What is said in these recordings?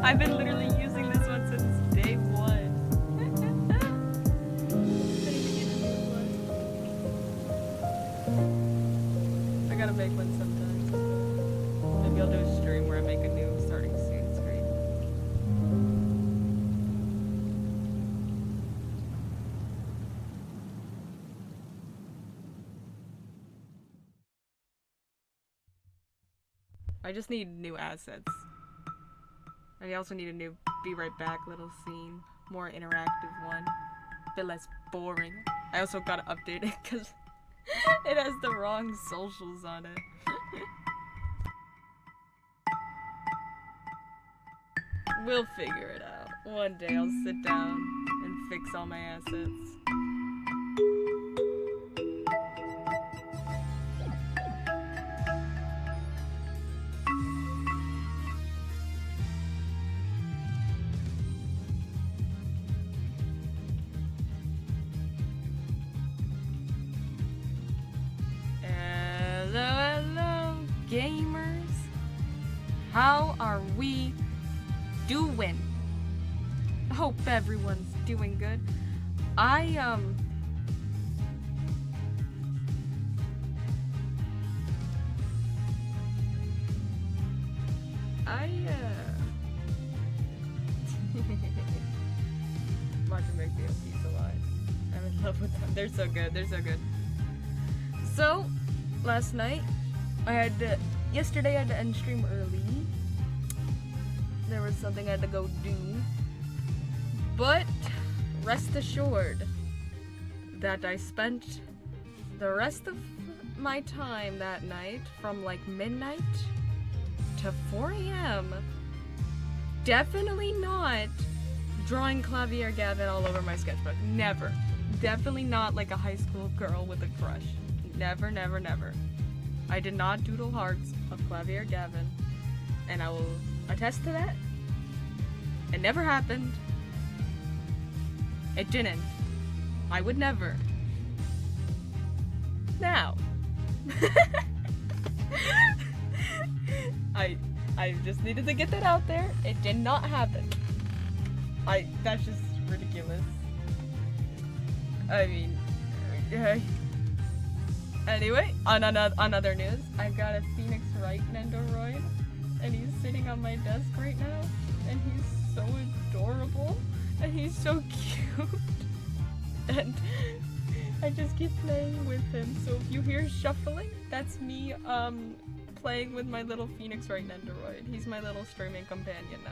I've been literally using this one since day one. I gotta make one sometime. Maybe I'll do a stream where I make a new starting soon screen. I just need new assets. I also need a new Be Right Back little scene. More interactive one. A bit less boring. I also gotta update it because it has the wrong socials on it. We'll figure it out. One day I'll sit down and fix all my assets. Hello, gamers. How are we doing? Hope everyone's doing good. Mark and Rick DLC's alive. I'm in love with them. They're so good. They're so good. So, last night, yesterday I had to end stream early. There was something I had to go do. But, rest assured that I spent the rest of my time that night from like midnight to 4 a.m. definitely not drawing Clavier Gavin all over my sketchbook. Never. Definitely not like a high school girl with a crush. Never, never, never. I did not doodle hearts of Clavier Gavin, and I will attest to that. It never happened. It didn't. I would never. Now. I just needed to get that out there. It did not happen. That's just ridiculous. I mean, anyway, on other news, I've got a Phoenix Wright Nendoroid, and he's sitting on my desk right now, and he's so adorable, and he's so cute, and I just keep playing with him. So if you hear shuffling, that's me playing with my little Phoenix Wright Nendoroid. He's my little streaming companion now.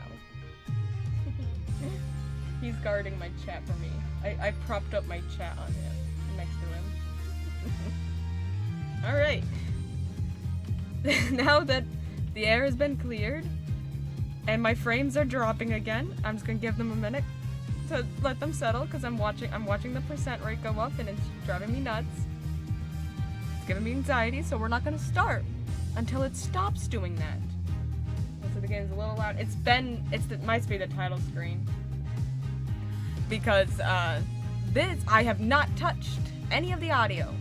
He's guarding my chat for me. I propped up my chat on him, next to him. Alright. Now that the air has been cleared, and my frames are dropping again, I'm just gonna give them a minute to let them settle, because I'm watching the percent rate go up, and it's driving me nuts. It's giving me anxiety, so we're not gonna start until it stops doing that. So the game's a little loud. It might be the title screen. Because, I have not touched any of the audio.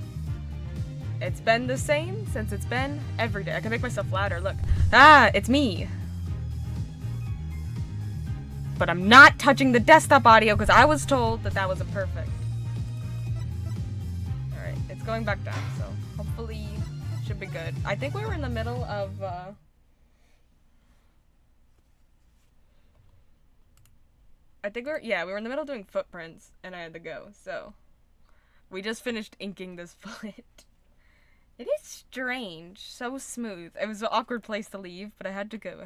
It's been the same since it's been every day. I can make myself louder, look. It's me. But I'm not touching the desktop audio because I was told that was imperfect. Alright, it's going back down, so hopefully it should be good. I think we were in the middle of, we were in the middle of doing footprints, and I had to go, so. We just finished inking this foot. It is strange, so smooth. It was an awkward place to leave, but I had to go.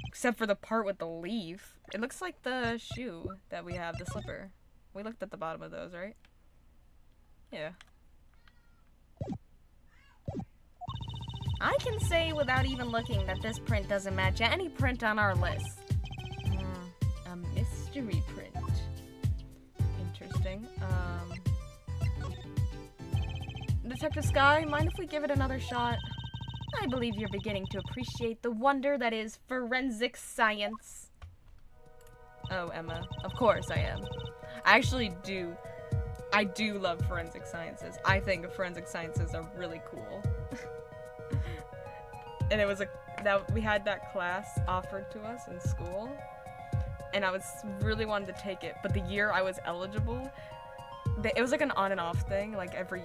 Except for the part with the leaf. It looks like the shoe that we have, the slipper. We looked at the bottom of those, right? Yeah. I can say without even looking that this print doesn't match any print on our list. A mystery print. Interesting. Detective Sky, mind if we give it another shot? I believe you're beginning to appreciate the wonder that is forensic science. Oh, Emma. Of course I am. I actually do. I do love forensic sciences. I think forensic sciences are really cool. And it was that we had that class offered to us in school, and I was really wanted to take it, but the year I was eligible, it was like an on and off thing. Like every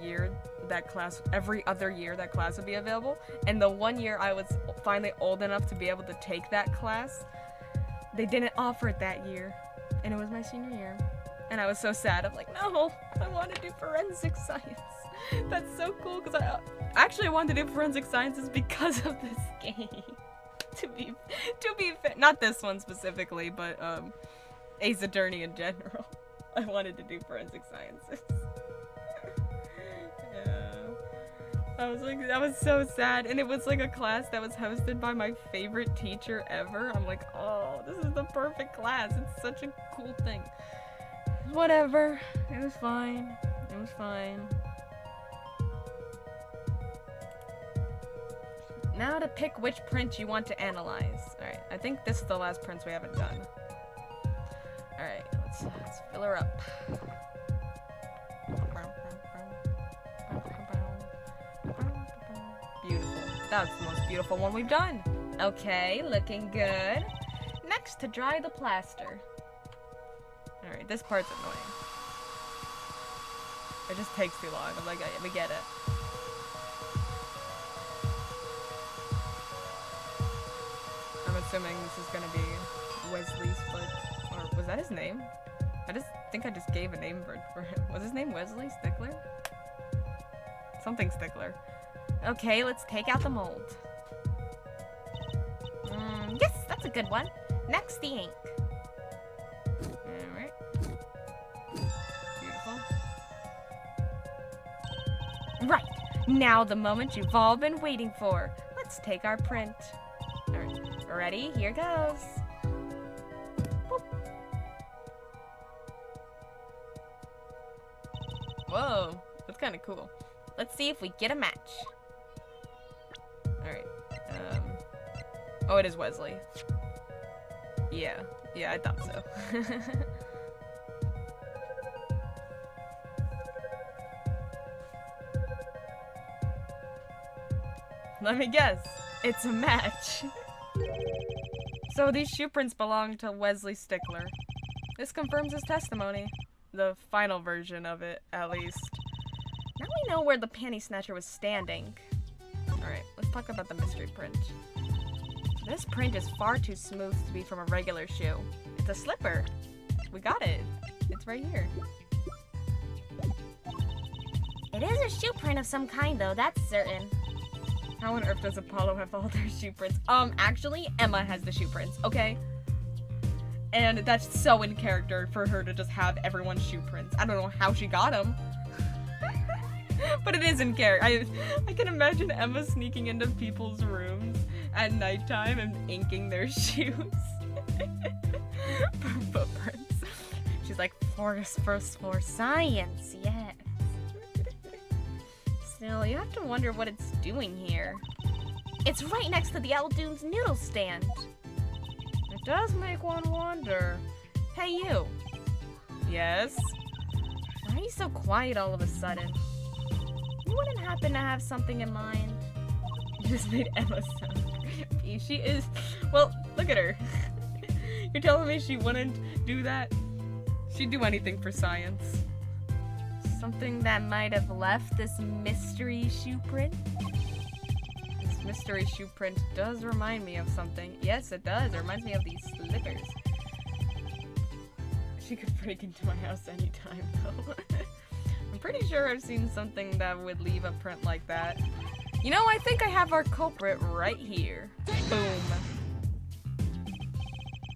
other year that class would be available, and the one year I was finally old enough to be able to take that class, they didn't offer it that year, and it was my senior year, and I was so sad. I'm like, no, I want to do forensic science. That's so cool, because I actually wanted to do forensic sciences because of this game. to be fair, not this one specifically, but Ace Attorney in general. I wanted to do forensic sciences. Yeah. I was so sad, and it was like a class that was hosted by my favorite teacher ever. I'm like, oh, this is the perfect class. It's such a cool thing. Whatever. It was fine. It was fine. Now to pick which print you want to analyze. Alright, I think this is the last print we haven't done. Alright, let's fill her up. Beautiful. That's the most beautiful one we've done. Okay, looking good. Next, to dry the plaster. Alright, this part's annoying. It just takes too long. I'm like, we get it. I'm assuming this is gonna be Wesley's foot. Or was that his name? I think I just gave a name for him. Was his name Wesley Stickler? Something Stickler. Okay, let's take out the mold. Yes, that's a good one. Next, the ink. Alright. Beautiful. Right. Now the moment you've all been waiting for. Let's take our print. Alright. Ready? Here goes. Boop. Whoa. That's kind of cool. Let's see if we get a match. Alright. Oh, it is Wesley. Yeah, I thought so. Let me guess. It's a match. So these shoe prints belong to Wesley Stickler. This confirms his testimony. The final version of it, at least. Now we know where the panty snatcher was standing. Alright, let's talk about the mystery print. This print is far too smooth to be from a regular shoe. It's a slipper. We got it. It's right here. It is a shoe print of some kind, though, that's certain. How on earth does Apollo have all their shoe prints? Actually, Emma has the shoe prints, okay? And that's so in character for her to just have everyone's shoe prints. I don't know how she got them. But it is in character. I can imagine Emma sneaking into people's rooms at nighttime and inking their shoes for footprints. She's like, for science, yes. Still, you have to wonder what it's doing here. It's right next to the Eldoon's noodle stand. It does make one wonder. Hey, you. Yes? Why are you so quiet all of a sudden? You wouldn't happen to have something in mind? You just made Emma sound creepy. She is... Well, look at her. You're telling me she wouldn't do that? She'd do anything for science. Something that might have left this mystery shoe print? This mystery shoe print does remind me of something. Yes, it does. It reminds me of these slippers. She could break into my house anytime, though. I'm pretty sure I've seen something that would leave a print like that. You know, I think I have our culprit right here. Boom.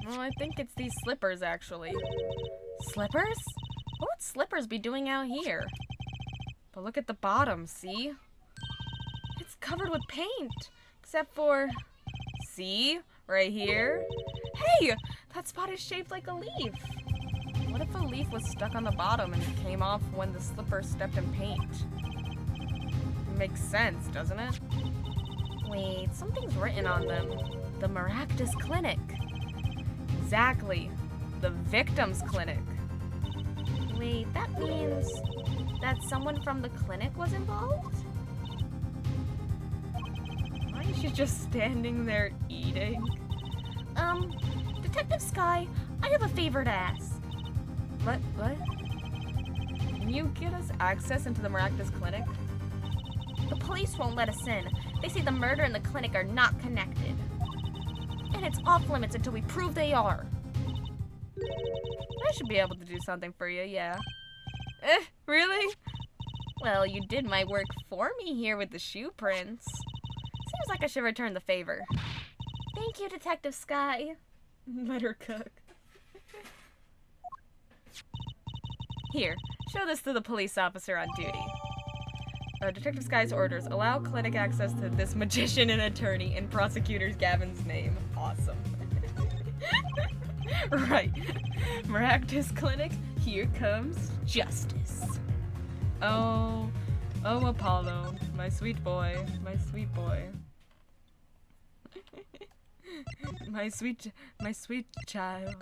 Well, I think it's these slippers, actually. Slippers? What would slippers be doing out here? But look at the bottom, see? It's covered with paint. Except for... See? Right here? Hey! That spot is shaped like a leaf. What if a leaf was stuck on the bottom and came off when the slipper stepped in paint? It makes sense, doesn't it? Wait, something's written on them. The Maractus Clinic. Exactly. The victim's clinic. Wait, that means that someone from the clinic was involved? Why is she just standing there eating? Detective Sky, I have a favor to ask. What? Can you get us access into the Maractus clinic? The police won't let us in. They say the murder and the clinic are not connected. And it's off limits until we prove they are. I should be able to do something for you, yeah. Really? Well, you did my work for me here with the shoe prints. Seems like I should return the favor. Thank you, Detective Sky. Let her cook. Here, show this to the police officer on duty. Detective Sky's orders. Allow clinic access to this magician and attorney in prosecutor Gavin's name. Awesome. Right. Maractus Clinic, here comes justice. Oh, Apollo, my sweet boy, my sweet boy. my sweet child.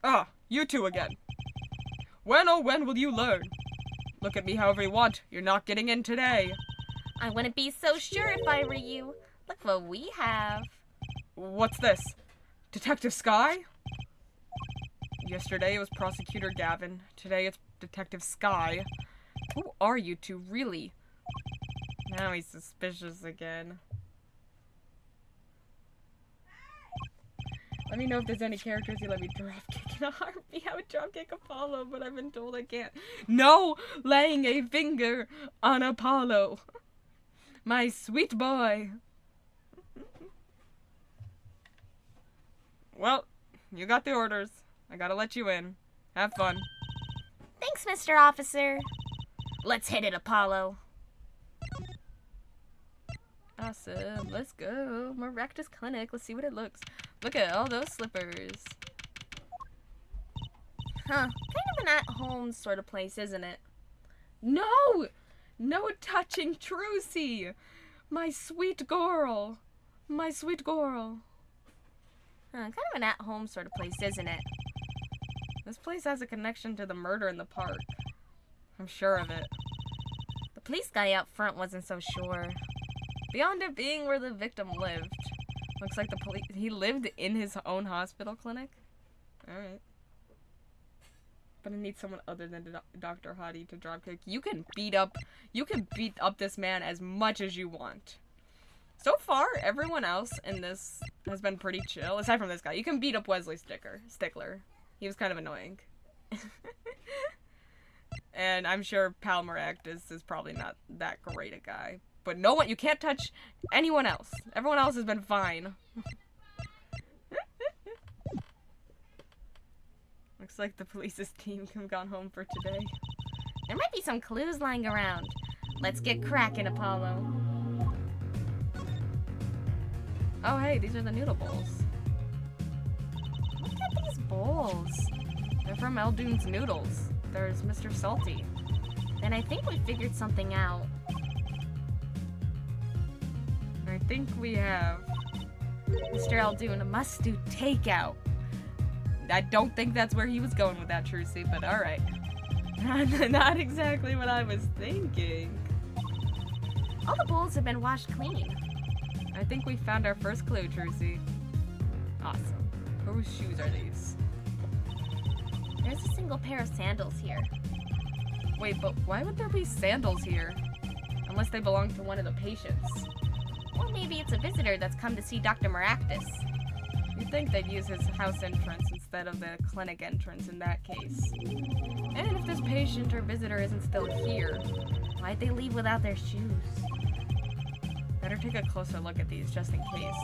Ah, you two again. When, oh when will you learn? Look at me however you want. You're not getting in today. I wouldn't be so sure if I were you. Look what we have. What's this? Detective Sky? Yesterday it was Prosecutor Gavin. Today it's Detective Sky. Who are you two, really? Now he's suspicious again. Let me know if there's any characters you let me dropkick in a heartbeat. I would dropkick Apollo, but I've been told I can't. No laying a finger on Apollo. My sweet boy. Well, you got the orders. I gotta let you in. Have fun. Thanks, Mr. Officer. Let's hit it, Apollo. Awesome. Let's go. Maractus Clinic. Let's see what it looks. Look at all those slippers. Huh. Kind of an at-home sort of place, isn't it? No! No touching Trucy! My sweet girl. My sweet girl. Kind of an at-home sort of place, isn't it? This place has a connection to the murder in the park. I'm sure of it. The police guy out front wasn't so sure. Beyond it being where the victim lived. Looks like he lived in his own hospital clinic. Alright. But I need someone other than Dr. Hottie to dropkick. You can beat up this man as much as you want. So far, everyone else in this has been pretty chill, aside from this guy. You can beat up Wesley Stickler. He was kind of annoying. And I'm sure Pal Maractus is probably not that great a guy. But no one, you can't touch anyone else. Everyone else has been fine. Looks like the police's team have gone home for today. There might be some clues lying around. Let's get cracking, Apollo. Oh, hey, these are the noodle bowls. Look at these bowls. They're from Eldune's Noodles. There's Mr. Salty. Then I think we figured something out. I think we have. Mr. Eldune must do takeout. I don't think that's where he was going with that, Trucy, but alright. Not exactly what I was thinking. All the bowls have been washed clean. I think we found our first clue, Trucy. Awesome. Whose shoes are these? There's a single pair of sandals here. Wait, but why would there be sandals here? Unless they belong to one of the patients. Or maybe it's a visitor that's come to see Dr. Maractus. You'd think they'd use his house entrance instead of the clinic entrance in that case. And if this patient or visitor isn't still here, why'd they leave without their shoes? Better take a closer look at these just in case.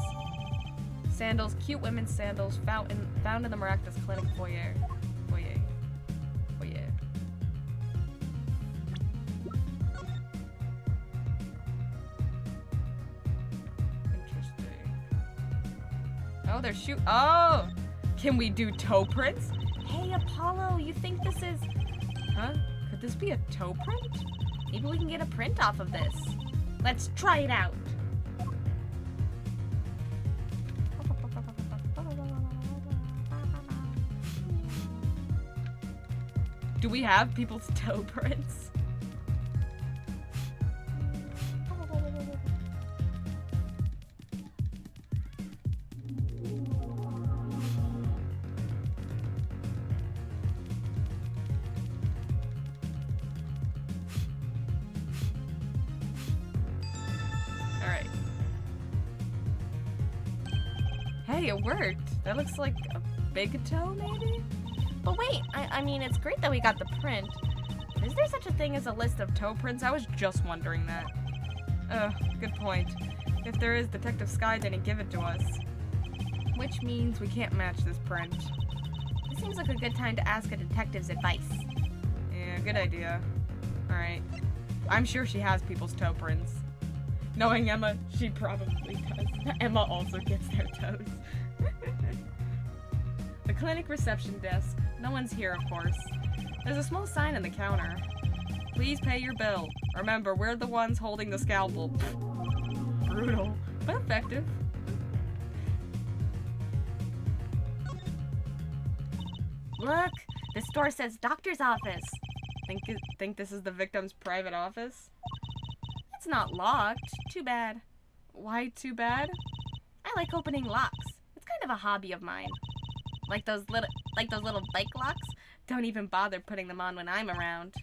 Sandals, cute women's sandals, found in the Maractus Clinic foyer. Oh, they're oh! Can we do toe prints? Hey, Apollo, you think this is... Huh? Could this be a toe print? Maybe we can get a print off of this. Let's try it out. Do we have people's toe prints? Alright. Hey, it worked. That looks like a big toe, maybe? But wait, I mean, it's great that we got the print. But is there such a thing as a list of toe prints? I was just wondering that. Good point. If there is, Detective Sky didn't give it to us. Which means we can't match this print. It seems like a good time to ask a detective's advice. Yeah, good idea. Alright. I'm sure she has people's toe prints. Knowing Emma, she probably does. Emma also gets their toes. The clinic reception desk. No one's here, of course. There's a small sign on the counter. Please pay your bill. Remember, we're the ones holding the scalpel. Brutal, but effective. Look, this door says doctor's office. Think this is the victim's private office? It's not locked. Too bad. Why too bad? I like opening locks. It's kind of a hobby of mine. Like those little bike locks. Don't even bother putting them on when I'm around.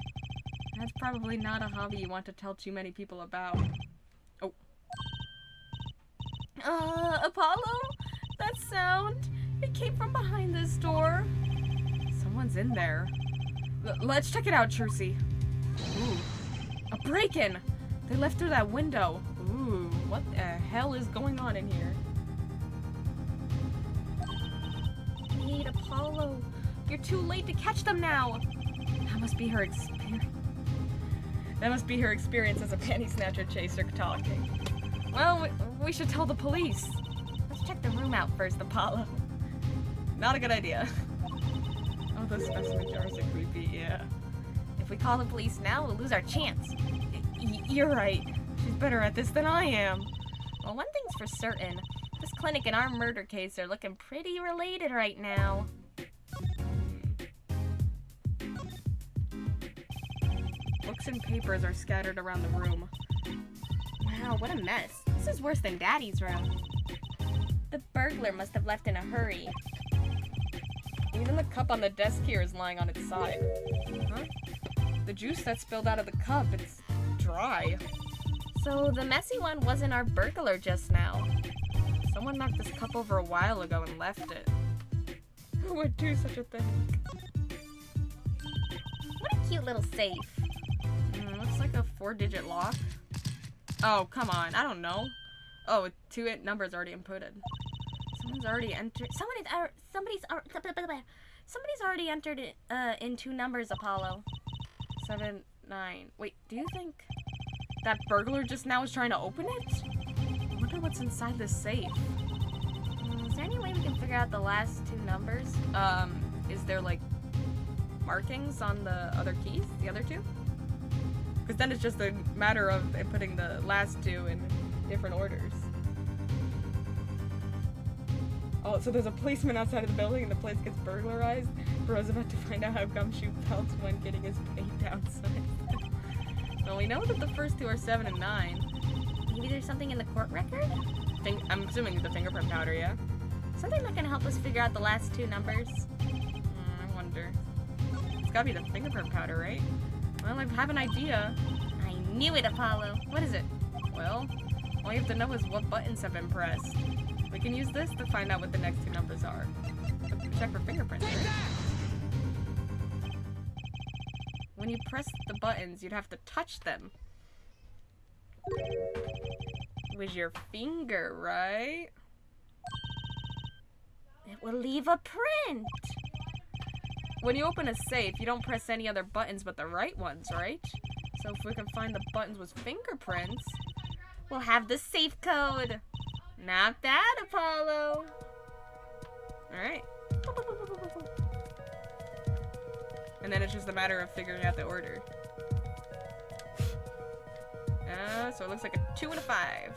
That's probably not a hobby you want to tell too many people about. Oh. Apollo? That sound? It came from behind this door. Someone's in there. Let's check it out, Trucy. Ooh. A break-in! They left through that window. Ooh, what the hell is going on in here? Wait, Apollo. You're too late to catch them now. That must be her experience. That must be her experience as a panty snatcher chaser talking. Well, we should tell the police. Let's check the room out first, Apollo. Not a good idea. Oh, those specimen jars are creepy, yeah. If we call the police now, we'll lose our chance. You're right. She's better at this than I am. Well, one thing's for certain. This clinic and our murder case are looking pretty related right now. Books and papers are scattered around the room. Wow, what a mess. This is worse than Daddy's room. The burglar must have left in a hurry. Even the cup on the desk here is lying on its side. Huh? The juice that spilled out of the cup, it's dry. So the messy one wasn't our burglar just now. Someone knocked this cup over a while ago and left it. Who would do such a thing? What a cute little safe. Looks like a 4-digit lock. Oh, come on. I don't know. Oh, 2 numbers already inputted. Someone's already entered. Somebody's already entered it, in 2 numbers, Apollo. 7, 9. Wait, do you think that burglar just now is trying to open it? I wonder what's inside this safe. Is there any way we can figure out the last 2 numbers? Is there like markings on the other keys? The other 2? Because then it's just a matter of putting the last 2 in different orders. Oh, so there's a policeman outside of the building and the place gets burglarized? Bro's about to find out how Gumshoe felt when getting his pay downsized. Well, we know that the first 2 are 7 and 9. Maybe there's something in the court record? I'm assuming it's the fingerprint powder, yeah? Something that can help us figure out the last 2 numbers? I wonder. It's gotta be the fingerprint powder, right? Well, I have an idea. I knew it, Apollo. What is it? Well, all you have to know is what buttons have been pressed. We can use this to find out what the next 2 numbers are. Check for fingerprints, right? When you press the buttons, you'd have to touch them. With your finger, right? It will leave a print. When you open a safe, you don't press any other buttons but the right ones, right? So if we can find the buttons with fingerprints, we'll have the safe code. Not bad, Apollo. Alright. And then it's just a matter of figuring out the order. So it looks like a 2 and a 5.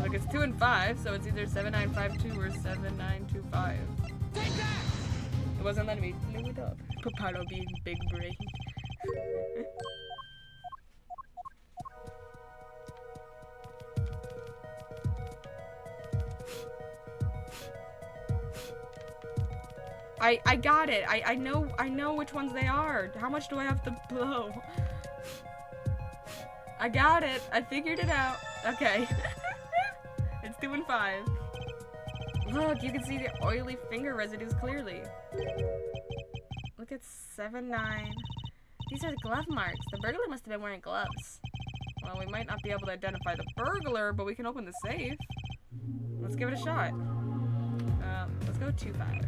Look, it's 2 and 5, so it's either 7952 or 7925. Take that! It wasn't letting me blow it up. Apollo being big brain. I got it. I know which ones they are. How much do I have to blow? I got it. I figured it out. Okay. It's 2 and 5. Look, you can see the oily finger residues clearly. Look at 7, 9. These are the glove marks. The burglar must have been wearing gloves. Well, we might not be able to identify the burglar, but we can open the safe. Let's give it a shot. Let's go 2, 5.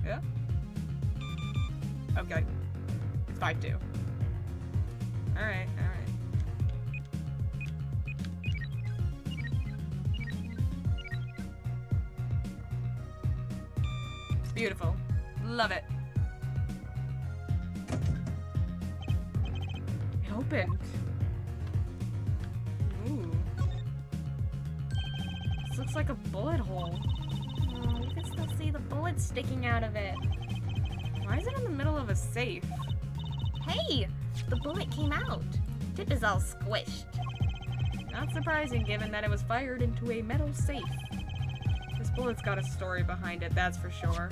Yeah? Okay. It's 5, 2. Alright, alright. Beautiful. Love it. It opened. Ooh. This looks like a bullet hole. Oh, you can still see the bullets sticking out of it. Why is it in the middle of a safe? Hey! The bullet came out. Tip is all squished. Not surprising given that it was fired into a metal safe. This bullet's got a story behind it, that's for sure.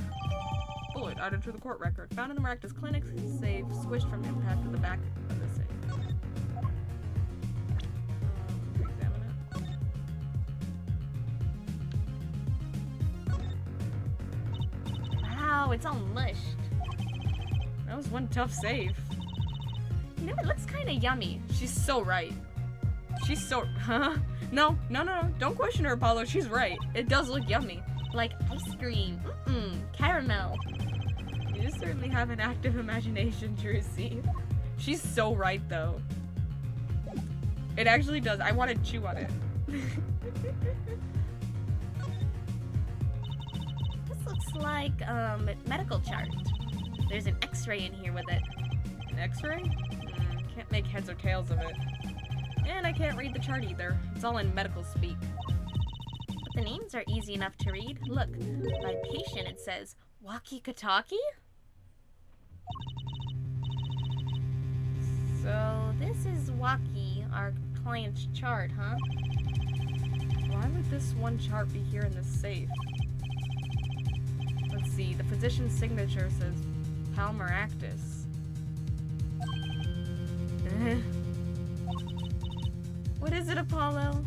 Bullet added to the court record. Found in the Maractus Clinic safe, squished from impact to the back of the safe. Examine it. Wow, it's all mushed. That was one tough safe. You know, it looks kind of yummy. She's so right. She's so... Huh? No. Don't question her, Apollo. She's right. It does look yummy. Like ice cream. Caramel. You certainly have an active imagination to receive. She's so right, though. It actually does. I want to chew on it. This looks like a medical chart. There's an x-ray in here with it. An x-ray? Can't make heads or tails of it. And I can't read the chart either. It's all in medical speak. But the names are easy enough to read. Look, by patient it says Waki-Kataki? So this is Waki, our client's chart, huh? Why would this one chart be here in this safe? Let's see, the physician's signature says Palmaractus. What is it, Apollo?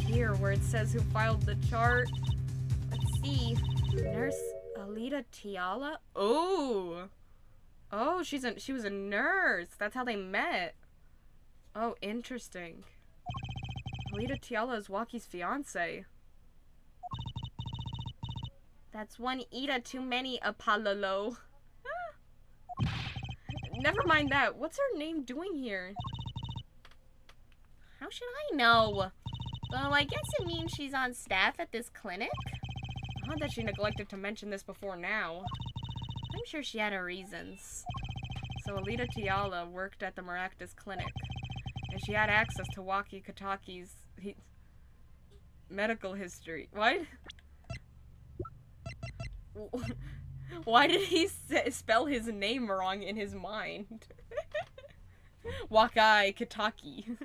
Here, where it says who filed the chart. Let's see. Nurse Alita Tiala? Oh! Oh, she was a nurse. That's how they met. Oh, interesting. Alita Tiala is Waki's fiance. That's one Ida too many, Apollo. Never mind that. What's her name doing here? How should I know? Well, I guess it means she's on staff at this clinic. Odd that she neglected to mention this before now. I'm sure she had her reasons. So Alita Tiala worked at the Maractus Clinic, and she had access to Waki-Kataki's medical history. What? Why did he spell his name wrong in his mind? Wakai-Kataki.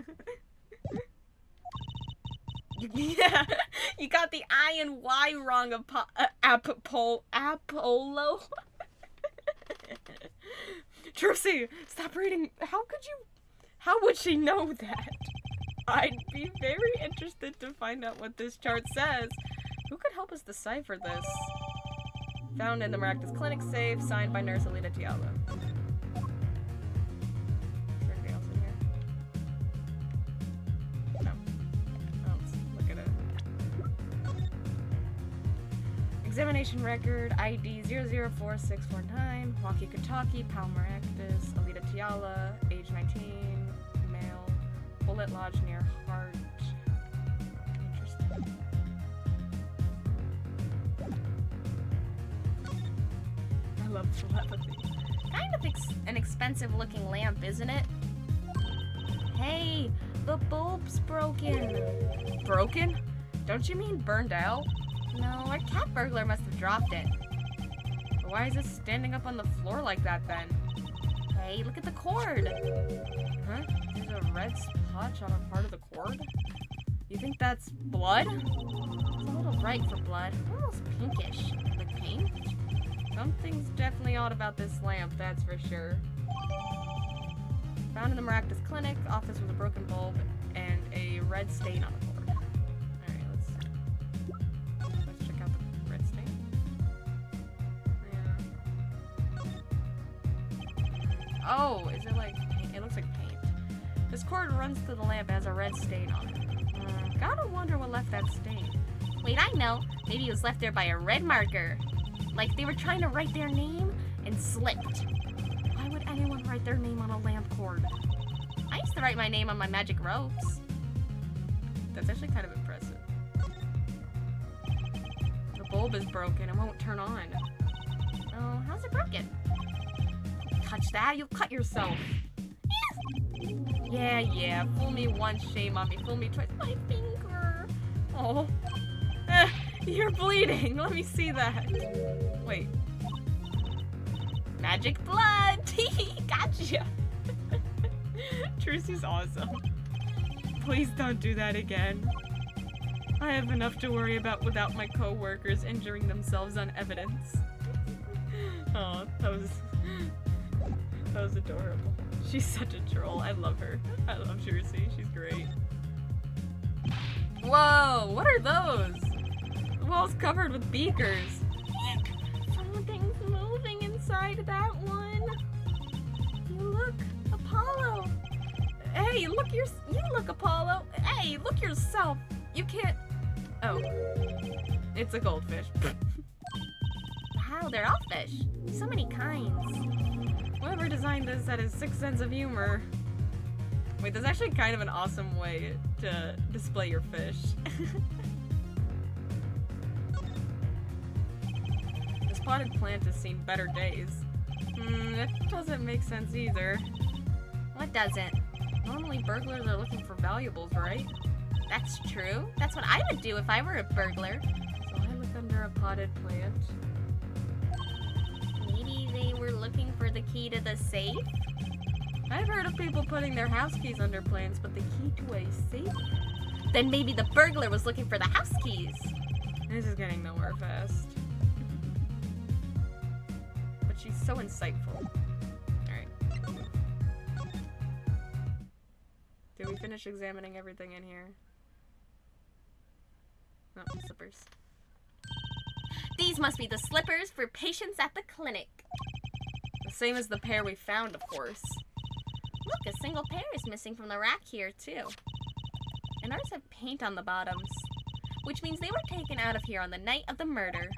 Yeah, you got the I and Y wrong, Apollo. Trixie, stop reading. How would she know that? I'd be very interested to find out what this chart says. Who could help us decipher this? Found in the Maractus Clinic safe, signed by Nurse Alita Tiala. Is there anything else in here? No. Oh, let's look at it. Examination record, ID 004649, Waki-Kataki, Palmaractus, Alita Tiala, age 19, male, bullet lodged near heart. Interesting. I love telepathy. Kind of an expensive looking lamp, isn't it? Hey, the bulb's broken. Broken? Don't you mean burned out? No, our cat burglar must have dropped it. Why is it standing up on the floor like that then? Hey, look at the cord. Huh? There's a red splotch on a part of the cord? You think that's blood? It's a little bright for blood. Almost pinkish. Like paint? Something's definitely odd about this lamp, that's for sure. Found in the Maractus Clinic, office with a broken bulb and a red stain on the cord. Alright, let's check out the red stain. Yeah. Oh, is it like paint? It looks like paint. This cord runs through the lamp, has a red stain on it. Gotta wonder what left that stain. Wait, I know. Maybe it was left there by a red marker. Like they were trying to write their name and slipped. Why would anyone write their name on a lamp cord? I used to write my name on my magic ropes. That's actually kind of impressive. The bulb is broken. It won't turn on. Oh, how's it broken? Touch that, you'll cut yourself. Yeah. Fool me once, shame on me. Fool me twice. My finger. Oh. You're bleeding. Let me see that. Wait. Magic blood! Gotcha! Trucy's awesome. Please don't do that again. I have enough to worry about without my co-workers injuring themselves on evidence. Oh, that was adorable. She's such a troll. I love her. I love Trucy. She's great. Whoa! What are those? The wall's covered with beakers. Something's moving inside that one. Look, Apollo. Hey, look you look, Apollo. Hey, look yourself. You can't. Oh, it's a goldfish. Wow, they're all fish. So many kinds. Whoever designed this had a sick sense of humor. Wait, that's actually kind of an awesome way to display your fish. This potted plant has seen better days. That doesn't make sense either. What doesn't? Normally burglars are looking for valuables, right? That's true. That's what I would do if I were a burglar. So I look under a potted plant. Maybe they were looking for the key to the safe? I've heard of people putting their house keys under plants, but the key to a safe? Then maybe the burglar was looking for the house keys. This is getting nowhere fast. But she's so insightful. Alright. Did we finish examining everything in here? No, slippers. These must be the slippers for patients at the clinic. The same as the pair we found, of course. Look, a single pair is missing from the rack here, too. And ours have paint on the bottoms, which means they were taken out of here on the night of the murder.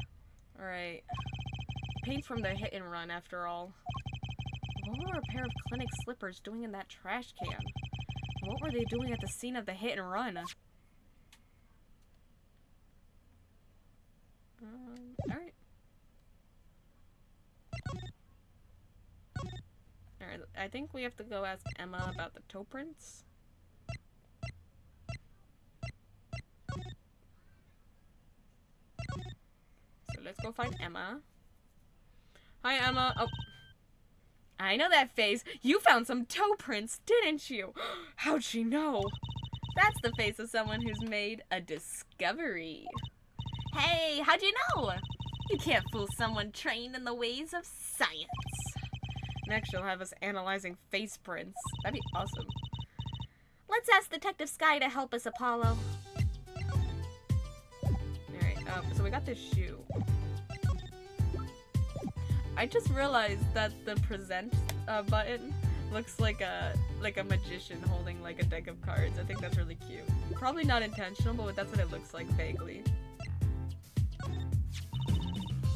Alright. Paint from the hit and run, after all. What were a pair of clinic slippers doing in that trash can? And what were they doing at the scene of the hit and run? Alright. Alright, I think we have to go ask Emma about the toe prints. So let's go find Emma. Hi, Emma. Oh. I know that face. You found some toe prints, didn't you? How'd she know? That's the face of someone who's made a discovery. Hey, how'd you know? You can't fool someone trained in the ways of science. Next, she'll have us analyzing face prints. That'd be awesome. Let's ask Detective Sky to help us, Apollo. Alright, so we got this shoe. I just realized that the present button looks like a magician holding like a deck of cards. I think that's really cute. Probably not intentional, but that's what it looks like vaguely.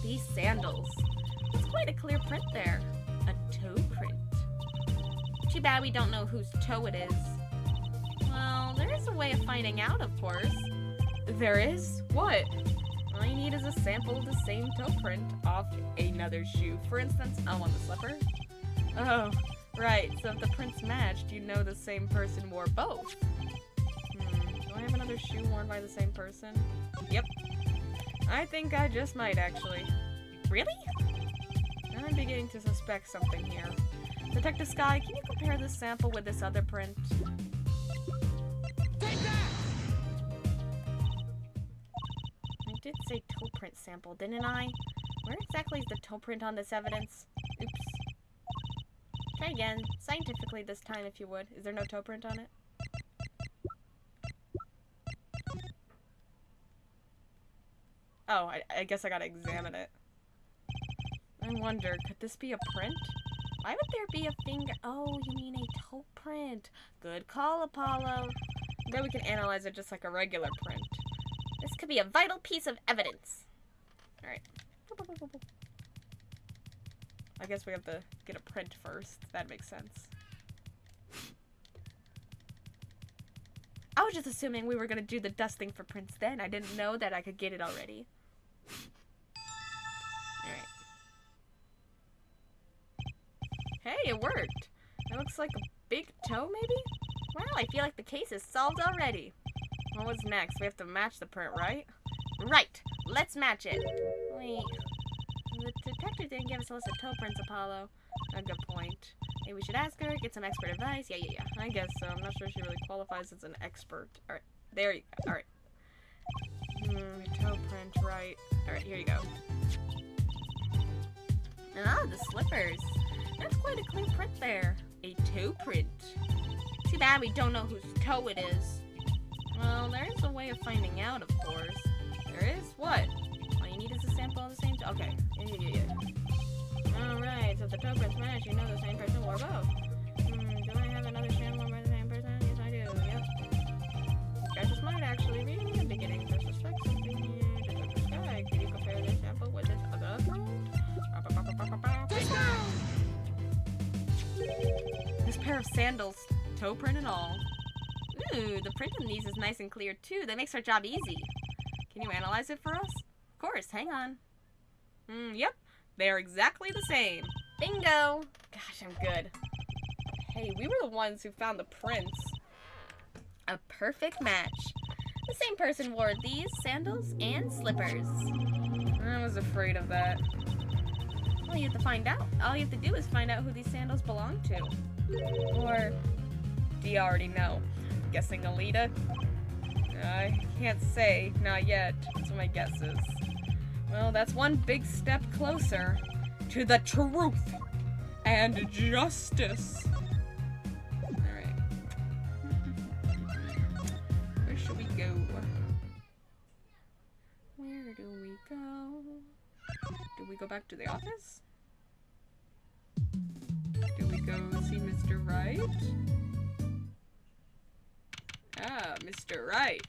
These sandals. That's quite a clear print there. A toe print. Too bad we don't know whose toe it is. Well, there is a way of finding out, of course. There is? What? All you need is a sample of the same toe print off another shoe. For instance, on the slipper. Oh, Right, so if the prints matched, you'd know the same person wore both. Do I have another shoe worn by the same person? Yep. I think I just might, actually. Really? I'm beginning to suspect something here. Detective Sky, can you compare this sample with this other print? Take that! I did say toe print sample, didn't I? Where exactly is the toe print on this evidence? Oops. Try again. Scientifically this time, if you would. Is there no toe print on it? Oh, I guess I gotta examine it. I wonder, could this be a print? Why would there be a finger? Oh, you mean a toe print. Good call, Apollo. Then we can analyze it just like a regular print. This could be a vital piece of evidence. Alright. I guess we have to get a print first. That makes sense. I was just assuming we were gonna do the dusting for prints then. I didn't know that I could get it already. Alright. Hey, it worked! It looks like a big toe, maybe? Wow, I feel like the case is solved already. Well, what's next? We have to match the print, right? Right. Let's match it. Wait. The detective didn't give us a list of toe prints, Apollo. A good point. Maybe we should ask her, get some expert advice. Yeah. I guess so. I'm not sure she really qualifies as an expert. Alright. There you go. Alright. Toe print, right. Alright, here you go. Ah, the slippers. That's quite a clean print there. A toe print. Too bad we don't know whose toe it is. Well, there is a way of finding out, of course. There is? What? All you need is a sample of the same toe. Okay. Yeah. Alright, so if the toe prints match, you know the same person wore both. Do I have another sample by the same person? Yes, I do. Yep. I just might actually be in the beginning to suspect something here. Detective Sky, can you compare this sample with this other print? This pair of sandals, toe print and all. Ooh, the print on these is nice and clear too. That makes our job easy. Can you analyze it for us? Of course, hang on. Yep. They are exactly the same. Bingo! Gosh, I'm good. Hey, we were the ones who found the prints. A perfect match. The same person wore these sandals and slippers. I was afraid of that. Well, you have to find out. All you have to do is find out who these sandals belong to. Or do you already know? Guessing Alita? I can't say, not yet. That's what my guess is. Well, that's one big step closer to the truth and justice. Alright. Where should we go? Where do we go? Do we go back to the office? Do we go see Mr. Wright? Ah, Mr. Wright.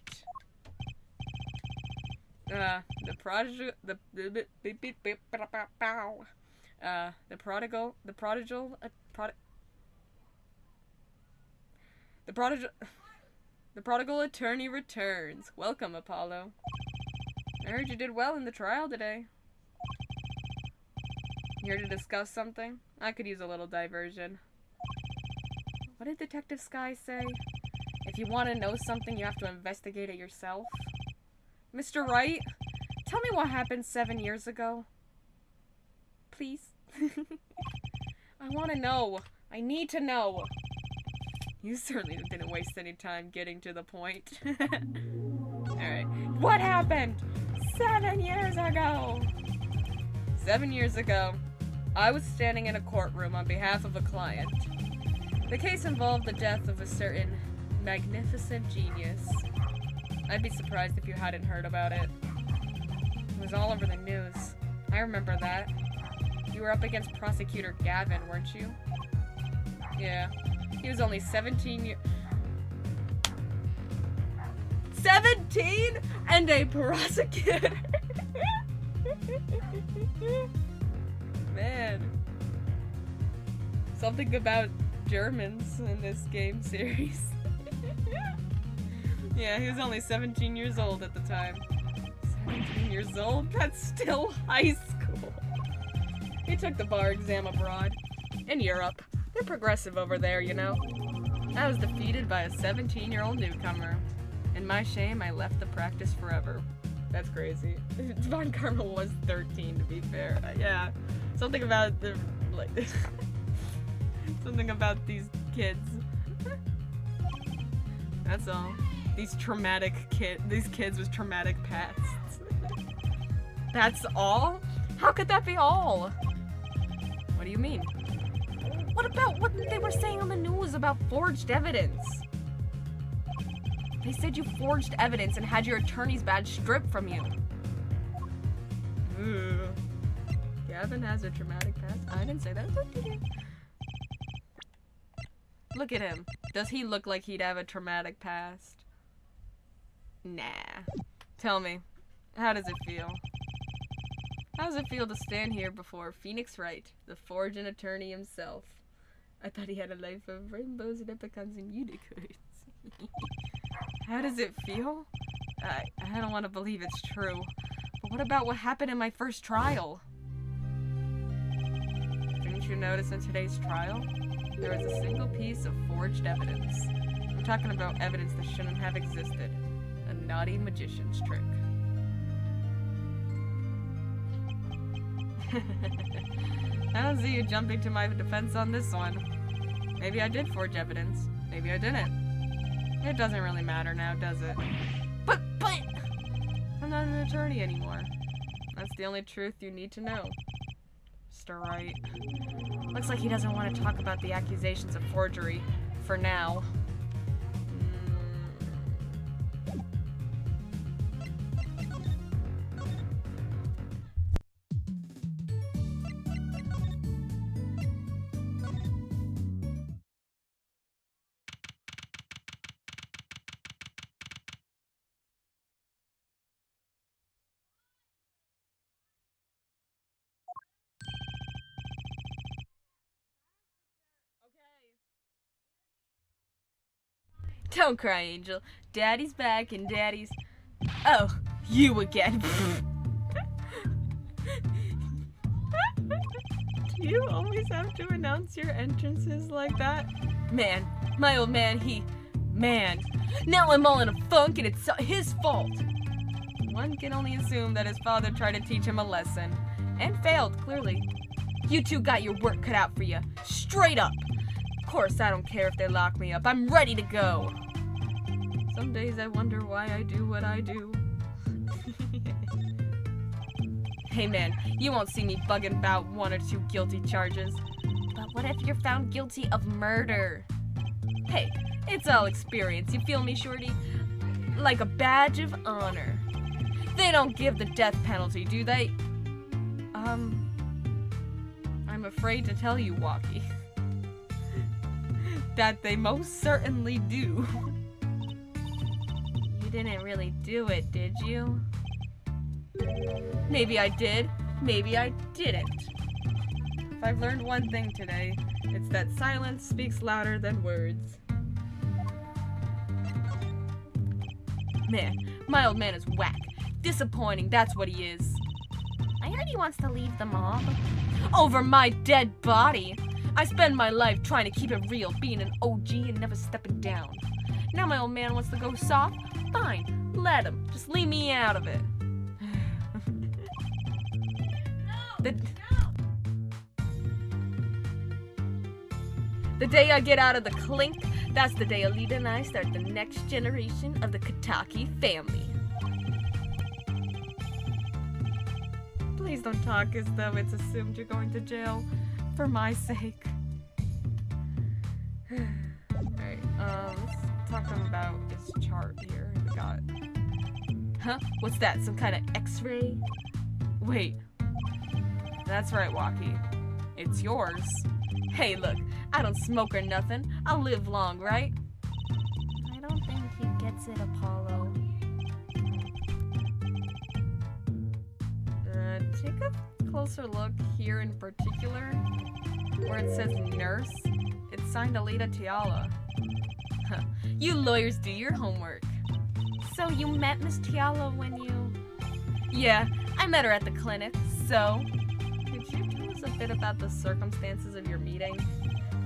The prodigal, the prodigal attorney returns. Welcome, Apollo. I heard you did well in the trial today. Here to discuss something? I could use a little diversion. What did Detective Sky say? If you want to know something, you have to investigate it yourself. Mr. Wright, tell me what happened 7 years ago. Please. I want to know. I need to know. You certainly didn't waste any time getting to the point. Alright. What happened 7 years ago? 7 years ago, I was standing in a courtroom on behalf of a client. The case involved the death of a certain magnificent genius. I'd be surprised if you hadn't heard about it. It was all over the news. I remember that. You were up against Prosecutor Gavin, weren't you? Yeah. He was only 17 17 and a prosecutor! Man. Something about Germans in this game series. Yeah, he was only 17 years old at the time. 17 years old? That's still high school. He took the bar exam abroad. In Europe. They're progressive over there, you know. I was defeated by a 17-year-old newcomer. In my shame, I left the practice forever. That's crazy. Von Karma was 13, to be fair. Yeah. Something about the, like, something about these kids. That's all. These kids with traumatic pasts. That's all? How could that be all? What do you mean? What about what they were saying on the news about forged evidence? They said you forged evidence and had your attorney's badge stripped from you. Ooh. Gavin has a traumatic past? I didn't say that. Look at him. Does he look like he'd have a traumatic past? Nah. Tell me, how does it feel? How does it feel to stand here before Phoenix Wright, the forging attorney himself? I thought he had a life of rainbows and leprechauns and unicorns. How does it feel? I don't want to believe it's true. But what about what happened in my first trial? Didn't you notice in today's trial? There was a single piece of forged evidence. I'm talking about evidence that shouldn't have existed. A naughty magician's trick. I don't see you jumping to my defense on this one. Maybe I did forge evidence. Maybe I didn't. It doesn't really matter now, does it? But I'm not an attorney anymore. That's the only truth you need to know. Mr. Wright. Looks like he doesn't want to talk about the accusations of forgery. For now. Don't cry, Angel. Daddy's back and Daddy's... Oh, you again. Do you always have to announce your entrances like that? Man, my old man, Man, now I'm all in a funk and it's his fault. One can only assume that his father tried to teach him a lesson. And failed, clearly. You two got your work cut out for you. Straight up. Of course, I don't care if they lock me up. I'm ready to go. Some days I wonder why I do what I do. Hey man, you won't see me bugging about 1 or 2 guilty charges. But what if you're found guilty of murder? Hey, it's all experience, you feel me, shorty? Like a badge of honor. They don't give the death penalty, do they? I'm afraid to tell you, Walkie. That they most certainly do. You didn't really do it, did you? Maybe I did, maybe I didn't. If I've learned one thing today, it's that silence speaks louder than words. Man, my old man is whack. Disappointing, that's what he is. I heard he wants to leave the mob. Over my dead body! I spend my life trying to keep it real, being an OG and never stepping down. Now my old man wants to go soft? Fine, let him. Just leave me out of it. The day I get out of the clink, that's the day Alita and I start the next generation of the Kataki family. Please don't talk as though it's assumed you're going to jail. For my sake. Alright, let's talk to him about his chart here. We got it. Huh? What's that? Some kind of x-ray? Wait. That's right, Walkie. It's yours. Hey, look, I don't smoke or nothing. I'll live long, right? I don't think he gets it, Apollo. Take a closer look here in particular, where it says nurse. It's signed Alita Tiala. Huh. You lawyers do your homework. So you met Miss Tiala when you... Yeah, I met her at the clinic, so... Could you tell us a bit about the circumstances of your meeting?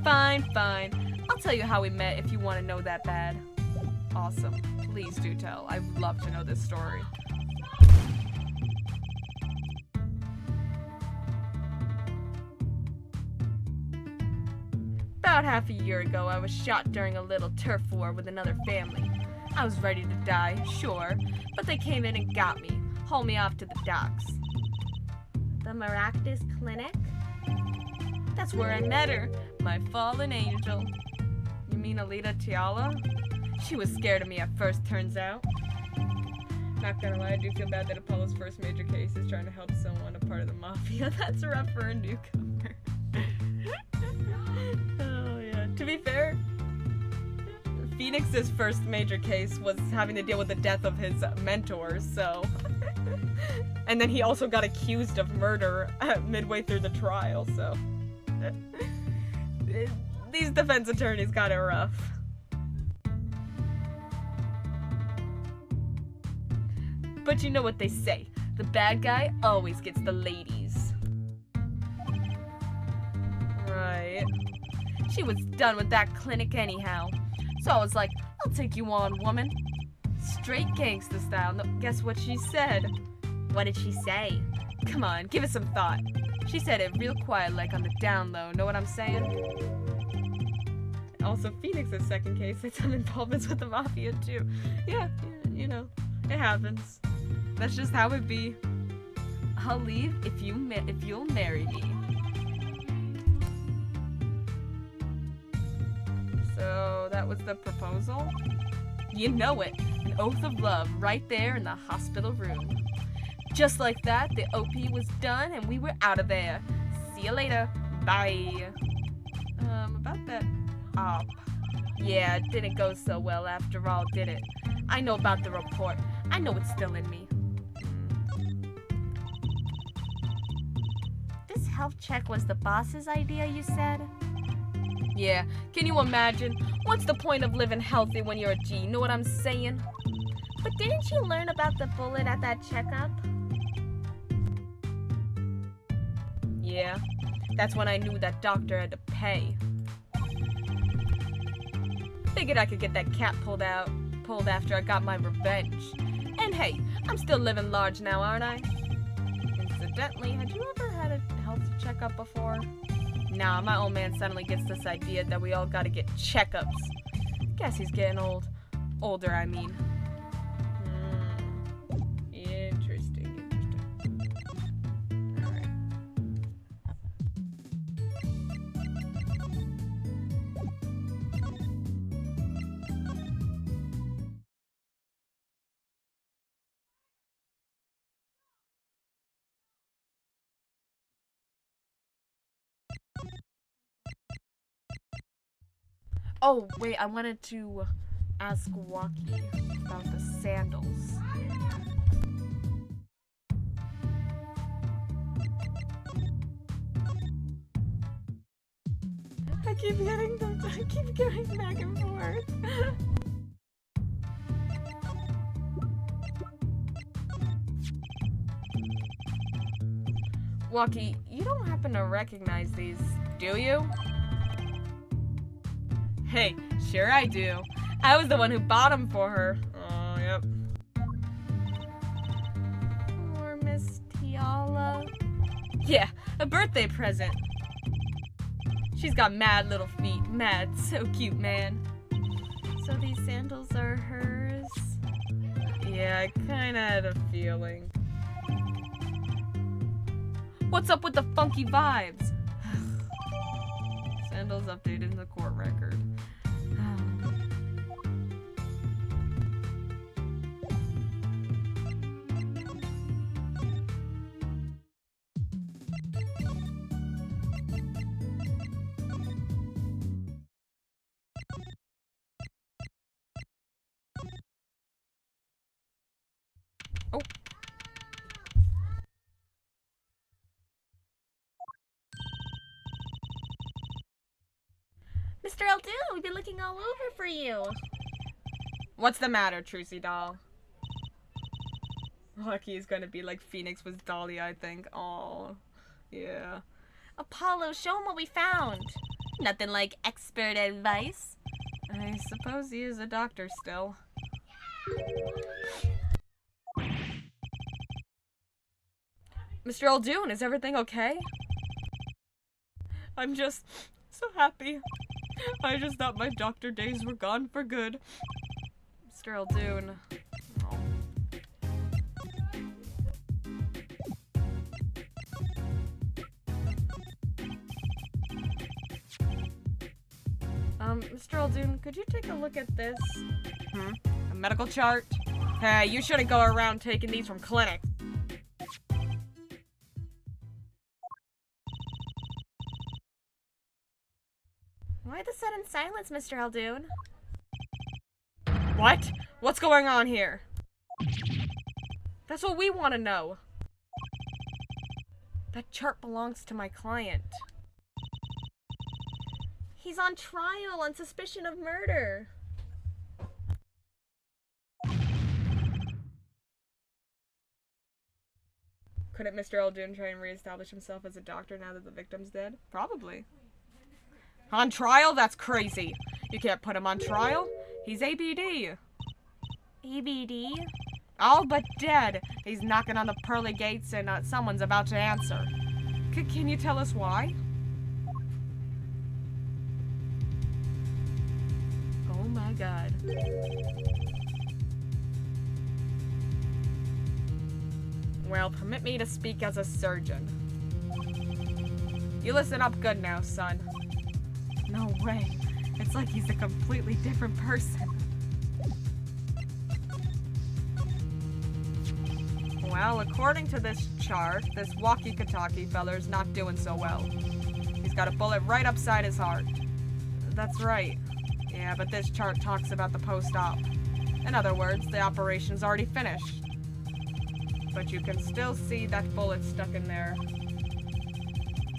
Fine, fine. I'll tell you how we met if you want to know that bad. Awesome. Please do tell. I would love to know this story. About half a year ago, I was shot during a little turf war with another family. I was ready to die, sure, but they came in and got me, hauled me off to the docks. The Maractus Clinic? That's where I met her, my fallen angel. You mean Alita Tiala? She was scared of me at first, turns out. Not gonna lie, I do feel bad that Apollo's first major case is trying to help someone, a part of the mafia. That's rough for a newcomer. Oh yeah. To be fair, Phoenix's first major case was having to deal with the death of his mentor, so... And then he also got accused of murder midway through the trial, so... These defense attorneys got it rough. But you know what they say, the bad guy always gets the ladies. Right. She was done with that clinic anyhow. So I was like, I'll take you on, woman. Straight gangsta style. No, guess what she said? What did she say? Come on, give it some thought. She said it real quiet, like on the down low. Know what I'm saying? Also, Phoenix's second case had some involvements with the mafia too. Yeah, you know, it happens. That's just how it be. I'll leave if you'll marry me. So that was the proposal? You know it. An oath of love right there in the hospital room. Just like that, the OP was done and we were out of there. See you later. Bye. About that op. Yeah, it didn't go so well after all, did it? I know about the report. I know it's still in me. This health check was the boss's idea, you said? Yeah, can you imagine? What's the point of living healthy when you're a G? Know what I'm saying? But didn't you learn about the bullet at that checkup? Yeah, that's when I knew that doctor had to pay. Figured I could get that cap pulled after I got my revenge. And hey, I'm still living large now, aren't I? Incidentally, had you ever had a health checkup before? Nah, my old man suddenly gets this idea that we all gotta get checkups. Guess he's getting old. Older, I mean. Interesting. Alright. Oh, wait, I wanted to ask Waki about the sandals. I keep going back and forth. Waki, you don't happen to recognize these, do you? Hey, sure I do. I was the one who bought them for her. Oh, yep. Or Miss Tiala? Yeah, a birthday present. She's got mad little feet. Mad, so cute, man. So these sandals are hers? Yeah, I kinda had a feeling. What's up with the funky vibes? Sandals updated in the court record. Oh. Mr. Eldu, we've been looking all over for you. What's the matter, Trucy doll? Lucky is gonna be like Phoenix was Dahlia, I think. Oh, yeah. Apollo, show him what we found. Nothing like expert advice. I suppose he is a doctor still. Mr. Aldoon, is everything okay? I'm just so happy. I just thought my doctor days were gone for good. Mr. Aldoon. Oh. Mr. Aldoon, could you take a look at this? A medical chart? Hey, you shouldn't go around taking these from clinics. Why the sudden silence, Mr. Aldoon? What? What's going on here? That's what we want to know. That chart belongs to my client. He's on trial on suspicion of murder. Couldn't Mr. Aldoon try and reestablish himself as a doctor now that the victim's dead? Probably. On trial? That's crazy. You can't put him on trial. He's ABD. ABD? All but dead. He's knocking on the pearly gates and someone's about to answer. Can you tell us why? Oh my god. Well, permit me to speak as a surgeon. You listen up good now, son. No way. It's like he's a completely different person. Well, according to this chart, this walkie-talkie feller's not doing so well. He's got a bullet right upside his heart. That's right. Yeah, but this chart talks about the post-op. In other words, the operation's already finished. But you can still see that bullet stuck in there.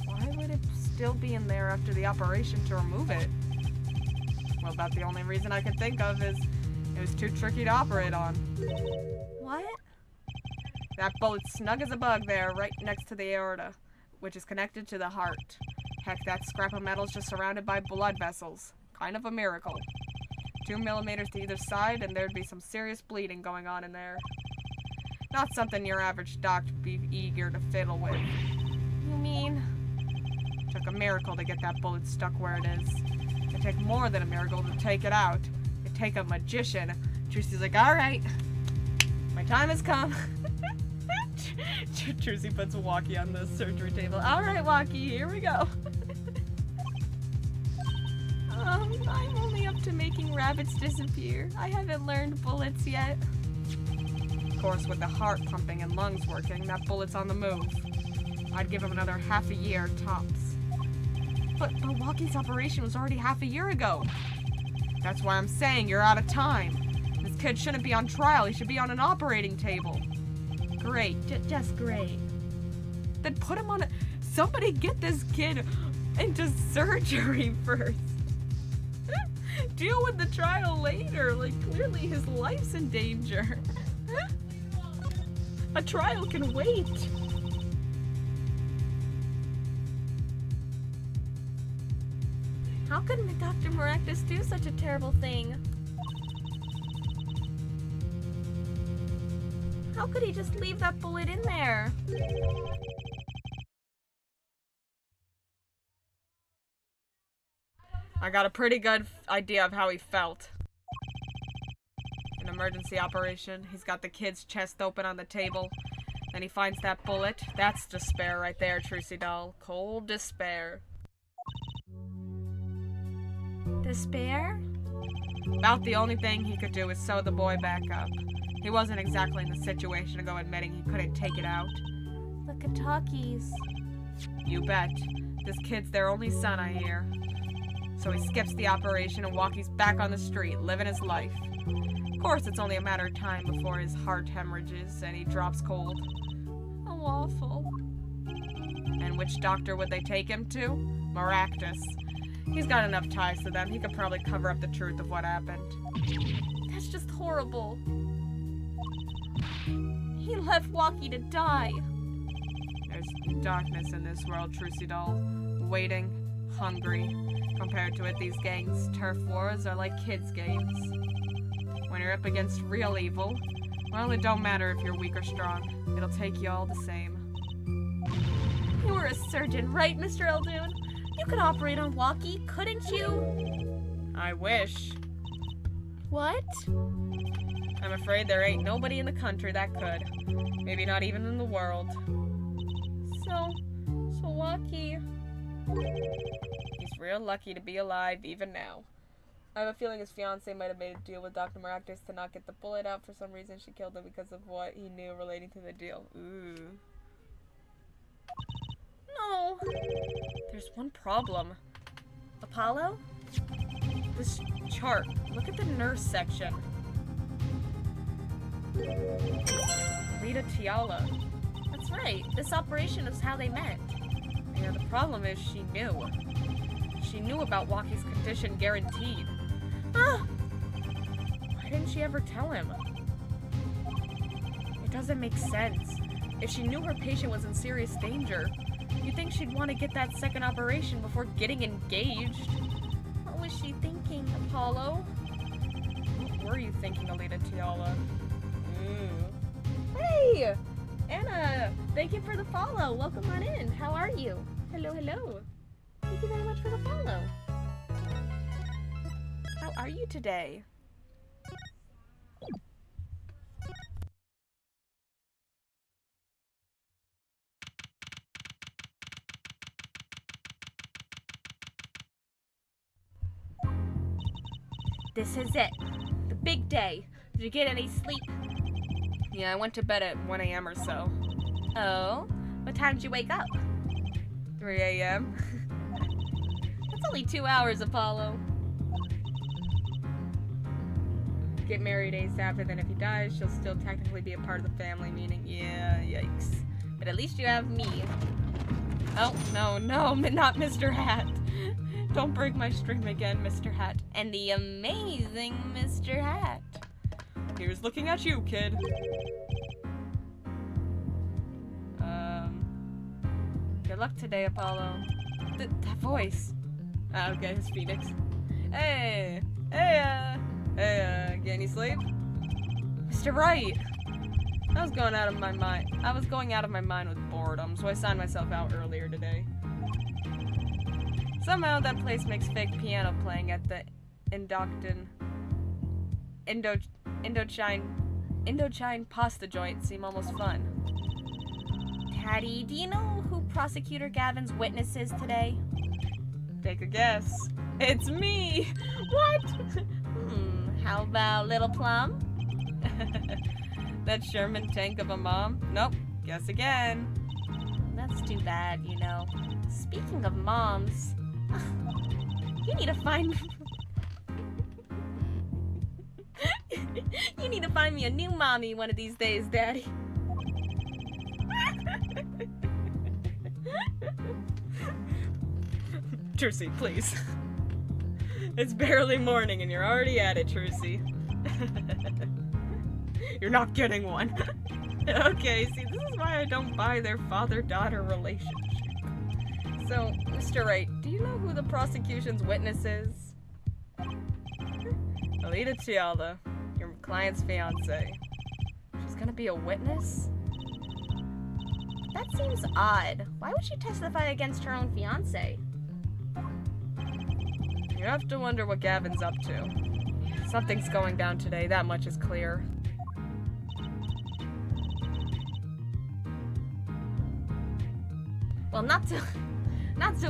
Why would it still be in there after the operation to remove it? Well, about the only reason I could think of is it was too tricky to operate on. What? That bullet's snug as a bug there, right next to the aorta, which is connected to the heart. Heck, that scrap of metal's just surrounded by blood vessels. Kind of a miracle. 2 millimeters to either side, and there'd be some serious bleeding going on in there. Not something your average doctor would be eager to fiddle with. You mean? Took a miracle to get that bullet stuck where it is. It'd take more than a miracle to take it out. It'd take a magician. Trucy's like, alright, my time has come. Trucy puts Walkie on the surgery table. Alright, Walkie, here we go. I'm only up to making rabbits disappear. I haven't learned bullets yet. Of course, with the heart pumping and lungs working, that bullet's on the move. I'd give him another half a year, tops. But Walkie's operation was already half a year ago. That's why I'm saying you're out of time. This kid shouldn't be on trial. He should be on an operating table. Great. Just great. Then put him on a... Somebody get this kid into surgery first. Deal with the trial later. Like, clearly his life's in danger. A trial can wait. How could Dr. Maractus do such a terrible thing? How could he just leave that bullet in there? I got a pretty good idea of how he felt. An emergency operation. He's got the kid's chest open on the table. Then he finds that bullet. That's despair right there, Trucy doll. Cold despair. Despair? About the only thing he could do is sew the boy back up. He wasn't exactly in the situation to go admitting he couldn't take it out. The Katakis. You bet. This kid's their only son, I hear. So he skips the operation and Walkie's back on the street, living his life. Of course, it's only a matter of time before his heart hemorrhages and he drops cold. How awful. And which doctor would they take him to? Maractus. He's got enough ties to them. He could probably cover up the truth of what happened. That's just horrible. He left Walkie to die. There's darkness in this world, Trucy doll. Waiting, hungry, Compared to it, these gangs' turf wars are like kids' games. When you're up against real evil, well, it don't matter if you're weak or strong. It'll take you all the same. You were a surgeon, right, Mr. Eldoon? You could operate on walkie, couldn't you? I wish. What? I'm afraid there ain't nobody in the country that could. Maybe not even in the world. So Walkie... He's real lucky to be alive even now. I have a feeling his fiancée might have made a deal with Dr. Maractus to not get the bullet out. For some reason, she killed him because of what he knew relating to the deal. Ooh. No. There's one problem. Apollo? This chart. Look at the nurse section. Lita Tiala. That's right. This operation is how they met. Yeah, the problem is she knew. She knew about Walkie's condition, guaranteed. Ah! Why didn't she ever tell him? It doesn't make sense. If she knew her patient was in serious danger, you'd think she'd want to get that second operation before getting engaged. What was she thinking, Apollo? What were you thinking, Alita Tiala? Hey! Anna! Thank you for the follow. Welcome on in. How are you? Hello, hello. Thank you very much for the follow. How are you today? This is it. The big day. Did you get any sleep? Yeah, I went to bed at 1 a.m. or so. Oh? What time did you wake up? 3 a.m. That's only 2 hours, Apollo. Get married ASAP, then if he dies, she'll still technically be a part of the family, meaning, yeah, yikes. But at least you have me. Oh, no, not Mr. Hat. Don't break my stream again, Mr. Hat. And the amazing Mr. Hat. Here's looking at you, kid. Good luck today, Apollo. That voice. Ah, okay, it's Phoenix. Hey, get any sleep? Mr. Wright! I was going out of my mind with boredom, so I signed myself out earlier today. Somehow that place makes fake piano playing at the Indochine pasta joint seem almost fun. Daddy, do you know who Prosecutor Gavin's witness is today? Take a guess. It's me! What? How about Little Plum? That Sherman tank of a mom? Nope. Guess again. That's too bad, you know. Speaking of moms, you need to find... You need to find me a new mommy one of these days, Daddy. Trucy, please. It's barely morning and you're already at it, Trucy. You're not getting one. Okay, see, this is why I don't buy their father-daughter relationship. So, Mr. Wright, do you know who the prosecution's witness is? Alita Tiala, your client's fiancé. She's gonna be a witness? That seems odd. Why would she testify against her own fiancé? You have to wonder what Gavin's up to. Something's going down today, that much is clear. Well, not to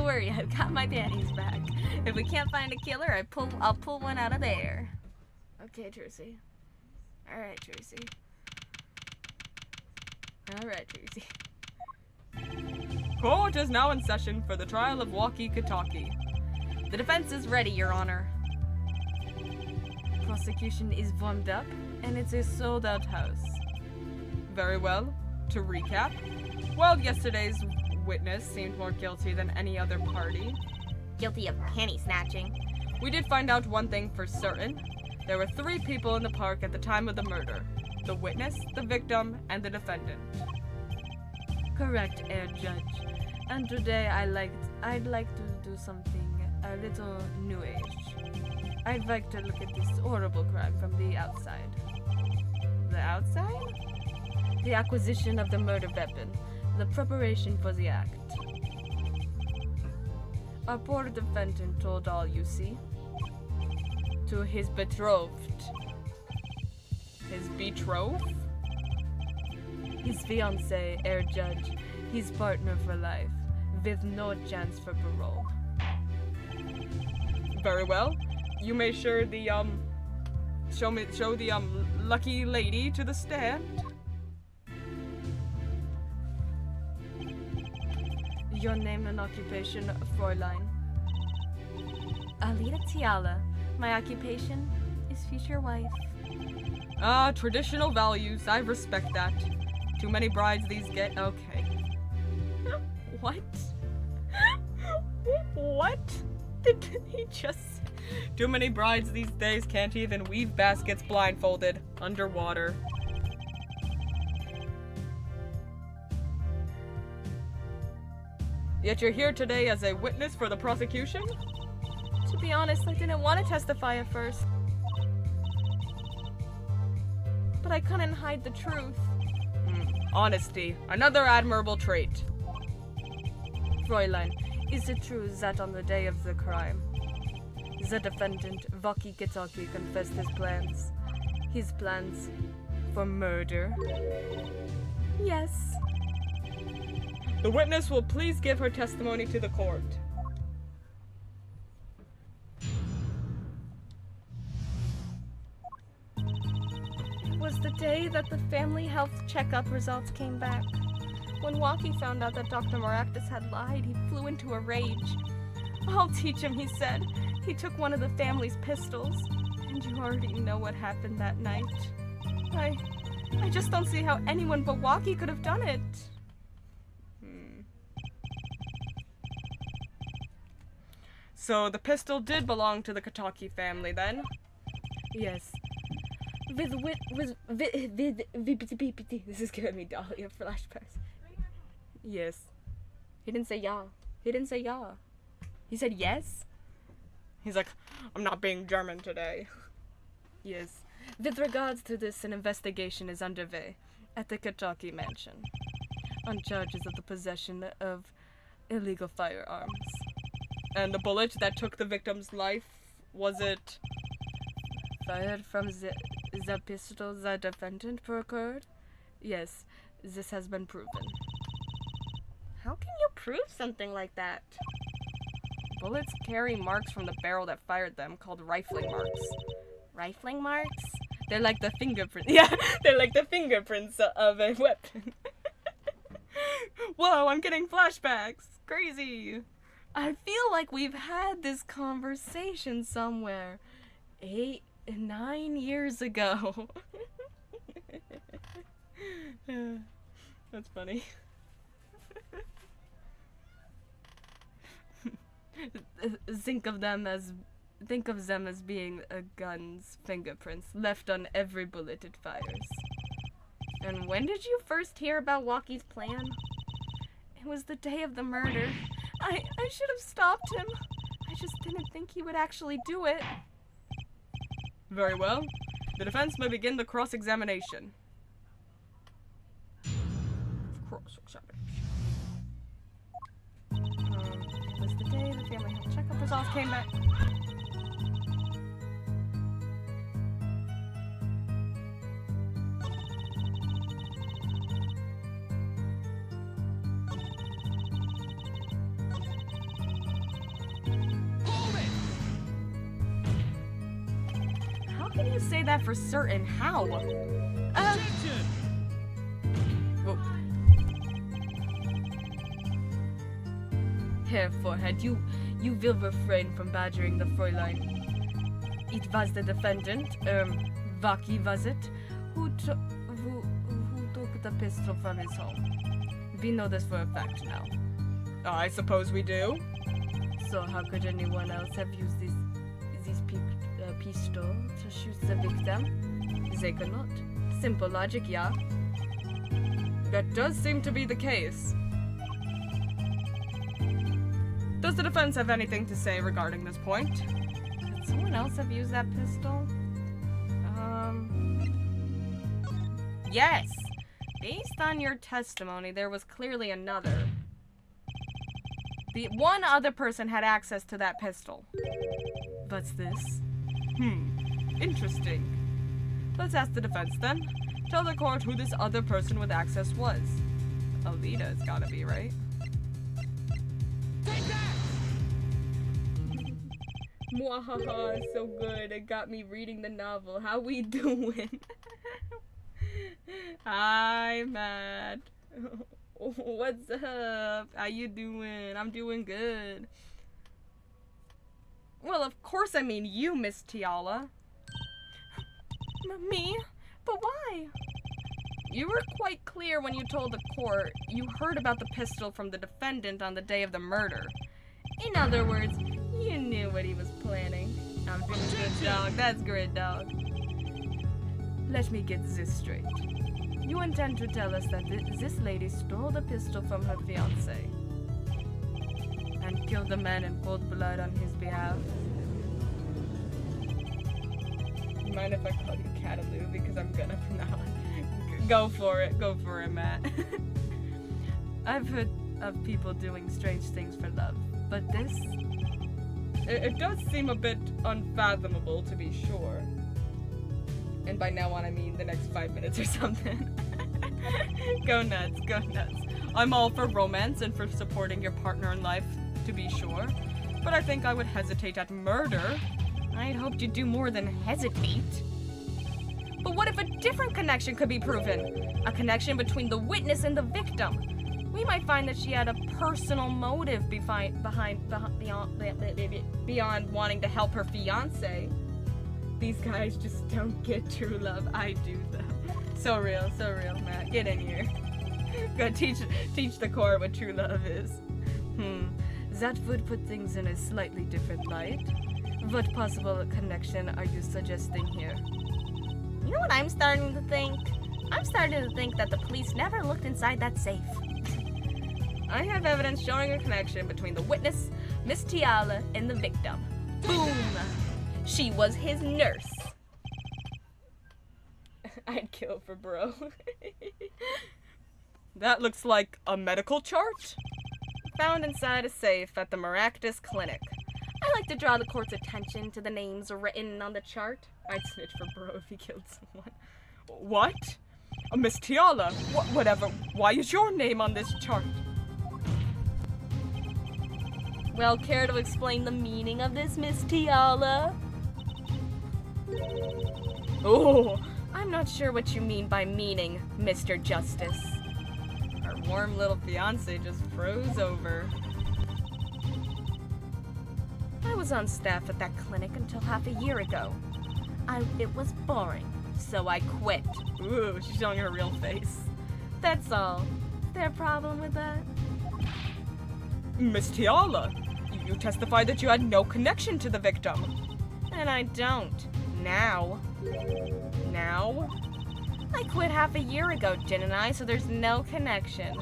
worry, I've got my panties back. If we can't find a killer, I'll pull one out of there. Okay, Trucy. Alright, Trucy. Alright, Trucy. Court is now in session for the trial of Walkie Kataki. The defense is ready, Your Honor. Prosecution is warmed up, and it's a sold-out house. Very well. To recap, while yesterday's witness seemed more guilty than any other party, guilty of panty snatching, we did find out one thing for certain. There were 3 people in the park at the time of the murder. The witness, the victim, and the defendant. Correct, Judge. And today I'd like to do something a little new age. I'd like to look at this horrible crime from the outside. The outside? The acquisition of the murder weapon. The preparation for the act. Our poor defendant told all you see. To his betrothed. His betrothed? His fiancée, Air Judge. His partner for life. With no chance for parole. Very well. You may show the lucky lady to the stand. Your name and occupation, Fräulein. Alita Tiala. My occupation is future wife. Traditional values. I respect that. Too many brides these get. Okay. What? What did he just say? Too many brides these days can't even weave baskets blindfolded, underwater. Yet you're here today as a witness for the prosecution? To be honest, I didn't want to testify at first. But I couldn't hide the truth. Honesty, another admirable trait. Fräulein, is it true that on the day of the crime, the defendant, Vaki Kitaki, confessed his plans for murder? Yes. The witness will please give her testimony to the court. It was the day that the family health checkup results came back. When Waki found out that Dr. Maractus had lied, he flew into a rage. I'll teach him, he said. He took one of the family's pistols. And you already know what happened that night. I just don't see how anyone but Waki could have done it. So the pistol did belong to the Kitaki family then? Yes. This is giving me Dahlia flashbacks. Yes. He didn't say yeah. He didn't say yeah. He said yes? He's like, I'm not being German today. Yes. With regards to this, an investigation is underway at the Kitaki mansion on charges of the possession of illegal firearms. And the bullet that took the victim's life, was it fired from the pistol the defendant procured? Yes, this has been proven. How can you prove something like that? Bullets carry marks from the barrel that fired them, called rifling marks. Rifling marks? They're like the fingerprints. Yeah, they're like the fingerprints of a weapon. Whoa, I'm getting flashbacks. Crazy. I feel like we've had this conversation somewhere 8, 9 years ago. That's funny. Think of them as being a gun's fingerprints left on every bullet it fires. And when did you first hear about Waki's plan? It was the day of the murder. I should have stopped him. I just didn't think he would actually do it. Very well. The defense may begin the cross-examination. Cross-examination. It was the day the family health checkup results came back. How can you say that for certain? How? Whoa. Herr Forehead, you will refrain from badgering the Fräulein. It was the defendant, Vaki was it, who took the pistol from his home. We know this for a fact now. I suppose we do. So how could anyone else have used this pistol to shoot the victim? They could not. Simple logic, yeah. That does seem to be the case. Does the defense have anything to say regarding this point? Could someone else have used that pistol? Yes! Based on your testimony, there was clearly another. The one other person had access to that pistol. What's this? Interesting. Let's ask the defense then. Tell the court who this other person with access was. Alita, it's gotta be, right? Take that! Mwahaha, so good. It got me reading the novel. How we doing? Hi, Matt. What's up? How you doing? I'm doing good. Well, of course I mean you, Miss Tiala. Me? But why? You were quite clear when you told the court you heard about the pistol from the defendant on the day of the murder. In other words, you knew what he was planning. I'm doing good, dog. That's great, dog. Let me get this straight. You intend to tell us that this lady stole the pistol from her fiancé and killed the man in cold blood on his behalf? Mind if I call you Cataloo, because I'm gonna from now on. Go for it, Matt. I've heard of people doing strange things for love, but this? It does seem a bit unfathomable, to be sure. And by now on, I mean the next 5 minutes or something. Go nuts, go nuts. I'm all for romance and for supporting your partner in life, to be sure. But I think I would hesitate at murder. I'd hoped you'd do more than hesitate. But what if a different connection could be proven? A connection between the witness and the victim. We might find that she had a personal motive beyond wanting to help her fiancé. These guys just don't get true love. I do, though. So real, Matt. Get in here. Go teach the court what true love is. That would put things in a slightly different light. What possible connection are you suggesting here? You know what I'm starting to think? I'm starting to think that the police never looked inside that safe. I have evidence showing a connection between the witness, Miss Tiala, and the victim. Boom! She was his nurse. I'd kill for bro. That looks like a medical chart? Found inside a safe at the Maractus Clinic. I like to draw the court's attention to the names written on the chart. I'd snitch for bro if he killed someone. What? Miss Tiala? Whatever. Why is your name on this chart? Well, care to explain the meaning of this, Miss Tiala? Oh, I'm not sure what you mean by meaning, Mr. Justice. Our warm little fiancé just froze over. I was on staff at that clinic until half a year ago. It was boring, so I quit. Ooh, she's showing her real face. That's all. Is there a problem with that? Miss Tiala, you testified that you had no connection to the victim. And I don't. Now? I quit half a year ago, didn't I? So there's no connection.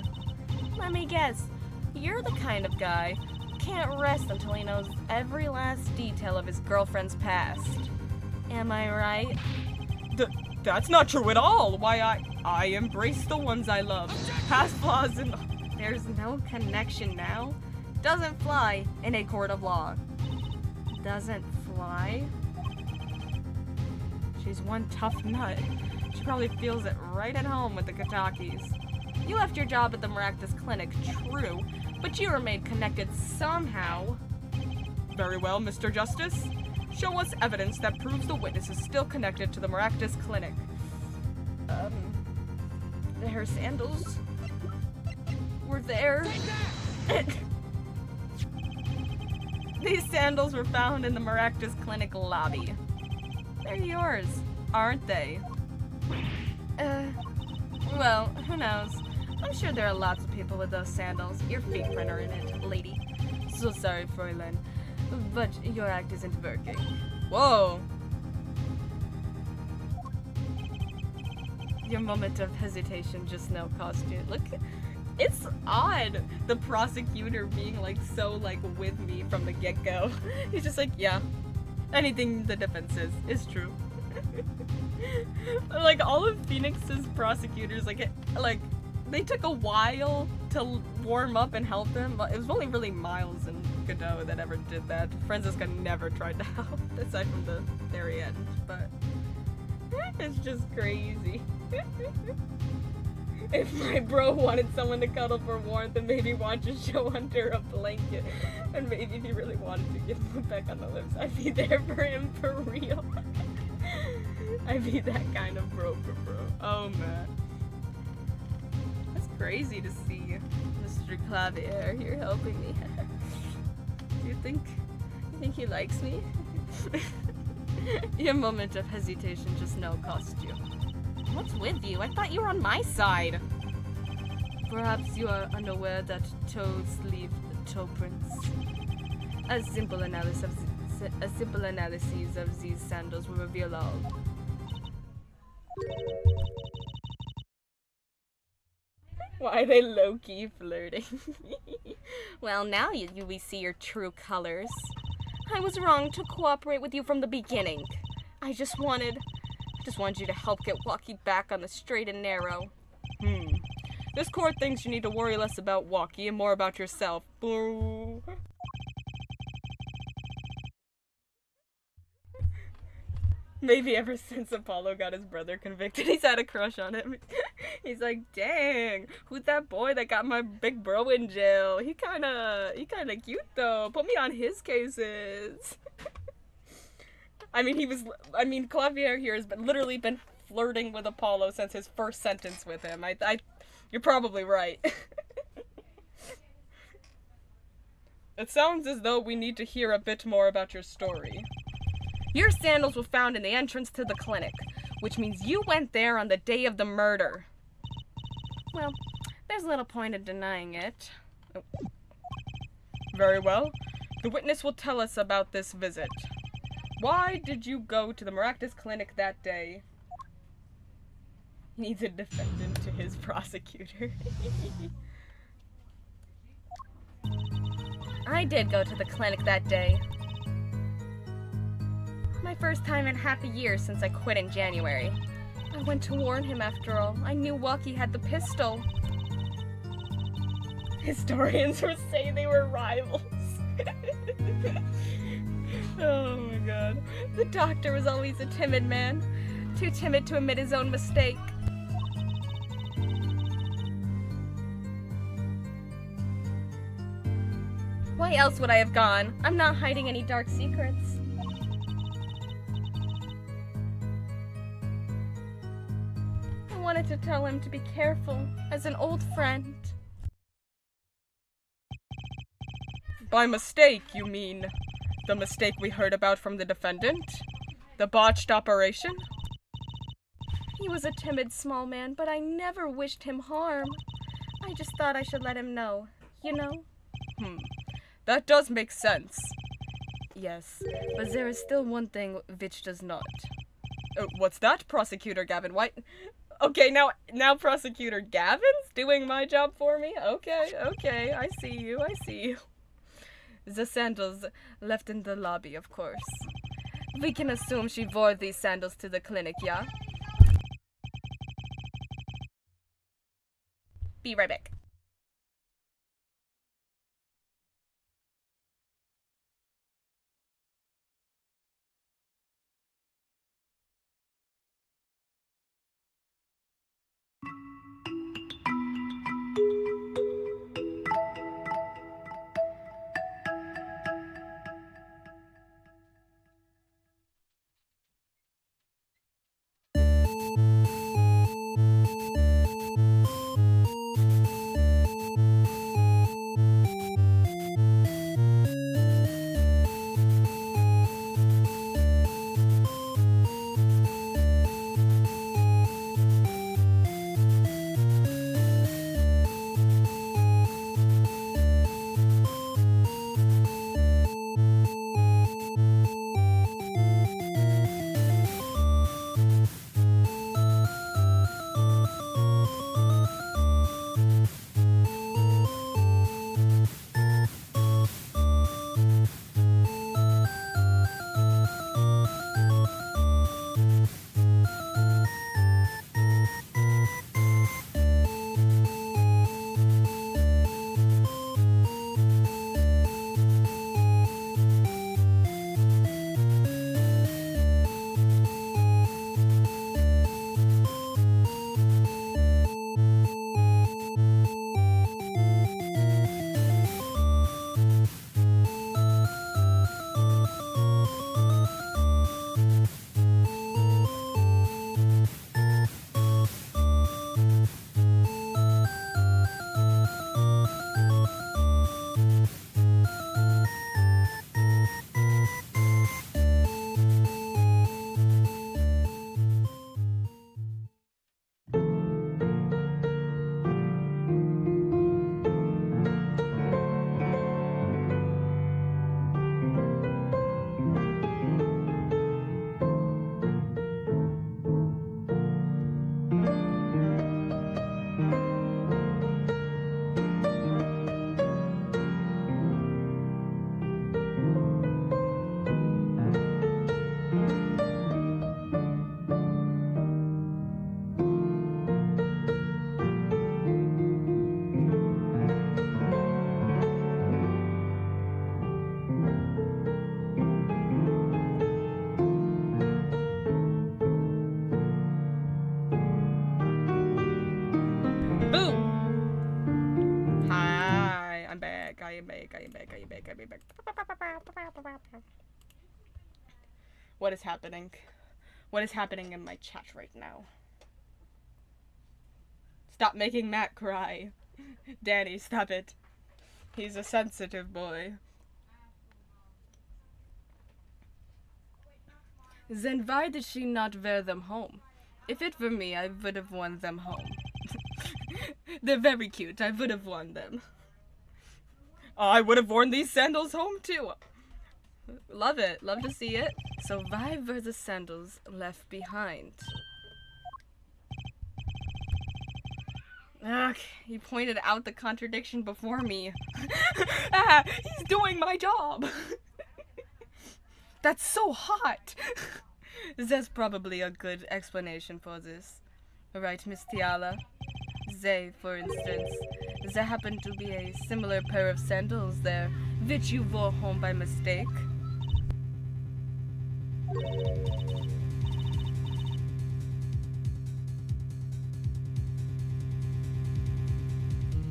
Let me guess. You're the kind of guy who can't rest until he knows every last detail of his girlfriend's past. Am I right? That's not true at all. Why, I embrace the ones I love. Past flaws and... There's no connection now. Doesn't fly in a court of law. Doesn't fly? She's one tough nut. She probably feels it right at home with the Katakis. You left your job at the Maractus Clinic, true, but you were made connected somehow. Very well, Mr. Justice. Show us evidence that proves the witness is still connected to the Maractus Clinic. Her sandals were there. These sandals were found in the Maractus Clinic lobby. They're yours, aren't they? Well, who knows? I'm sure there are lots of people with those sandals. Your fingerprint are in it, lady. So sorry, Fräulein, but your act isn't working. Whoa! Your moment of hesitation just now cost you. Look It's odd, the prosecutor being like so like with me from the get-go. He's just like, yeah, anything the defense says is true. Like all of Phoenix's prosecutors, like they took a while to warm up and help him. It was only really Miles and Godot that ever did that. Franziska never tried to help, aside from the very end. But it's just crazy. If my bro wanted someone to cuddle for warmth and maybe watch a show under a blanket, and maybe if he really wanted to give him a peck on the lips, I'd be there for him for real. I'd be that kind of bro for bro. Oh man. That's crazy to see Mr. Clavier here helping me. Do you think he likes me? Your moment of hesitation just now cost you. What's with you? I thought you were on my side. Perhaps you are unaware that toes leave toe prints. A simple analysis of these sandals will reveal all. Why are they low-key flirting? Well, now we see your true colors. I was wrong to cooperate with you from the beginning. I just wanted you to help get Walkie back on the straight and narrow. This court thinks you need to worry less about Walkie and more about yourself. Boo. Maybe ever since Apollo got his brother convicted, he's had a crush on him. He's like, dang, who's that boy that got my big bro in jail? He kinda cute though. Put me on his cases. Clavier here has literally been flirting with Apollo since his first sentence with him. You're probably right. It sounds as though we need to hear a bit more about your story. Your sandals were found in the entrance to the clinic, which means you went there on the day of the murder. Well, there's little point in denying it. Oh. Very well. The witness will tell us about this visit. Why did you go to the Maractus clinic that day? He needs a defendant to his prosecutor. I did go to the clinic that day. My first time in half a year since I quit in January. I went to warn him after all. I knew Walkie had the pistol. Historians were saying they were rivals. Oh my god. The doctor was always a timid man. Too timid to admit his own mistake. Why else would I have gone? I'm not hiding any dark secrets. I wanted to tell him to be careful, as an old friend. By mistake, you mean the mistake we heard about from the defendant? The botched operation? He was a timid small man, but I never wished him harm. I just thought I should let him know, you know? That does make sense. Yes, but there is still one thing which does not. What's that, Prosecutor Gavin? Why? Okay, now Prosecutor Gavin's doing my job for me? Okay, I see you. The sandals left in the lobby, of course. We can assume she wore these sandals to the clinic, yeah? Be right back. What is happening? What is happening in my chat right now? Stop making Matt cry. Danny, stop it. He's a sensitive boy. Then why did she not wear them home? If it were me, I would have worn them home. They're very cute. I would have worn them. I would have worn these sandals home too. Love it. Love to see it. So why were the sandals left behind? Ugh, he pointed out the contradiction before me. He's doing my job. That's so hot. There's probably a good explanation for this. Right, Miss Tiala? They, for instance, there happened to be a similar pair of sandals there, which you wore home by mistake.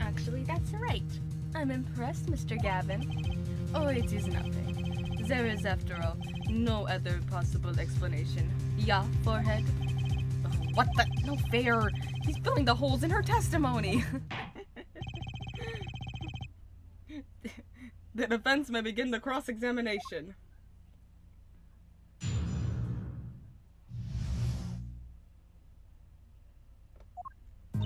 Actually, that's right. I'm impressed, Mr. Gavin. Oh, it is nothing. There is, after all, no other possible explanation. Yeah, forehead? Oh, what the? No fair. He's filling the holes in her testimony. The defense may begin the cross-examination.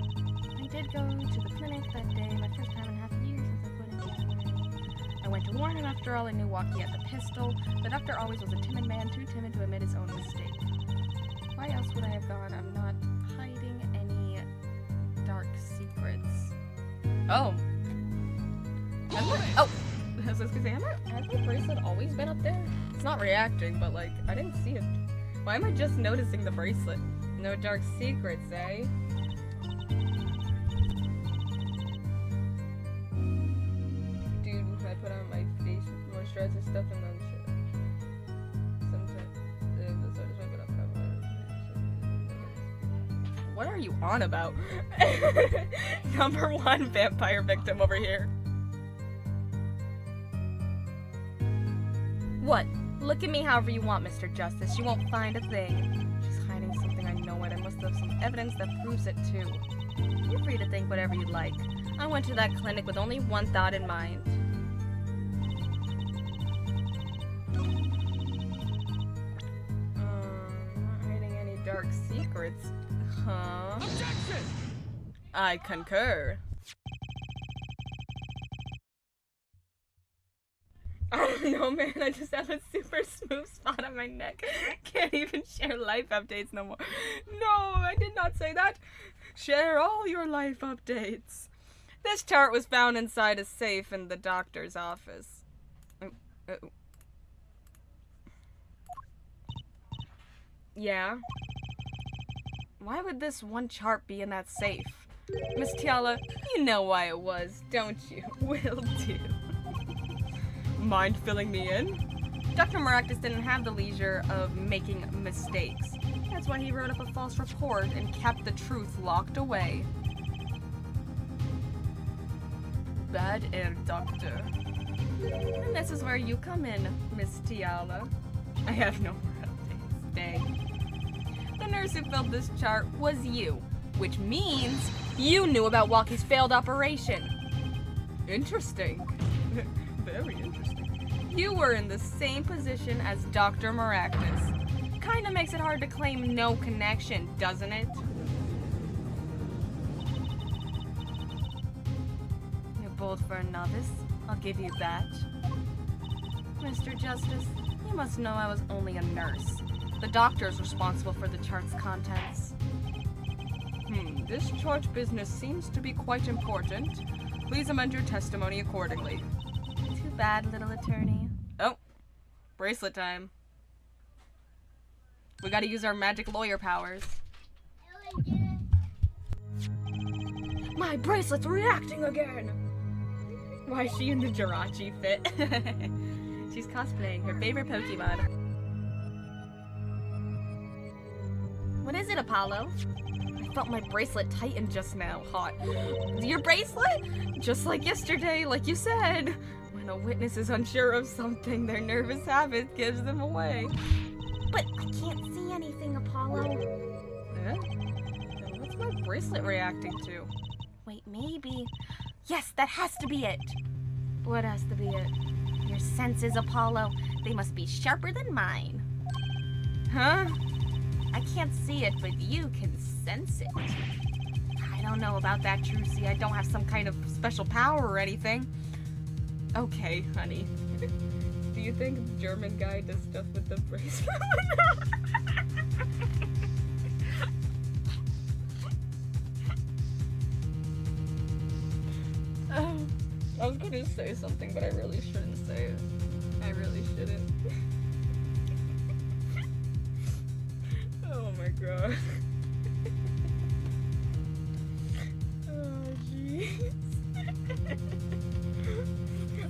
I did go to the clinic that day, my first time in half a year since I put in. I went to warn him. After all, I knew Walkie had the pistol. The doctor always was a timid man, too timid to admit his own mistake. Why else would I have gone? I'm not hiding any dark secrets. Oh. Oh! I was gonna say, has my bracelet always been up there? It's not reacting, but like, I didn't see it. Why am I just noticing the bracelet? No dark secrets, eh? Dude, I put on my face moisturizer stuff and then shit. Sometimes, so I just want to put up. What are you on about? Number one vampire victim over here. What? Look at me however you want, Mr. Justice. You won't find a thing. She's hiding something, I know it. I must have some evidence that proves it too. You're free to think whatever you'd like. I went to that clinic with only one thought in mind. Not hiding any dark secrets. Huh? Objection! I concur. I don't know, man. I just have a super smooth spot on my neck. Can't even share life updates no more. No, I did not say that. Share all your life updates. This chart was found inside a safe in the doctor's office. Yeah? Why would this one chart be in that safe? Miss Tiala, you know why it was, don't you? Will do. Mind filling me in? Dr. Maractus didn't have the leisure of making mistakes. That's why he wrote up a false report and kept the truth locked away. Bad air, Doctor. And this is where you come in, Miss Tiala. I have no more updates. Dang. The nurse who filled this chart was you, which means you knew about Walkie's failed operation. Interesting. Very interesting. You were in the same position as Dr. Maractus. Kinda makes it hard to claim no connection, doesn't it? You're bold for a novice. I'll give you that. Mr. Justice, you must know I was only a nurse. The doctor's responsible for the chart's contents. This chart business seems to be quite important. Please amend your testimony accordingly. Too bad, little attorney. Oh, bracelet time. We gotta use our magic lawyer powers. My bracelet's reacting again! Why is she in the Jirachi fit? She's cosplaying her favorite Pokemon. What is it, Apollo? I felt my bracelet tighten just now. Hot. Your bracelet? Just like yesterday, like you said. When a witness is unsure of something, their nervous habit gives them away. But I can't see anything, Apollo. Eh? What's my bracelet reacting to? Wait, maybe... Yes, that has to be it. What has to be it? Your senses, Apollo. They must be sharper than mine. Huh? I can't see it, but you can sense it. I don't know about that, Trucy. I don't have some kind of special power or anything. Okay, honey. Do you think the German guy does stuff with the bracelet? I was gonna say something, but I really shouldn't say it. I really shouldn't. Oh my god. Oh jeez.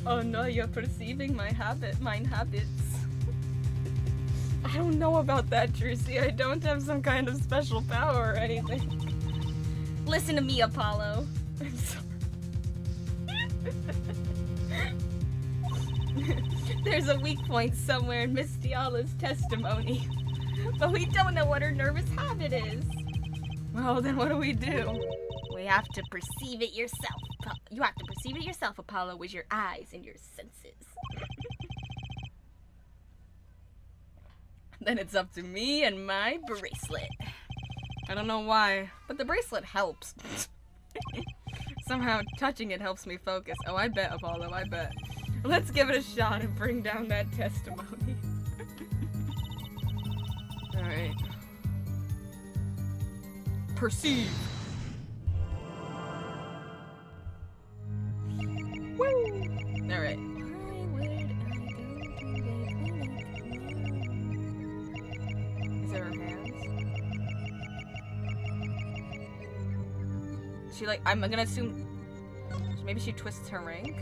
Oh no, you're perceiving mine habits. I don't know about that, Trucy. I don't have some kind of special power or anything. Listen to me, Apollo. I'm sorry. There's a weak point somewhere in Miss Tiala's testimony, but we don't know what her nervous habit is. Well, then what do? We have to perceive it yourself. You have to perceive it yourself, Apollo, with your eyes and your senses. Then it's up to me and my bracelet. I don't know why, but the bracelet helps. Somehow touching it helps me focus. Oh, I bet, Apollo, I bet. Let's give it a shot and bring down that testimony. Alright. Perceive. Woo! Alright. Is it her hands? She like, I'm gonna assume maybe she twists her ring?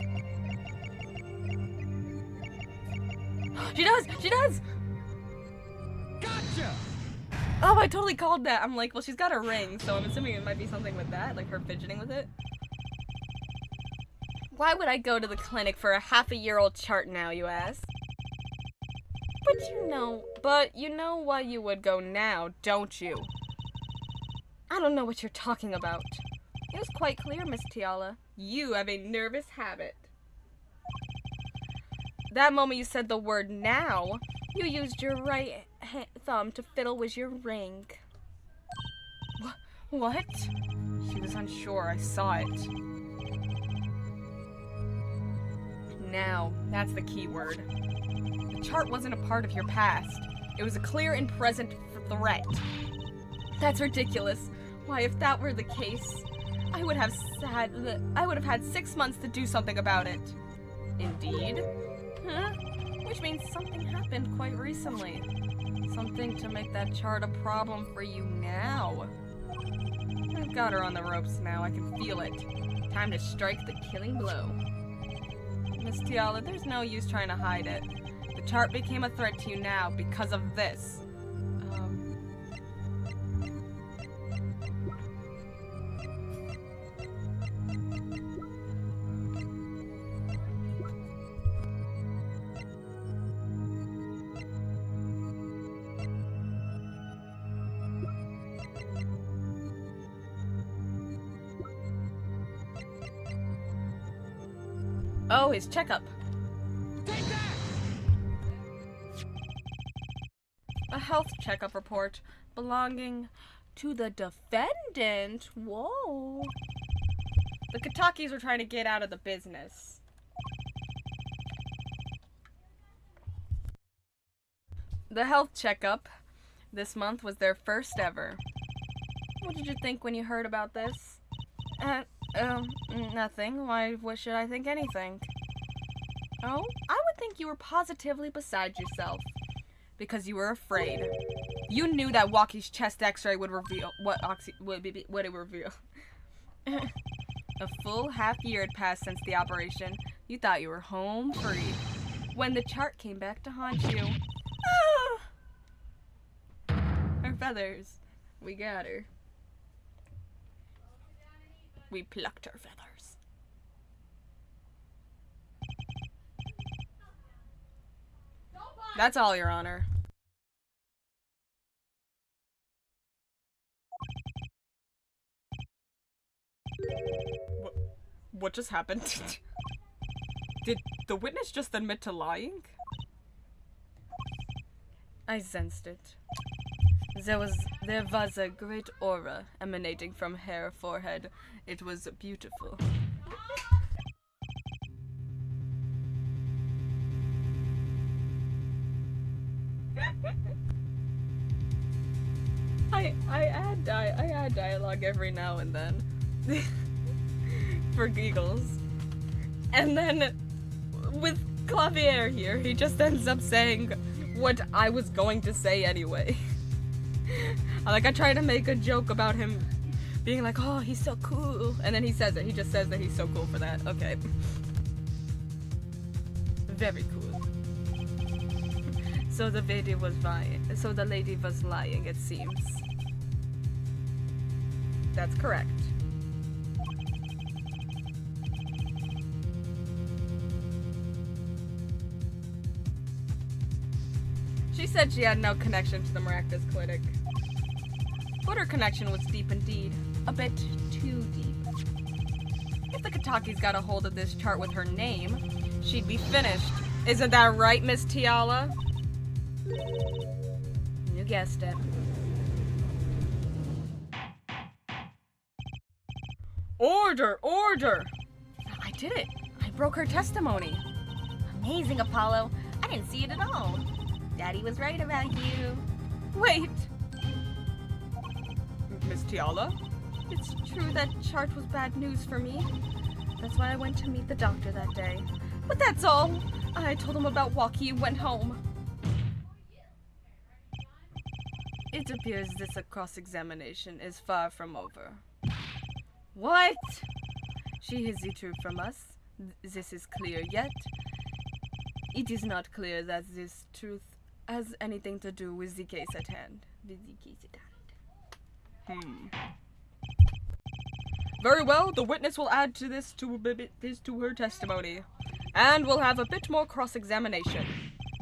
She does! She does! Gotcha! Oh, I totally called that. I'm like, well, she's got a ring, so I'm assuming it might be something with that, like her fidgeting with it. Why would I go to the clinic for a half-a-year-old chart now, you ask? But you know why you would go now, don't you? I don't know what you're talking about. It was quite clear, Miss Tiala. You have a nervous habit. That moment you said the word now, you used your right thumb to fiddle with your ring. What? She was unsure. I saw it. Now, that's the key word. The chart wasn't a part of your past. It was a clear and present threat. That's ridiculous. Why, if that were the case, I would have had 6 months to do something about it. Indeed? Huh? Which means something happened quite recently. Something to make that chart a problem for you now. I've got her on the ropes now. I can feel it. Time to strike the killing blow. Miss Tiala, there's no use trying to hide it. The chart became a threat to you now because of this. Oh, his checkup. Take that! A health checkup report belonging to the defendant. Whoa. The Katakis were trying to get out of the business. The health checkup this month was their first ever. What did you think when you heard about this? Nothing. Why, what should I think anything? Oh, I would think you were positively beside yourself. Because you were afraid. You knew that Walkie's chest x-ray would reveal what it would reveal. A full half year had passed since the operation. You thought you were home free. When the chart came back to haunt you. Ah! Her feathers. We got her. We plucked her feathers. That's all, Your Honor. What just happened? Did the witness just admit to lying? I sensed it. There was a great aura emanating from her forehead. It was beautiful. I add dialogue every now and then for giggles, and then with Clavier here, he just ends up saying what I was going to say anyway. I try to make a joke about him being like, oh, he's so cool, and then he says it. He just says that he's so cool for that. Okay. Very cool. So the lady was lying. So the lady was lying, it seems. That's correct. She said she had no connection to the Maractus Clinic. But her connection was deep indeed. A bit too deep. If the Katakis got a hold of this chart with her name, she'd be finished. Isn't that right, Miss Tiala? You guessed it. Order! Order! I did it. I broke her testimony. Amazing, Apollo. I didn't see it at all. Daddy was right about you. Wait! Miss Tiala? It's true that chart was bad news for me. That's why I went to meet the doctor that day. But that's all. I told him about Walkie and went home. It appears this cross-examination is far from over. What? She hid the truth from us. This is clear yet. It is not clear that this truth has anything to do with the case at hand. Very well, the witness will add to this to her testimony. And we'll have a bit more cross-examination.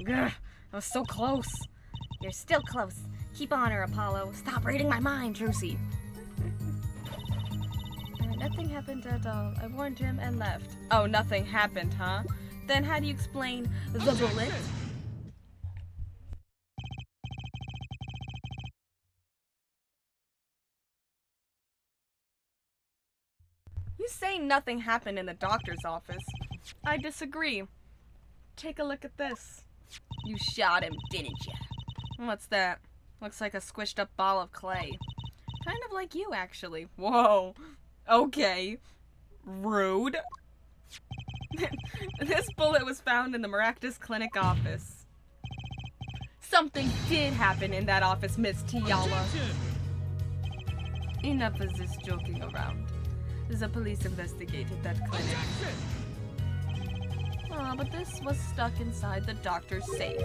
Gah, I was so close. You're still close. Keep on her, Apollo. Stop reading my mind, Trucy. Nothing happened at all. I warned him and left. Oh, nothing happened, huh? Then how do you explain the bullet? You say nothing happened in the doctor's office. I disagree. Take a look at this. You shot him, didn't you? What's that? Looks like a squished up ball of clay. Kind of like you, actually. Whoa. Okay. Rude. This bullet was found in the Maractus Clinic office. Something did happen in that office, Miss Tiala. Enough of this joking around. The police investigated that clinic. But this was stuck inside the doctor's safe.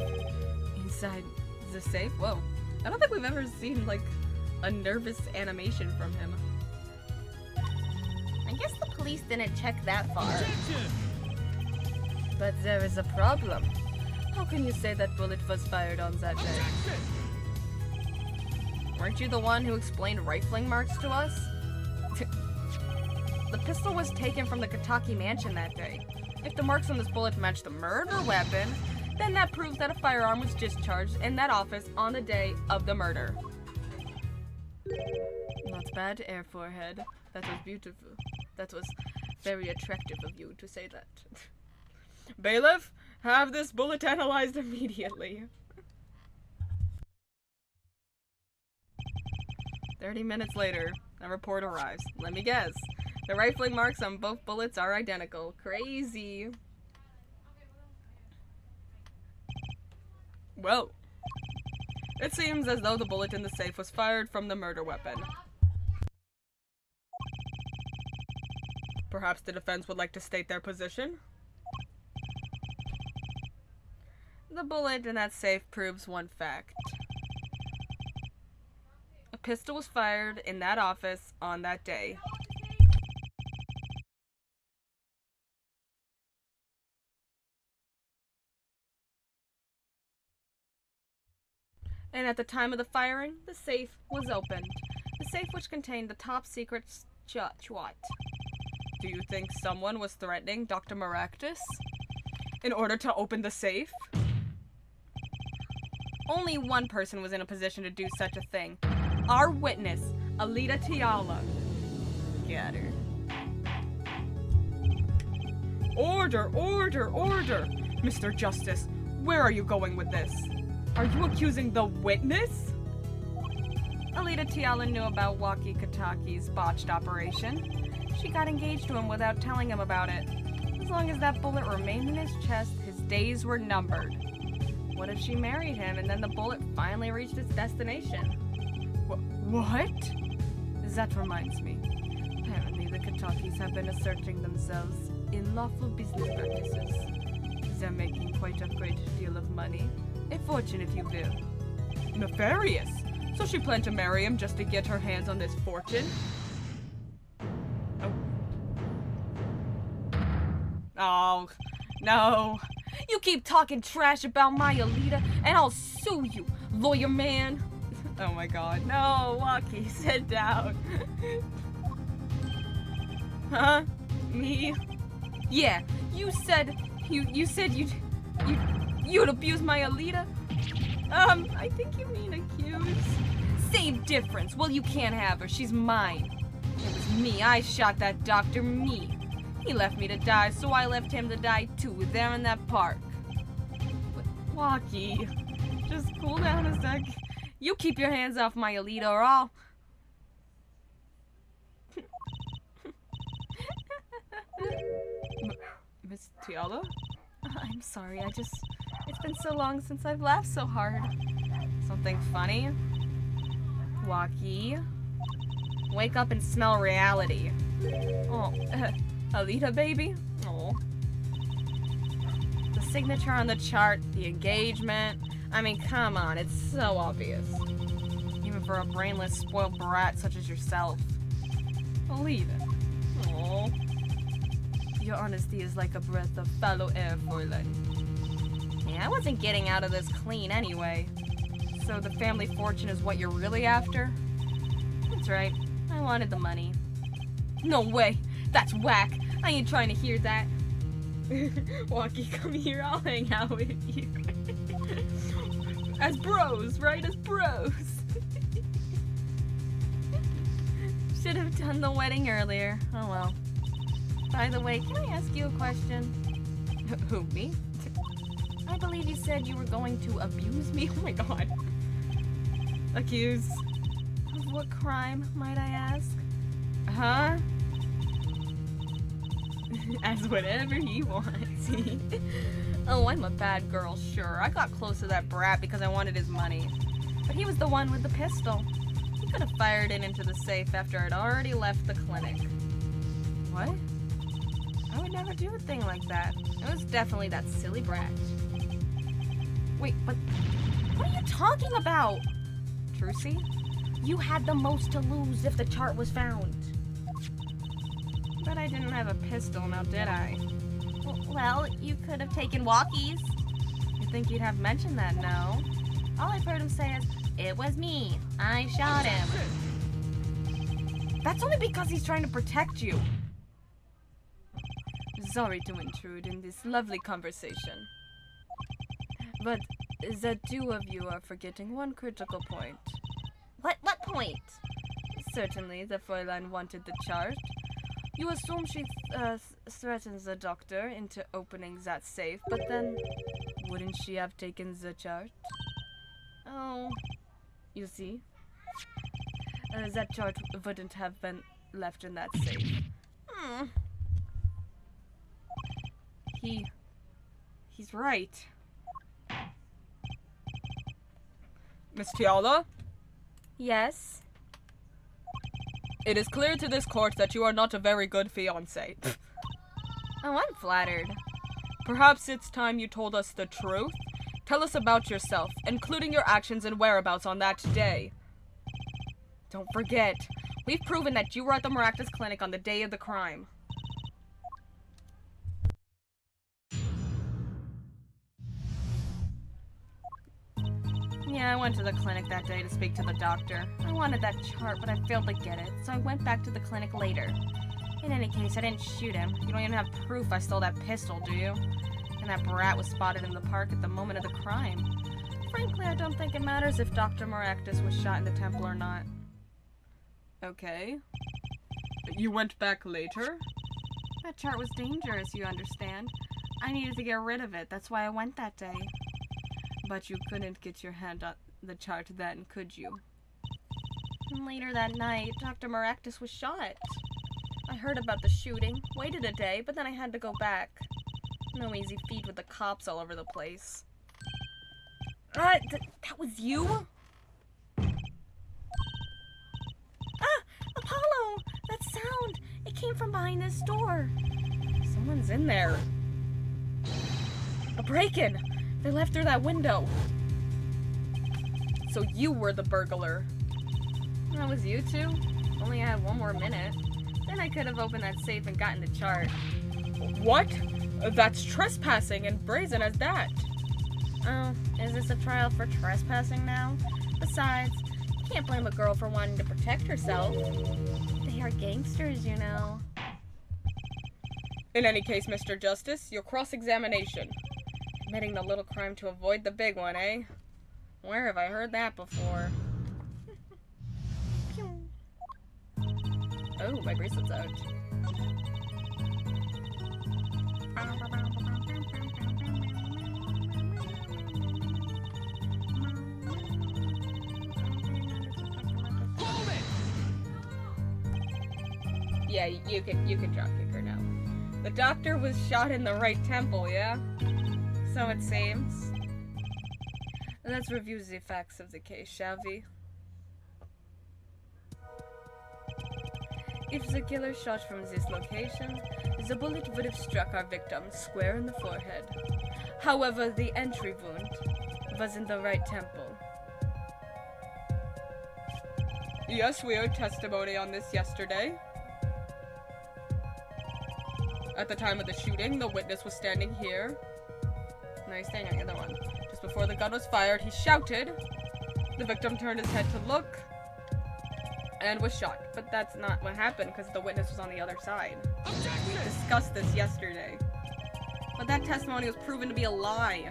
Inside the safe? Whoa. I don't think we've ever seen, a nervous animation from him. I guess the police didn't check that far. But there is a problem. How can you say that bullet was fired on that day? Weren't you the one who explained rifling marks to us? The pistol was taken from the Kataki mansion that day. If the marks on this bullet match the murder weapon, then that proves that a firearm was discharged in that office on the day of the murder. Not bad, Air Forehead. That was beautiful. That was very attractive of you to say that. Bailiff, have this bullet analyzed immediately. 30 minutes later, a report arrives. Let me guess. The rifling marks on both bullets are identical. Crazy. Well, it seems as though the bullet in the safe was fired from the murder weapon. Perhaps the defense would like to state their position? The bullet in that safe proves one fact. A pistol was fired in that office on that day. And at the time of the firing, the safe was opened. The safe which contained the top secret What? Do you think someone was threatening Dr. Maractus in order to open the safe? Only one person was in a position to do such a thing. Our witness, Alita Tiala. Get her. Order, order, order! Mr. Justice, where are you going with this? Are you accusing the witness? Alita Tiala knew about Waki Kataki's botched operation. She got engaged to him without telling him about it. As long as that bullet remained in his chest, his days were numbered. What if she married him and then the bullet finally reached its destination? What? That reminds me. Apparently the Katakis have been asserting themselves in lawful business practices. They're making quite a great deal of money. A fortune, if you will. Nefarious! So she planned to marry him just to get her hands on this fortune? Oh, no. You keep talking trash about my Alita, and I'll sue you, lawyer man. Oh my god, no, Waki, sit down. Huh? Me? Yeah, you said you'd abuse my Alita? I think you mean accuse. Same difference. Well, you can't have her. She's mine. It was me. I shot that doctor. Me. He left me to die, so I left him to die too, there in that park. Waki, just cool down a sec. You keep your hands off my Alita or I'll... Miss Tiala? I'm sorry, it's been so long since I've laughed so hard. Something funny? Waki? Wake up and smell reality. Oh, Alita, baby? Oh. The signature on the chart, the engagement. I mean, come on, it's so obvious. Even for a brainless, spoiled brat such as yourself. Alita. Oh. Your honesty is like a breath of fallow air, Fräulein. Yeah, I wasn't getting out of this clean anyway. So the family fortune is what you're really after? That's right. I wanted the money. No way! That's whack! I ain't trying to hear that. Waki, come here, I'll hang out with you. As bros, right? As bros. Should have done the wedding earlier. Oh well. By the way, can I ask you a question? Who, me? I believe you said you were going to abuse me? Oh my god. Accuse? Of what crime, might I ask? Huh? As whatever he wants. Oh, I'm a bad girl, sure. I got close to that brat because I wanted his money. But he was the one with the pistol. He could have fired it into the safe after I'd already left the clinic. What? I would never do a thing like that. It was definitely that silly brat. Wait, but what are you talking about? Trucy? You had the most to lose if the chart was found. But I didn't have a pistol, now did I? Well, you could have taken walkies. You'd think he'd have mentioned that, no? All I've heard him say is, "It was me. I shot him." That's only because he's trying to protect you. Sorry to intrude in this lovely conversation. But the two of you are forgetting one critical point. What point? Certainly, the Fräulein wanted the chart. You assume she threatens the doctor into opening that safe, but then wouldn't she have taken the chart? Oh, you see? That chart wouldn't have been left in that safe. He's right. Miss Tiala? Yes? It is clear to this court that you are not a very good fiancé. Oh, I'm flattered. Perhaps it's time you told us the truth? Tell us about yourself, including your actions and whereabouts on that day. Don't forget, we've proven that you were at the Maractus Clinic on the day of the crime. Yeah, I went to the clinic that day to speak to the doctor. I wanted that chart, but I failed to get it, so I went back to the clinic later. In any case, I didn't shoot him. You don't even have proof I stole that pistol, do you? And that brat was spotted in the park at the moment of the crime. Frankly, I don't think it matters if Dr. Maractus was shot in the temple or not. Okay. You went back later? That chart was dangerous, you understand. I needed to get rid of it. That's why I went that day. But you couldn't get your hand on the chart then, could you? And later that night, Dr. Maractus was shot. I heard about the shooting, waited a day, but then I had to go back. No easy feat with the cops all over the place. That was you? Apollo! That sound! It came from behind this door. Someone's in there. A break-in! They left through that window. So you were the burglar. That was you two? Only I had one more minute. Then I could have opened that safe and gotten the chart. What? That's trespassing and brazen as that. Oh, is this a trial for trespassing now? Besides, you can't blame a girl for wanting to protect herself. They are gangsters, you know. In any case, Mr. Justice, your cross-examination. Admitting the little crime to avoid the big one, eh? Where have I heard that before? Oh, my bracelet's out. Yeah, you can drop kick her now. The doctor was shot in the right temple, yeah? So it seems. Let's review the facts of the case, shall we? If the killer shot from this location, the bullet would have struck our victim square in the forehead. However, the entry wound was in the right temple. Yes, we heard testimony on this yesterday. At the time of the shooting, the witness was standing here. No, he's standing on the other one. Just before the gun was fired, he shouted. The victim turned his head to look and was shot. But that's not what happened because the witness was on the other side. We discussed this yesterday. But that testimony was proven to be a lie.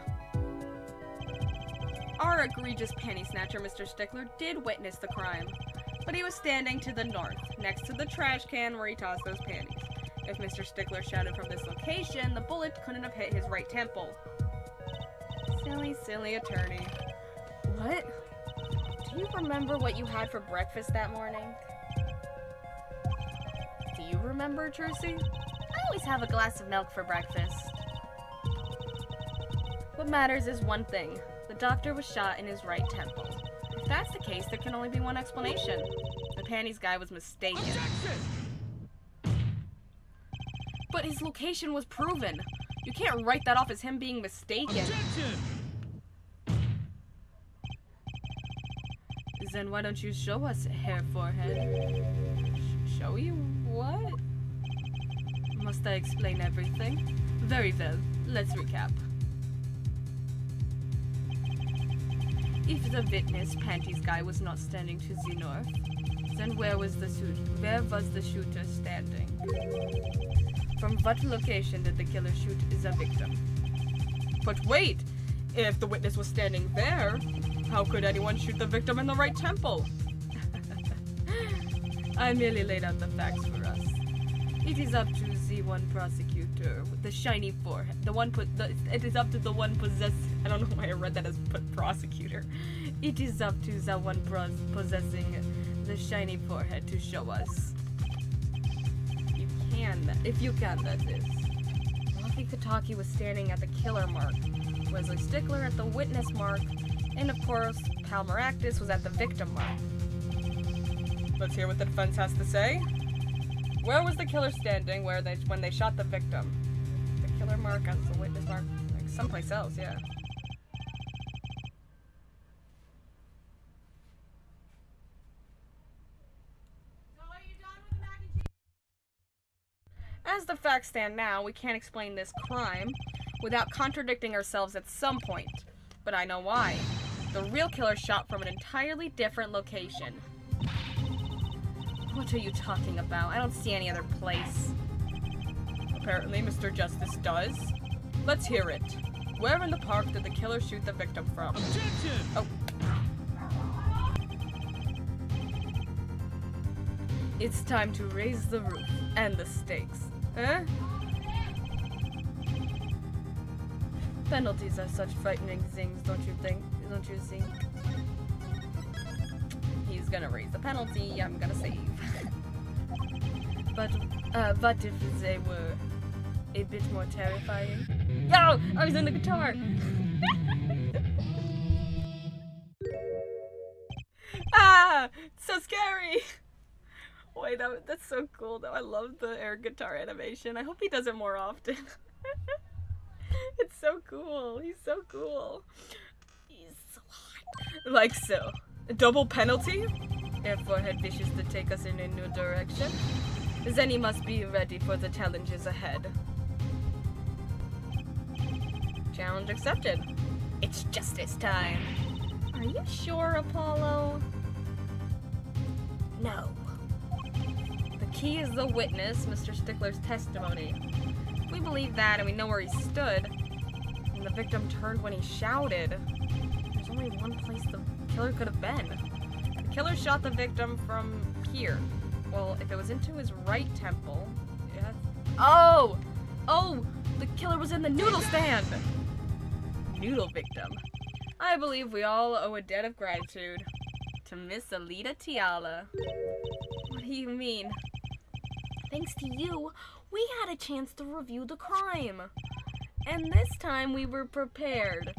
Our egregious panty snatcher, Mr. Stickler, did witness the crime. But he was standing to the north, next to the trash can where he tossed those panties. If Mr. Stickler shouted from this location, the bullet couldn't have hit his right temple. Silly, silly attorney. What? Do you remember what you had for breakfast that morning? Do you remember, Trucy? I always have a glass of milk for breakfast. What matters is one thing. The doctor was shot in his right temple. If that's the case, there can only be one explanation. The panties guy was mistaken. But his location was proven. You can't write that off as him being mistaken. Then why don't you show us, hair forehead? Show you what? Must I explain everything? Very well. Let's recap. If the witness, panties guy, was not standing to the north, then where was the shooter standing? From what location did the killer shoot the victim? But wait! If the witness was standing there, how could anyone shoot the victim in the right temple? I merely laid out the facts for us. It is up to the one prosecutor with the shiny forehead. It is up to the one I don't know why I read that as prosecutor. It is up to the one possessing the shiny forehead to show us. If you can, that is. Lucky Kataki was standing at the killer mark, Wesley Stickler at the witness mark, and of course, Pal Maractus was at the victim mark. Let's hear what the defense has to say. Where was the killer standing when they shot the victim? The killer mark as the witness mark? Like someplace else, yeah. As the facts stand now, we can't explain this crime without contradicting ourselves at some point. But I know why. The real killer shot from an entirely different location. What are you talking about? I don't see any other place. Apparently, Mr. Justice does. Let's hear it. Where in the park did the killer shoot the victim from? Objection! Oh. It's time to raise the roof and the stakes. Huh? Penalties are such frightening things, don't you think? Don't you think? He's gonna raise the penalty, I'm gonna save. But if they were a bit more terrifying? Yo! I was in the guitar! Ah! It's so scary! Wait, that's so cool though. I love the air guitar animation. I hope he does it more often. It's so cool. He's so cool. He's so hot. Like so. A double penalty? If Forehead wishes to take us in a new direction, then he must be ready for the challenges ahead. Challenge accepted. It's justice time. Are you sure, Apollo? No. The key is the witness, Mr. Stickler's testimony. If we believe that and we know where he stood, and the victim turned when he shouted, there's only one place the killer could have been. The killer shot the victim from here. Well, if it was into his right temple, yeah. Oh! Oh! The killer was in the noodle stand! Noodle victim. I believe we all owe a debt of gratitude to Miss Alita Tiala. What do you mean? Thanks to you, we had a chance to review the crime. And this time we were prepared.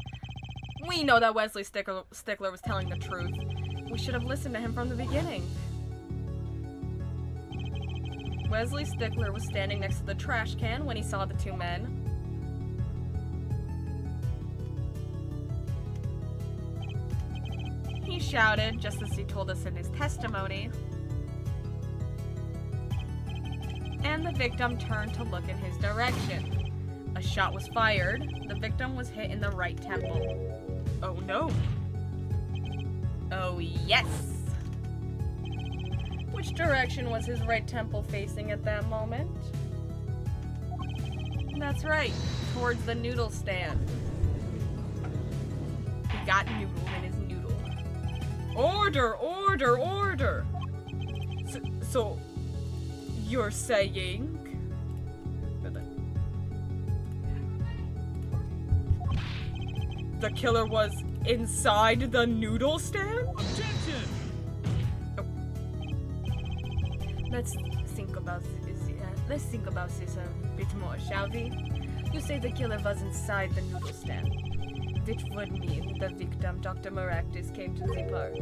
We know that Wesley Stickler was telling the truth. We should have listened to him from the beginning. Wesley Stickler was standing next to the trash can when he saw the two men. He shouted, just as he told us in his testimony. And the victim turned to look in his direction. A shot was fired. The victim was hit in the right temple. Oh no. Oh yes. Which direction was his right temple facing at that moment? That's right, towards the noodle stand. He got noodle in his noodle. Order, order, order! So you're saying... the killer was inside the noodle stand? Objection! Oh. Let's think about this a bit more, shall we? You say the killer was inside the noodle stand. Which would mean the victim, Dr. Maractus, came to the park,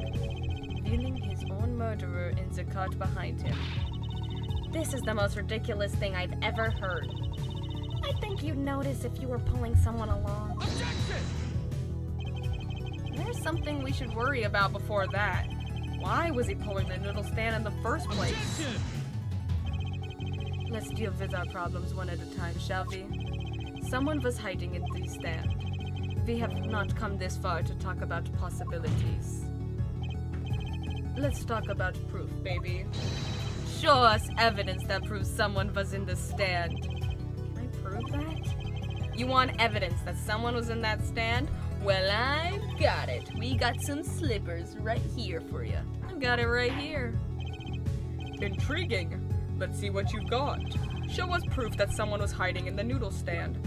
wheeling his own murderer in the cart behind him. This is the most ridiculous thing I've ever heard. I think you'd notice if you were pulling someone along. Objection! There's something we should worry about before that. Why was he pulling the noodle stand in the first place? Objection! Let's deal with our problems one at a time, shall we? Someone was hiding in the stand. We have not come this far to talk about possibilities. Let's talk about proof, baby. Show us evidence that proves someone was in the stand. Can I prove that? You want evidence that someone was in that stand? Well, I've got it. We got some slippers right here for you. I've got it right here. Intriguing. Let's see what you've got. Show us proof that someone was hiding in the noodle stand.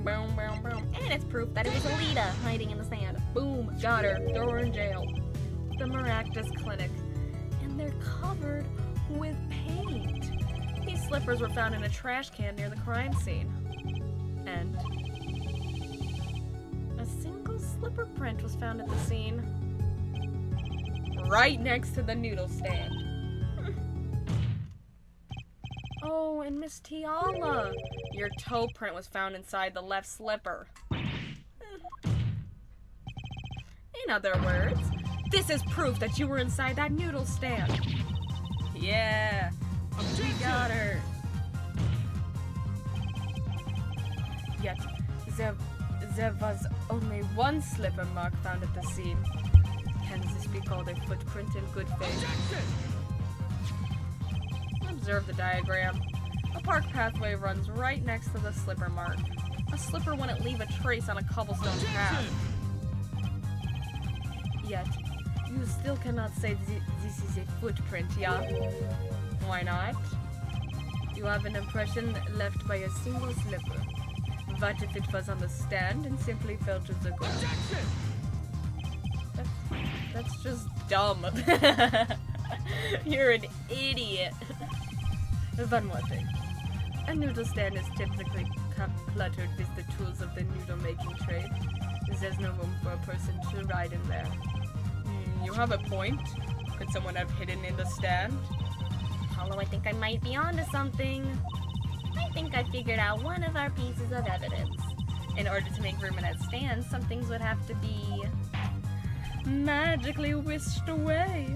Boom, boom, boom. And it's proof that it was Alita hiding in the sand. Boom, got her. Throw her in jail. The Maractus Clinic. And they're covered with paint. These slippers were found in a trash can near the crime scene. And a single slipper print was found at the scene. Right next to the noodle stand. Oh, and Miss Tiala, your toe print was found inside the left slipper. In other words, this is proof that you were inside that noodle stand. Yeah, we got her. Yet, there was only one slipper mark found at the scene. Can this be called a footprint in good faith? Observe the diagram. A park pathway runs right next to the slipper mark. A slipper wouldn't leave a trace on a cobblestone path. Yet, you still cannot say this is a footprint, yeah? Why not? You have an impression left by a single slipper. What if it was on the stand and simply fell to the ground? That's just dumb. You're an idiot. One more thing. A noodle stand is typically cluttered with the tools of the noodle making trade. There's no room for a person to ride in there. You have a point. Could someone have hidden in the stand? Apollo, I think I might be onto something. I think I figured out one of our pieces of evidence. In order to make room in that stand, some things would have to be magically whisked away.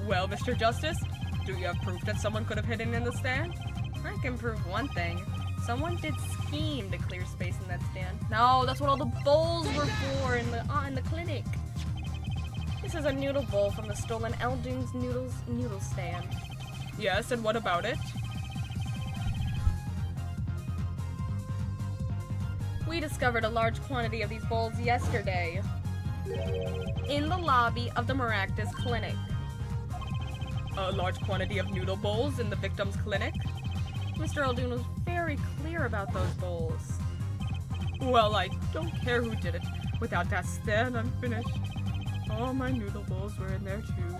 Well, Mr. Justice, do you have proof that someone could have hidden in the stand? I can prove one thing. Someone did scheme to clear space in that stand. No, that's what all the bowls were for in the clinic. This is a noodle bowl from the stolen Eldon's noodle stand. Yes, and what about it? We discovered a large quantity of these bowls yesterday in the lobby of the Maractus Clinic. A large quantity of noodle bowls in the victim's clinic? Mr. Eldon was very clear about those bowls. Well, I don't care who did it. Without that stand, I'm finished. All my noodle bowls were in there too.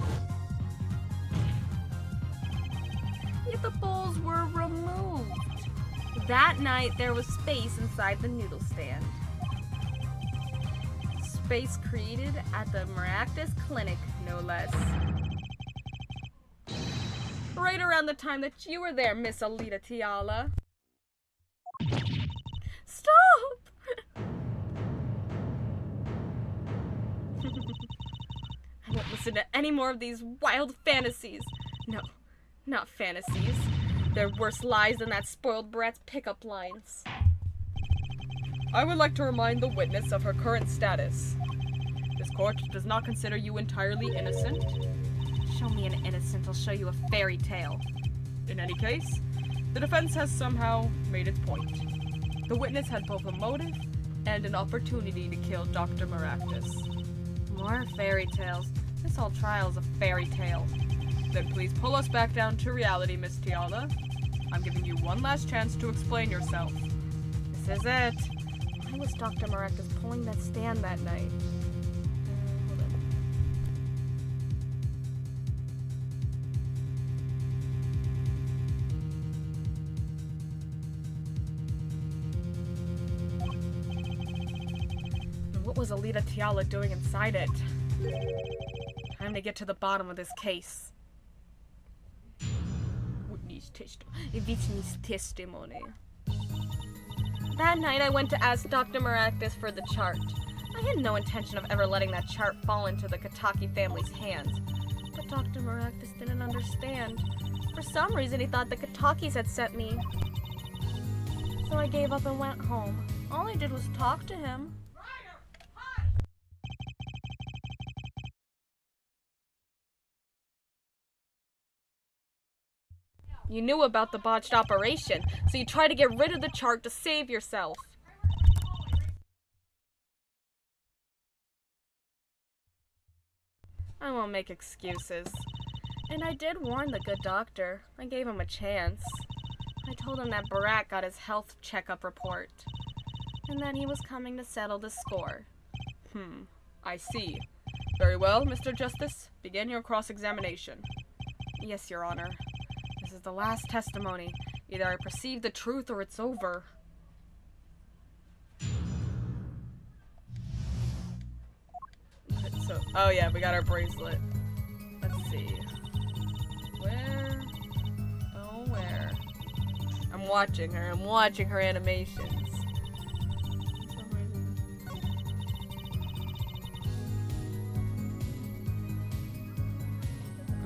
Yet the bowls were removed. That night, there was space inside the noodle stand. Space created at the Maractus Clinic, no less. Right around the time that you were there, Miss Alita Tiala. Stop! I won't listen to any more of these wild fantasies. No, not fantasies. They're worse lies than that spoiled brat's pickup lines. I would like to remind the witness of her current status. This court does not consider you entirely innocent. Show me an innocent, I'll show you a fairy tale. In any case, the defense has somehow made its point. The witness had both a motive and an opportunity to kill Dr. Maractus. More fairy tales. This whole trial is a fairy tale. Then please pull us back down to reality, Miss Tiala. I'm giving you one last chance to explain yourself. This is it. Why was Dr. Maractus pulling that stand that night? Hold on. What was Alita Tiala doing inside it? Time to get to the bottom of this case. Witness testimony. That night I went to ask Dr. Maractus for the chart. I had no intention of ever letting that chart fall into the Kataki family's hands. But Dr. Maractus didn't understand. For some reason he thought the Katakis had sent me. So I gave up and went home. All I did was talk to him. You knew about the botched operation, so you tried to get rid of the chart to save yourself. I won't make excuses. And I did warn the good doctor. I gave him a chance. I told him that Barak got his health checkup report, and that he was coming to settle the score. I see. Very well, Mr. Justice. Begin your cross-examination. Yes, Your Honor. This is the last testimony. Either I perceive the truth or it's over. So, oh yeah, we got our bracelet. Let's see. Where? Oh, where? I'm watching her animations. For some reason.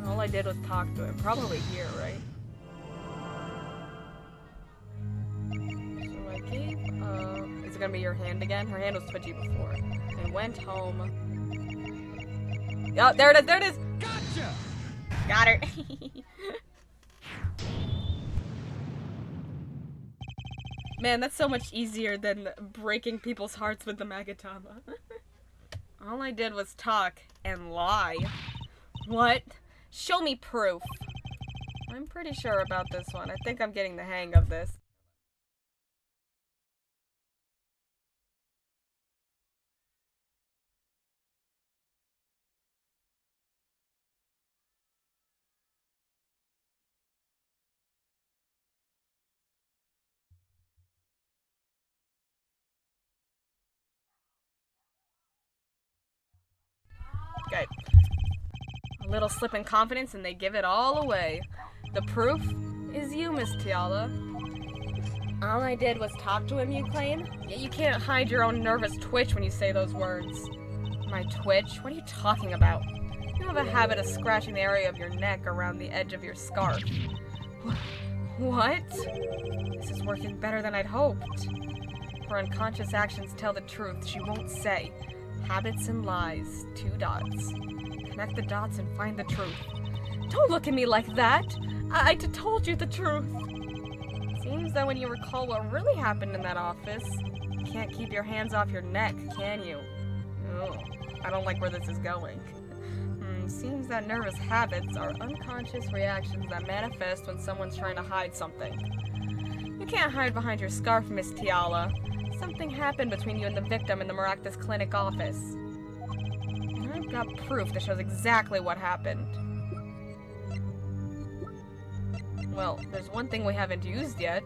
All I did was talk to him. Probably here, right? So I gave is it gonna be your hand again? Her hand was twitchy before. I went home. Oh, there it is, there it is! Gotcha! Got her. Man, that's so much easier than breaking people's hearts with the Magatama. All I did was talk and lie. What? Show me proof. I'm pretty sure about this one. I think I'm getting the hang of this. Okay. A little slip in confidence and they give it all away. The proof is you, Miss Tiala. All I did was talk to him, you claim? Yet you can't hide your own nervous twitch when you say those words. My twitch? What are you talking about? You have a habit of scratching the area of your neck around the edge of your scarf. What? This is working better than I'd hoped. Her unconscious actions tell the truth. She won't say. Habits and lies. 2 dots. Connect the dots and find the truth. Don't look at me like that! I told you the truth! Seems that when you recall what really happened in that office, you can't keep your hands off your neck, can you? Ugh, I don't like where this is going. Seems that nervous habits are unconscious reactions that manifest when someone's trying to hide something. You can't hide behind your scarf, Miss Tiala. Something happened between you and the victim in the Maractus Clinic office. And I've got proof that shows exactly what happened. Well, there's one thing we haven't used yet,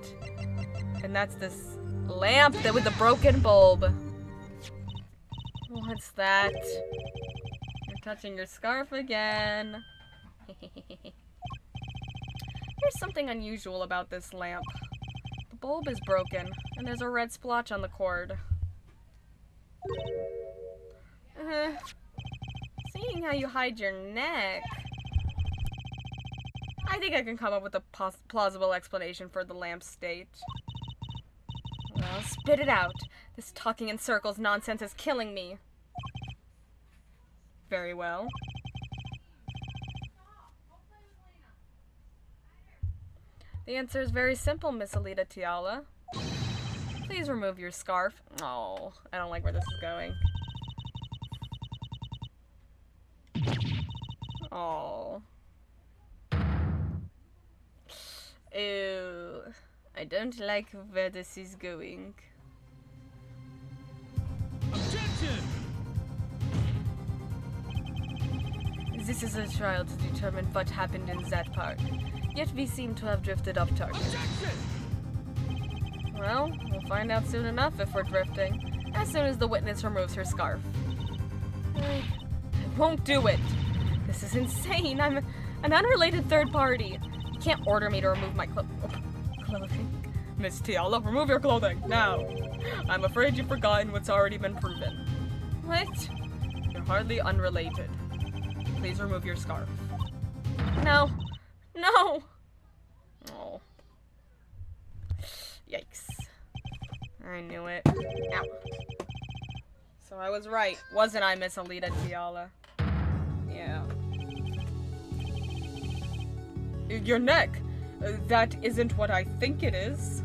and that's this lamp with the broken bulb. What's that? You're touching your scarf again. There's something unusual about this lamp. The bulb is broken, and there's a red splotch on the cord. Seeing how you hide your neck, I think I can come up with a plausible explanation for the lamp's state. Well, spit it out. This talking in circles nonsense is killing me. Very well. The answer is very simple, Miss Alita Tiala. Please remove your scarf. Oh, I don't like where this is going. Oh. Ew. I don't like where this is going. Objection! This is a trial to determine what happened in that park. Yet we seem to have drifted off target. Objection! Well, we'll find out soon enough if we're drifting. As soon as the witness removes her scarf. I won't do it. This is insane. I'm an unrelated third party. You can't order me to remove my clothing. Miss Tiala, remove your clothing, now. I'm afraid you've forgotten what's already been proven. What? You're hardly unrelated. Please remove your scarf. No. No! Oh. Yikes. I knew it. Ow. So I was right, wasn't I, Miss Alita Tiala? Yeah. Your neck! That isn't what I think it is.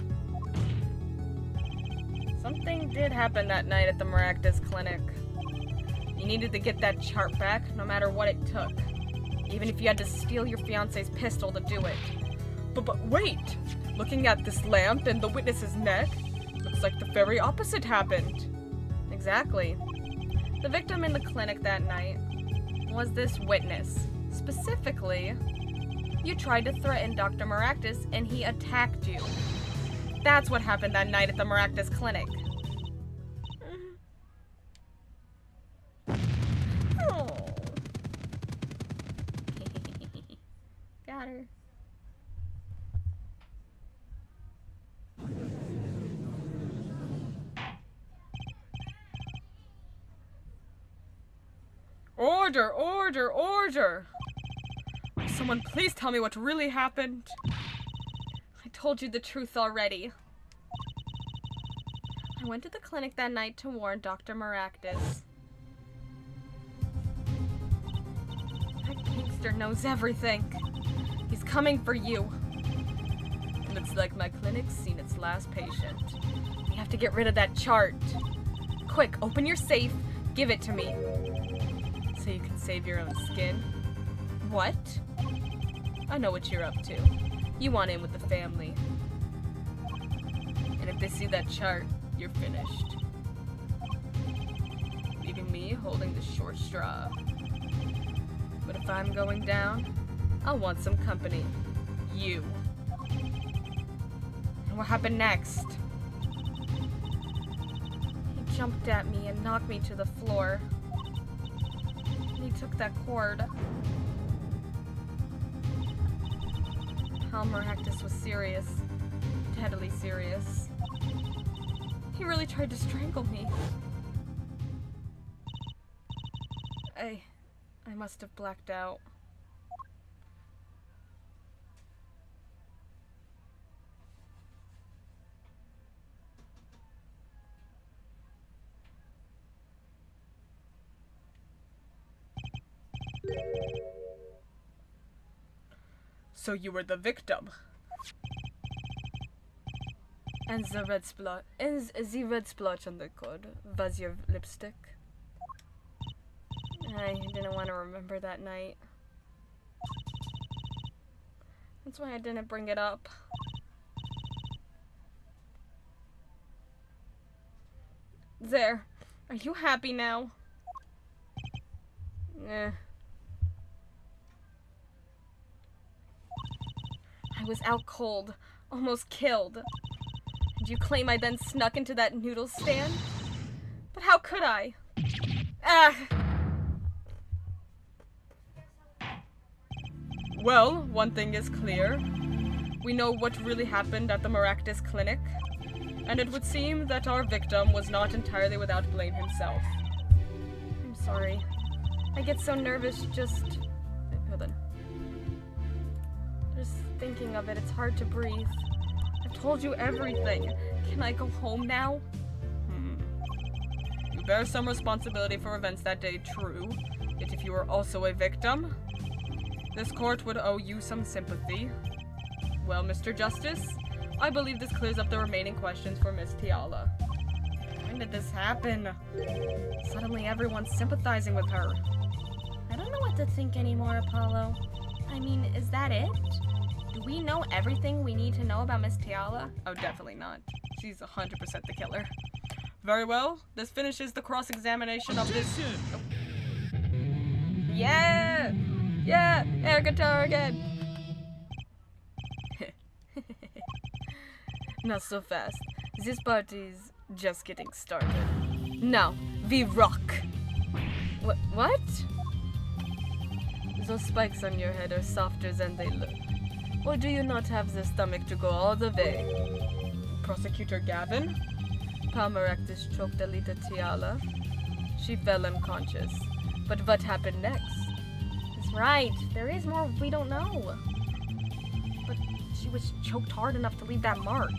Something did happen that night at the Maractus Clinic. You needed to get that chart back, no matter what it took. Even if you had to steal your fiancé's pistol to do it. But wait! Looking at this lamp and the witness's neck, looks like the very opposite happened. Exactly. The victim in the clinic that night was this witness. Specifically, you tried to threaten Dr. Maractus and he attacked you. That's what happened that night at the Maractus Clinic. Oh. Got her. Order, order, order! Will someone please tell me what really happened? I told you the truth already. I went to the clinic that night to warn Dr. Maractus. bastard knows everything. He's coming for you. Looks like my clinic's seen its last patient. We have to get rid of that chart. Quick, open your safe, give it to me. So you can save your own skin. What? I know what you're up to. You want in with the family. And if they see that chart, you're finished. Leaving me holding the short straw. But if I'm going down, I'll want some company. You. And what happened next? He jumped at me and knocked me to the floor. And he took that cord. Palmeractus was serious. Deadly serious. He really tried to strangle me. I must have blacked out. So you were the victim. And the red splotch on the cord was your lipstick. I didn't want to remember that night. That's why I didn't bring it up. There. Are you happy now? Eh. I was out cold. Almost killed. And you claim I then snuck into that noodle stand? But how could I? Ah! Well, one thing is clear. We know what really happened at the Maractus clinic, and it would seem that our victim was not entirely without blame himself. I'm sorry. I get so nervous just... Hold on. Just thinking of it, it's hard to breathe. I've told you everything. Can I go home now? You bear some responsibility for events that day, true. Yet if you were also a victim, this court would owe you some sympathy. Well, Mr. Justice, I believe this clears up the remaining questions for Miss Tiala. When did this happen? Suddenly everyone's sympathizing with her. I don't know what to think anymore, Apollo. I mean, is that it? Do we know everything we need to know about Miss Tiala? Oh, definitely not. She's 100% the killer. Very well. This finishes the cross-examination of this... Oh. Yeah! Yeah! Air guitar again! Not so fast. This party's just getting started. Now, we rock! What? Those spikes on your head are softer than they look. Or do you not have the stomach to go all the way? Prosecutor Gavin? Palmeractus choked Alita Tiala. She fell unconscious. But what happened next? That's right. There is more we don't know. But she was choked hard enough to leave that mark.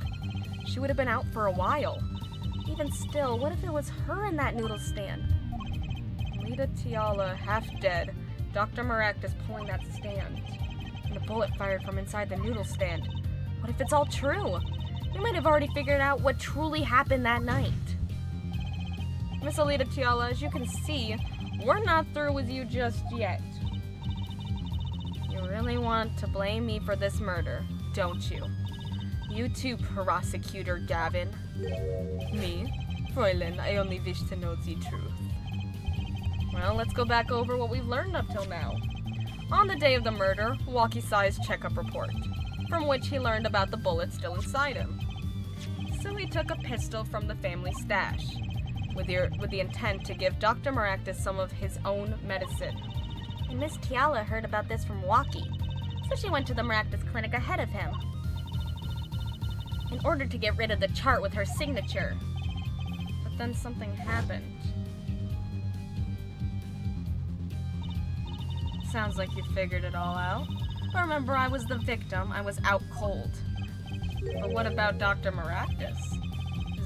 She would have been out for a while. Even still, what if it was her in that noodle stand? Alita Tiala, half dead. Dr. Maractus pulling that stand. And a bullet fired from inside the noodle stand. What if it's all true? We might have already figured out what truly happened that night. Miss Alita Tiala, as you can see, we're not through with you just yet. You really want to blame me for this murder, don't you? You too, prosecutor Gavin. Me? Fräulein, I only wish to know the truth. Well, let's go back over what we've learned up till now. On the day of the murder, Walkie saw his checkup report, from which he learned about the bullet still inside him. So he took a pistol from the family stash, with the intent to give Dr. Maractus some of his own medicine. And Miss Tiala heard about this from Walkie, so she went to the Maractus clinic ahead of him, in order to get rid of the chart with her signature. But then something happened. Sounds like you figured it all out. But remember, I was the victim. I was out cold. But what about Dr. Maractus?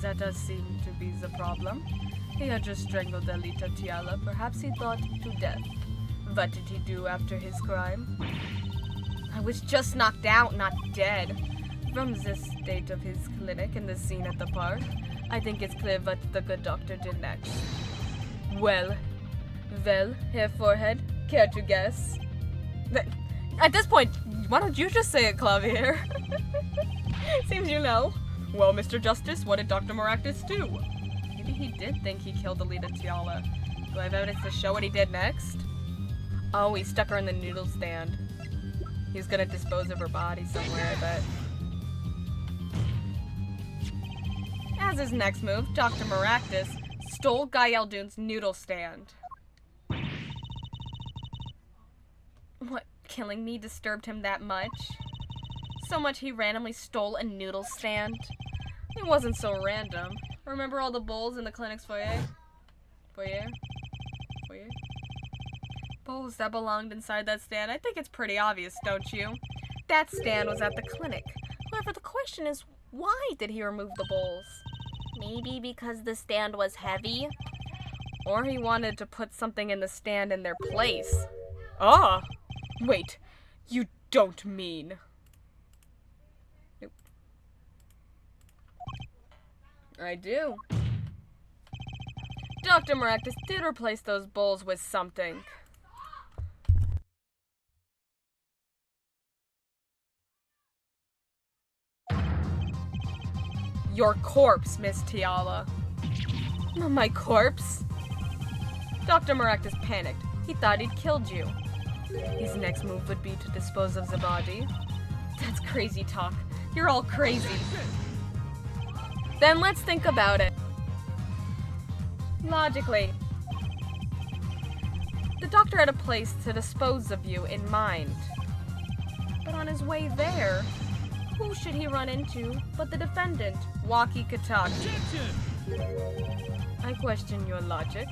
That does seem to be the problem. He had just strangled Alita Tiala. Perhaps he thought to death. What did he do after his crime? I was just knocked out, not dead. From the state of his clinic and the scene at the park, I think it's clear what the good doctor did next. Well, Herr Forehead, care to guess? At this point, why don't you just say it, Clavier? Seems you know. Well, Mr. Justice, what did Dr. Maractus do? Maybe he did think he killed Alita Tiala. Do I have evidence to show what he did next? Oh, he stuck her in the noodle stand. He's gonna dispose of her body somewhere, I bet. As his next move, Dr. Maractus stole Guy Eldoon's noodle stand. What, killing me disturbed him that much? So much he randomly stole a noodle stand? It wasn't so random. Remember all the bowls in the clinic's foyer? Foyer? Bowls that belonged inside that stand? I think it's pretty obvious, don't you? That stand was at the clinic. However, the question is, why did he remove the bowls? Maybe because the stand was heavy? Or he wanted to put something in the stand in their place. Ah! Wait, you don't mean... Nope. I do. Dr. Maractus did replace those bowls with something. Your corpse, Miss Tiala. My corpse? Dr. Maractus panicked. He thought he'd killed you. His next move would be to dispose of the body. That's crazy talk. You're all crazy. Then let's think about it. Logically. The doctor had a place to dispose of you in mind. But on his way there, who should he run into but the defendant, Waki Kataki? I question your logic.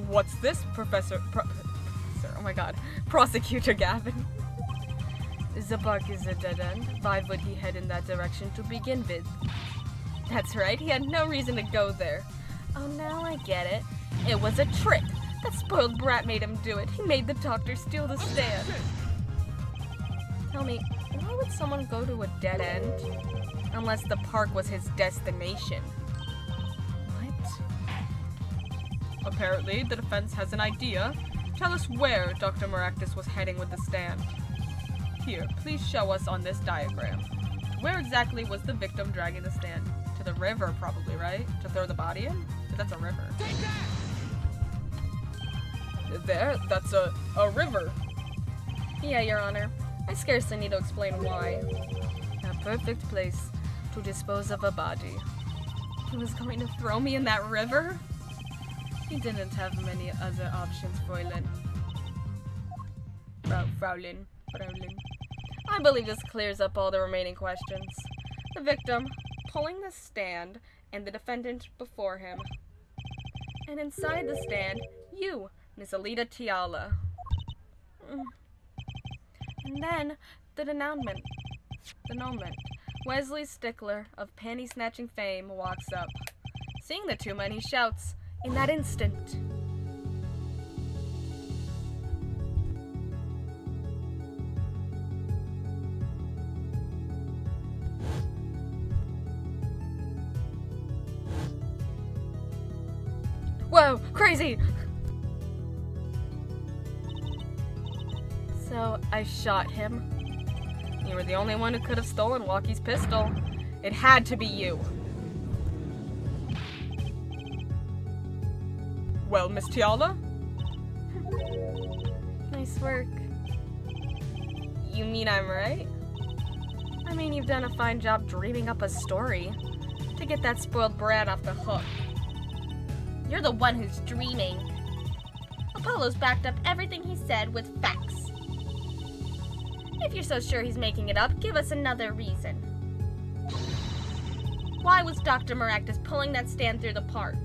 What's this, Professor? Oh my god. Prosecutor Gavin. The park is a dead end. Why would he head in that direction to begin with? That's right, he had no reason to go there. Oh, now I get it. It was a trick. That spoiled brat made him do it. He made the doctor steal the stand. Tell me, why would someone go to a dead end? Unless the park was his destination. What? Apparently, the defense has an idea. Tell us where Dr. Maractus was heading with the stand. Here, please show us on this diagram. Where exactly was the victim dragging the stand? To the river, probably, right? To throw the body in? But that's a river. Take that! There? That's a river. Yeah, Your Honor. I scarcely need to explain why. A perfect place to dispose of a body. He was going to throw me in that river? He didn't have many other options, Fräulein. Fräulein. I believe this clears up all the remaining questions. The victim pulling the stand and the defendant before him. And inside the stand, you, Miss Alita Tiala. And then, the denouement. Wesley Stickler of panty-snatching fame walks up. Seeing the two men, he shouts, in that instant. Whoa, crazy! So, I shot him. You were the only one who could have stolen Walkie's pistol. It had to be you. Well, Miss Tiala? Nice work. You mean I'm right? I mean, you've done a fine job dreaming up a story to get that spoiled brat off the hook. You're the one who's dreaming. Apollo's backed up everything he said with facts. If you're so sure he's making it up, give us another reason. Why was Dr. Maractus pulling that stand through the park?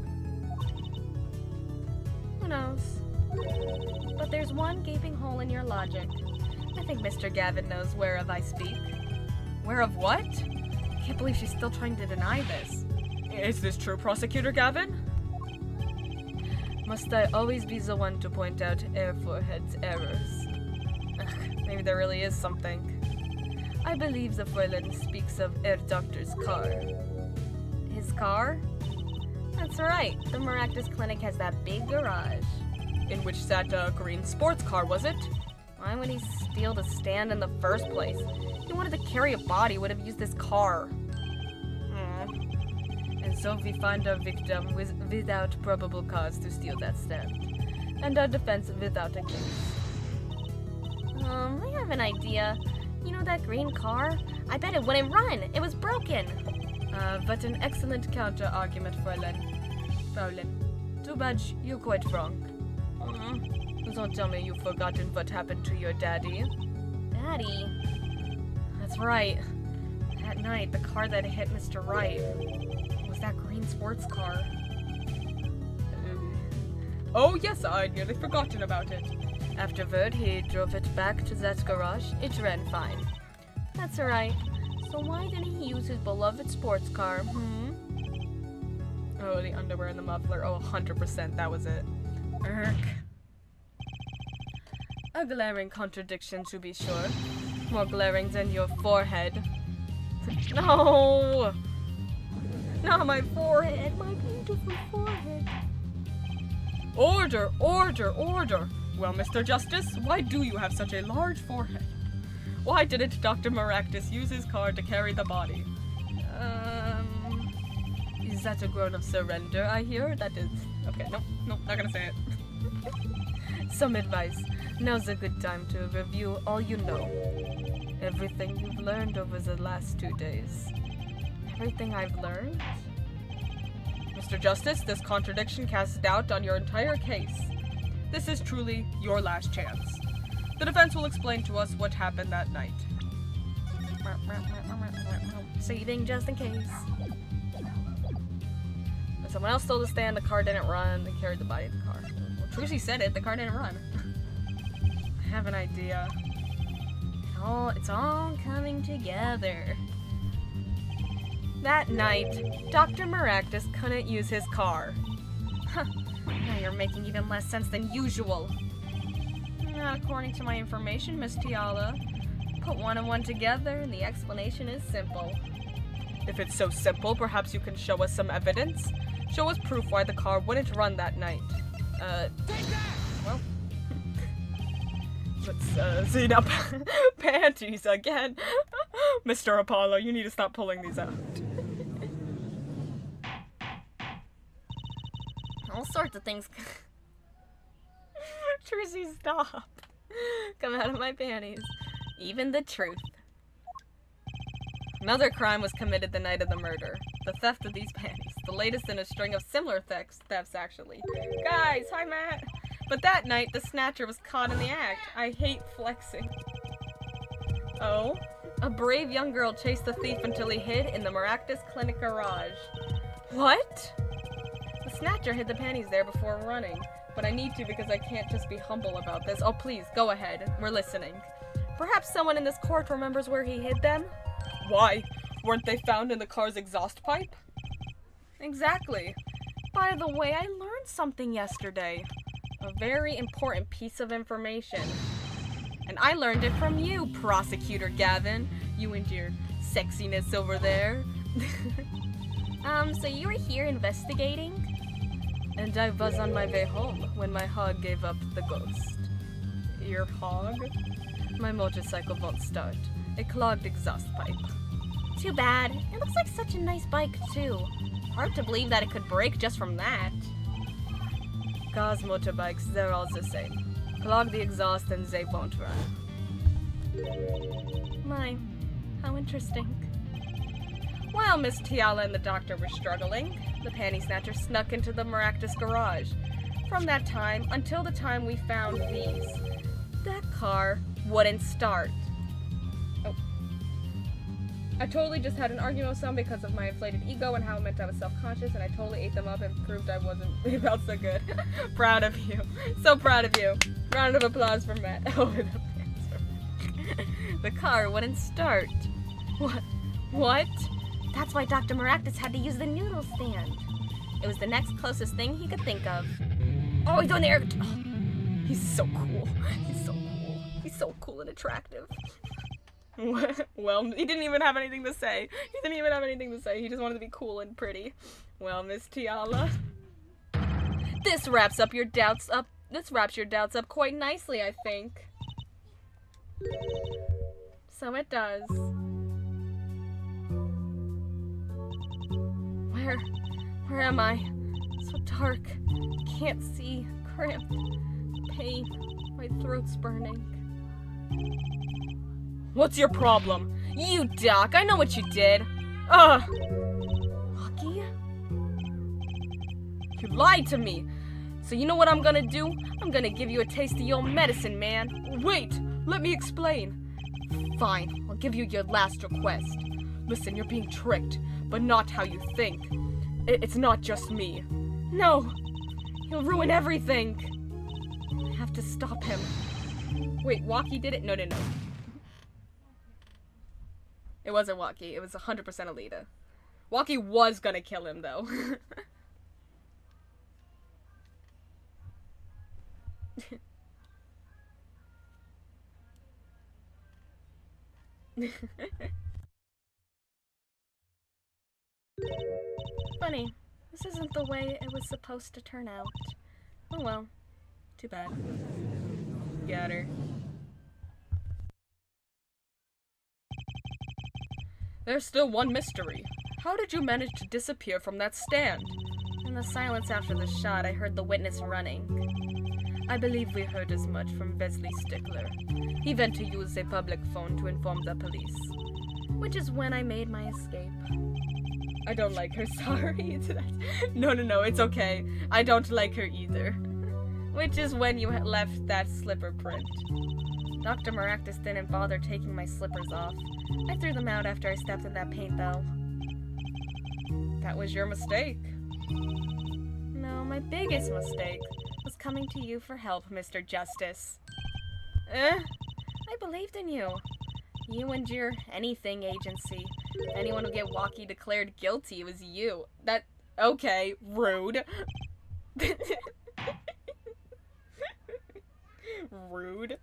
Who knows? But there's one gaping hole in your logic. I think Mr. Gavin knows whereof I speak. Whereof what? I can't believe she's still trying to deny this. Is this true, Prosecutor Gavin? Must I always be the one to point out Air Forehead's errors? Maybe there really is something. I believe the Fräulein speaks of Herr Doctor's car. His car? That's right. The Maractus Clinic has that big garage. In which that green sports car, was it? Why would he steal the stand in the first place? If he wanted to carry a body, would have used this car. And so we find our victim without probable cause to steal that stand. And our defense without a case. I have an idea. You know that green car? I bet it wouldn't run. It was broken. But an excellent counter-argument, Fräulein. Too bad you're quite wrong. Don't tell me you've forgotten what happened to your daddy. Daddy? That's right. That night, the car that hit Mr. Wright was that green sports car. Oh yes, I'd nearly forgotten about it. Afterward, he drove it back to that garage. It ran fine. That's right. So why didn't he use his beloved sports car, Oh, the underwear and the muffler. Oh, 100%, that was it. Urk. A glaring contradiction, to be sure. More glaring than your forehead. No! Not my forehead, my beautiful forehead. Order, order, order! Well, Mr. Justice, why do you have such a large forehead? Why didn't Dr. Maractus use his car to carry the body? Is that a groan of surrender I hear? That is... Okay, nope, not gonna say it. Some advice. Now's a good time to review all you know. Everything you've learned over the last 2 days. Everything I've learned? Mr. Justice, this contradiction casts doubt on your entire case. This is truly your last chance. The defense will explain to us what happened that night. Saving just in case. When someone else stole the stand, the car didn't run, they carried the body of the car. Well, Trucy said it, the car didn't run. I have an idea. It's all coming together. That night, Dr. Maractus couldn't use his car. Huh. Now you're making even less sense than usual. According to my information, Miss Tiala, put one and one together and the explanation is simple. If it's so simple, perhaps you can show us some evidence? Show us proof why the car wouldn't run that night. Well... Let's see up panties again. Mr. Apollo, you need to stop pulling these out. All sorts of things. Tracy, stop. Come out of my panties. Even the truth. Another crime was committed the night of the murder. The theft of these panties. The latest in a string of similar thefts, actually. Guys, hi Matt. But that night, the snatcher was caught in the act. I hate flexing. Oh? A brave young girl chased the thief until he hid in the Maractus Clinic garage. What? The snatcher hid the panties there before running. But I need to because I can't just be humble about this. Oh, please, go ahead. We're listening. Perhaps someone in this court remembers where he hid them? Why? Weren't they found in the car's exhaust pipe? Exactly. By the way, I learned something yesterday. A very important piece of information. And I learned it from you, Prosecutor Gavin. You and your sexiness over there. So you were here investigating? And I was on my way home when my hog gave up the ghost. Your hog? My motorcycle won't start. A clogged exhaust pipe. Too bad. It looks like such a nice bike, too. Hard to believe that it could break just from that. Cars, motorbikes, they're all the same. Clog the exhaust and they won't run. My, how interesting. While Miss Tiala and the doctor were struggling, the panty snatcher snuck into the Maractus garage. From that time until the time we found these, that car wouldn't start. Oh. I totally just had an argument with some because of my inflated ego and how it meant I was self-conscious, and I totally ate them up and proved I wasn't about so good. Proud of you. So proud of you. Round of applause for Matt. Oh, the car wouldn't start. What? That's why Dr. Maractus had to use the noodle stand. It was the next closest thing he could think of. Oh, he's on there. Oh, he's so cool. He's so cool. He's so cool and attractive. Well, he didn't even have anything to say. He just wanted to be cool and pretty. Well, Miss Tiala, this wraps your doubts up quite nicely, I think. So it does. Where am I? So dark. Can't see. Cramped. Pain. My throat's burning. What's your problem? You, Doc. I know what you did. Lucky? You lied to me. So you know what I'm gonna do? I'm gonna give you a taste of your medicine, man. Wait, let me explain. Fine, I'll give you your last request. Listen, you're being tricked, but not how you think. It's not just me. No, he'll ruin everything. I have to stop him. Wait, Walkie did it? No. It wasn't Walkie, it was 100% Alita. Walkie was gonna kill him, though. Funny, this isn't the way it was supposed to turn out. Oh well, too bad. Got her. There's still one mystery. How did you manage to disappear from that stand? In the silence after the shot, I heard the witness running. I believe we heard as much from Wesley Stickler. He went to use a public phone to inform the police, which is when I made my escape. I don't like her, sorry. No, it's okay. I don't like her either. Which is when you left that slipper print. Dr. Maractus didn't bother taking my slippers off. I threw them out after I stepped in that paint, though. That was your mistake. No, my biggest mistake was coming to you for help, Mr. Justice. I believed in you. You and your anything agency. If anyone would get Walkie declared guilty, it was you. Okay, rude. Rude.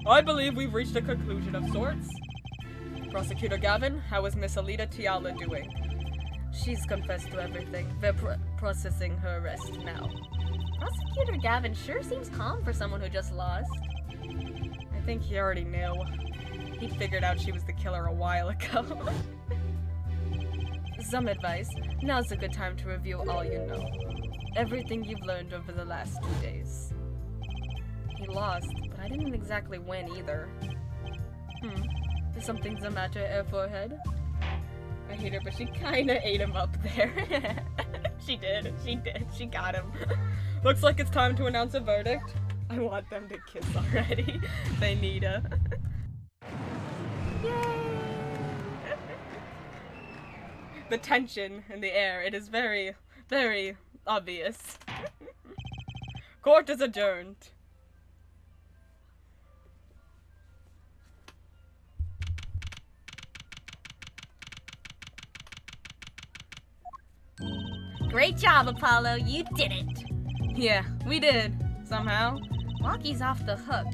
I believe we've reached a conclusion of sorts. Prosecutor Gavin, how is Miss Alita Tiala doing? She's confessed to everything. We're processing her arrest now. Prosecutor Gavin sure seems calm for someone who just lost. I think he already knew. He figured out she was the killer a while ago. Some advice. Now's a good time to review all you know. Everything you've learned over the last 2 days. He lost, but I didn't exactly win either. Is something the matter, Air Forehead? I hate her, but she kinda ate him up there. She did. She got him. Looks like it's time to announce a verdict. I want them to kiss already. They need a. Yay! The tension in the air, it is very, very obvious. Court is adjourned. Great job, Apollo. You did it. Yeah, we did. Somehow. Walkie's off the hook.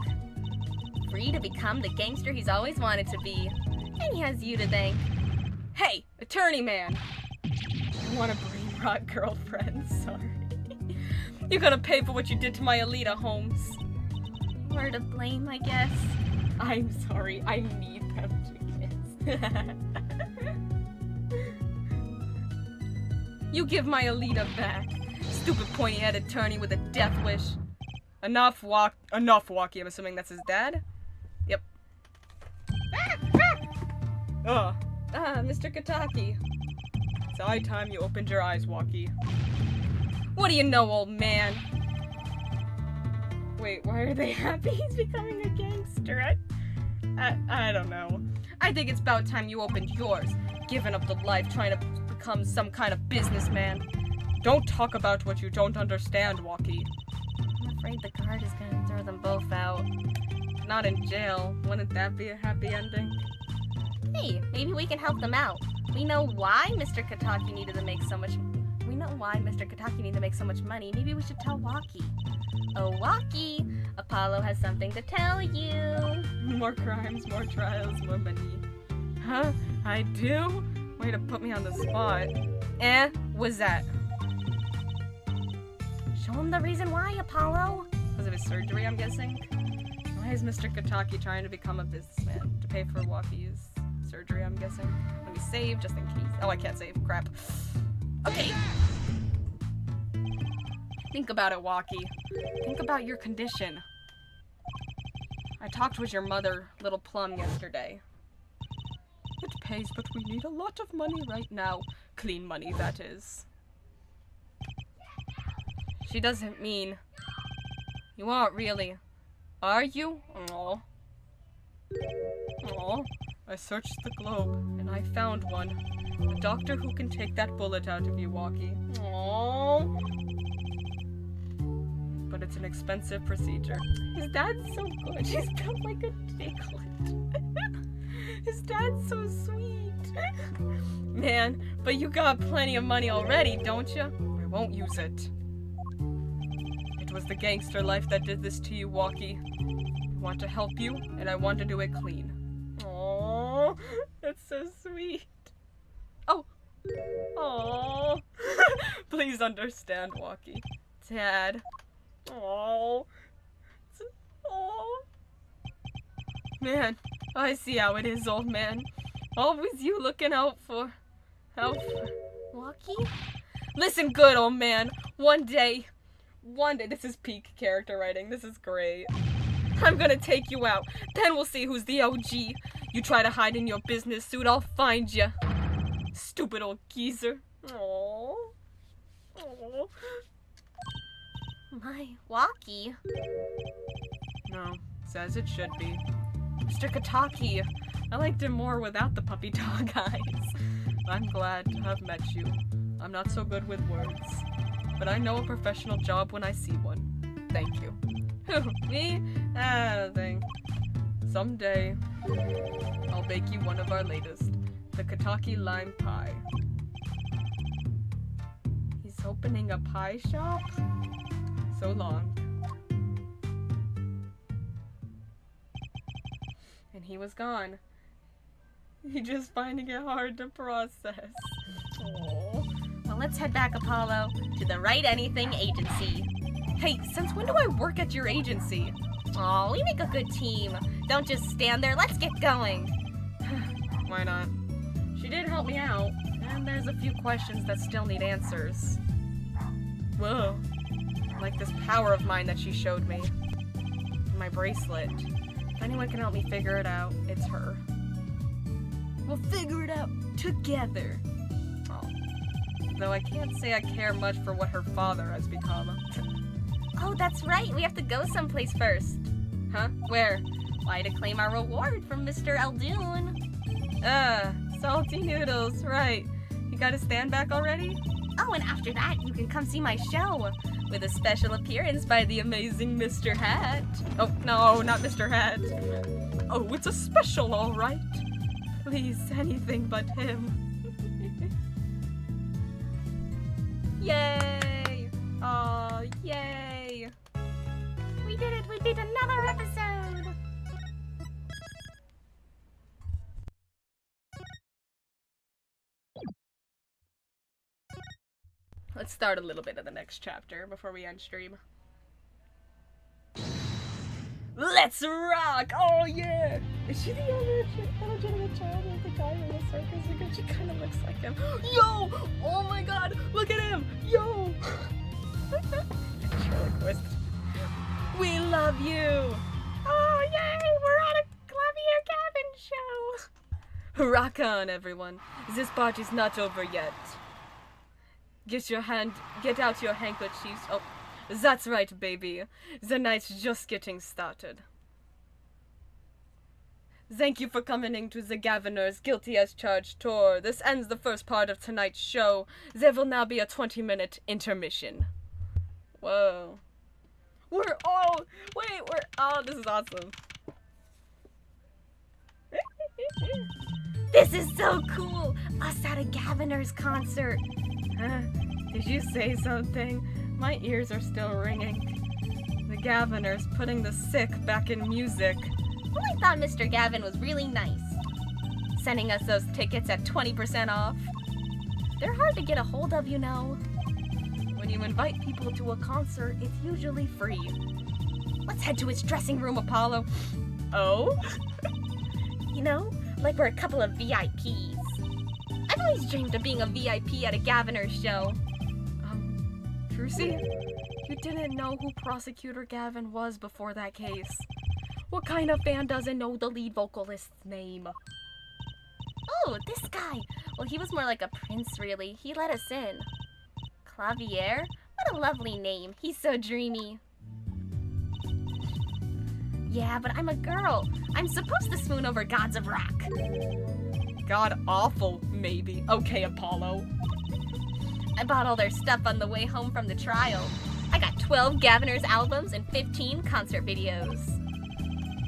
Free to become the gangster he's always wanted to be. And he has you to thank. Hey, attorney man. I want a brain rot girlfriend, sorry. You gotta pay for what you did to my Alita, Holmes. We're to blame, I guess. I'm sorry, I need them to kiss. You give my Alita back. Stupid pointy-headed attorney with a death wish. Enough, Walkie. I'm assuming that's his dad? Yep. Mr. Kataki. It's high time you opened your eyes, Walkie. What do you know, old man? Wait, why are they happy he's becoming a gangster? I don't know. I think it's about time you opened yours. Giving up the life, trying to become some kind of businessman. Don't talk about what you don't understand, Walkie. I'm afraid the guard is gonna throw them both out. Not in jail. Wouldn't that be a happy ending? Hey, maybe we can help them out. We know why Mr. Kataki needed to make so much... why Mr. Kataki needs to make so much money, maybe we should tell Waki. Oh, Waki, Apollo has something to tell you. More crimes, more trials, more money. Huh? I do? Way to put me on the spot. What's that? Show him the reason why, Apollo. Because of his surgery, I'm guessing? Why is Mr. Kataki trying to become a businessman? To pay for Waki's surgery, I'm guessing. Let me save, just in case. Oh, I can't save. Crap. Okay. Think about it, Waki. Think about your condition. I talked with your mother, Little Plum, yesterday. It pays, but we need a lot of money right now. Clean money, that is. She doesn't mean... You aren't really... Are you? Aww. Aww. I searched the globe, and I found one. A doctor who can take that bullet out of you, Waki. Aww. But it's an expensive procedure. His dad's so good. He's built like a dicklet. His dad's so sweet. Man, but you got plenty of money already, don't you? I won't use it. It was the gangster life that did this to you, Waki. I want to help you, and I want to do it clean. Aww, that's so sweet. Oh. Aww. Please understand, Waki. Dad. Aww. Aww. Man, I see how it is, old man. Always you looking out for... Waki? Listen good, old man. One day, this is peak character writing. This is great. I'm gonna take you out. Then we'll see who's the OG. You try to hide in your business suit, I'll find you. Stupid old geezer. Aww. Aww. My Waki. No, says it should be. Mr. Kataki. I liked him more without the puppy dog eyes. I'm glad to have met you. I'm not so good with words, but I know a professional job when I see one. Thank you. Who, me? Nothing. Someday, I'll bake you one of our latest, the Kataki lime pie. He's opening a pie shop? So long. And he was gone. He just finding it hard to process. Aww. Well, let's head back, Apollo, to the Wright Anything agency. Hey, since when do I work at your agency? Aw, we make a good team. Don't just stand there, let's get going. Why not? She did help me out, and there's a few questions that still need answers. Whoa. Like this power of mine that she showed me. My bracelet. If anyone can help me figure it out, it's her. We'll figure it out together. Oh. Though I can't say I care much for what her father has become. Oh, that's right, we have to go someplace first. Huh? Where? Why, to claim our reward from Mr. Eldoon. Salty noodles, right. You got a stand back already? Oh, and after that, you can come see my show. With a special appearance by the amazing Mr. Hat. Oh, no, not Mr. Hat. Oh, it's a special, all right. Please, anything but him. Yay! Aw, yay! We did it! We beat another episode! Let's start a little bit of the next chapter before we end stream. Let's rock! Oh yeah! Is she the illegitimate child of the guy in the circus? Because she kind of looks like him. Yo! Oh my god! Look at him! Yo! Ventriloquist. We love you! Oh yay! We're at a Clavier Cabin show! Rock on, everyone. This party's not over yet. Get out your handkerchiefs. Oh, that's right, baby. The night's just getting started. Thank you for coming into the Governor's Guilty as Charged tour. This ends the first part of tonight's show. There will now be a 20-minute intermission. Whoa. This is awesome. This is so cool! Us at a Governor's concert. Did you say something? My ears are still ringing. The Gaviners putting the sick back in music. Well, I thought Mr. Gavin was really nice. Sending us those tickets at 20% off. They're hard to get a hold of, you know. When you invite people to a concert, it's usually free. Let's head to his dressing room, Apollo. Oh? You know, like we're a couple of VIPs. I've always dreamed of being a VIP at a Gaviner show. Trucy, you didn't know who Prosecutor Gavin was before that case. What kind of fan doesn't know the lead vocalist's name? Oh, this guy. Well, he was more like a prince, really. He let us in. Clavier? What a lovely name. He's so dreamy. Yeah, but I'm a girl. I'm supposed to swoon over gods of rock. God awful, maybe. Okay, Apollo. I bought all their stuff on the way home from the trial. I got 12 Gaviners albums and 15 concert videos.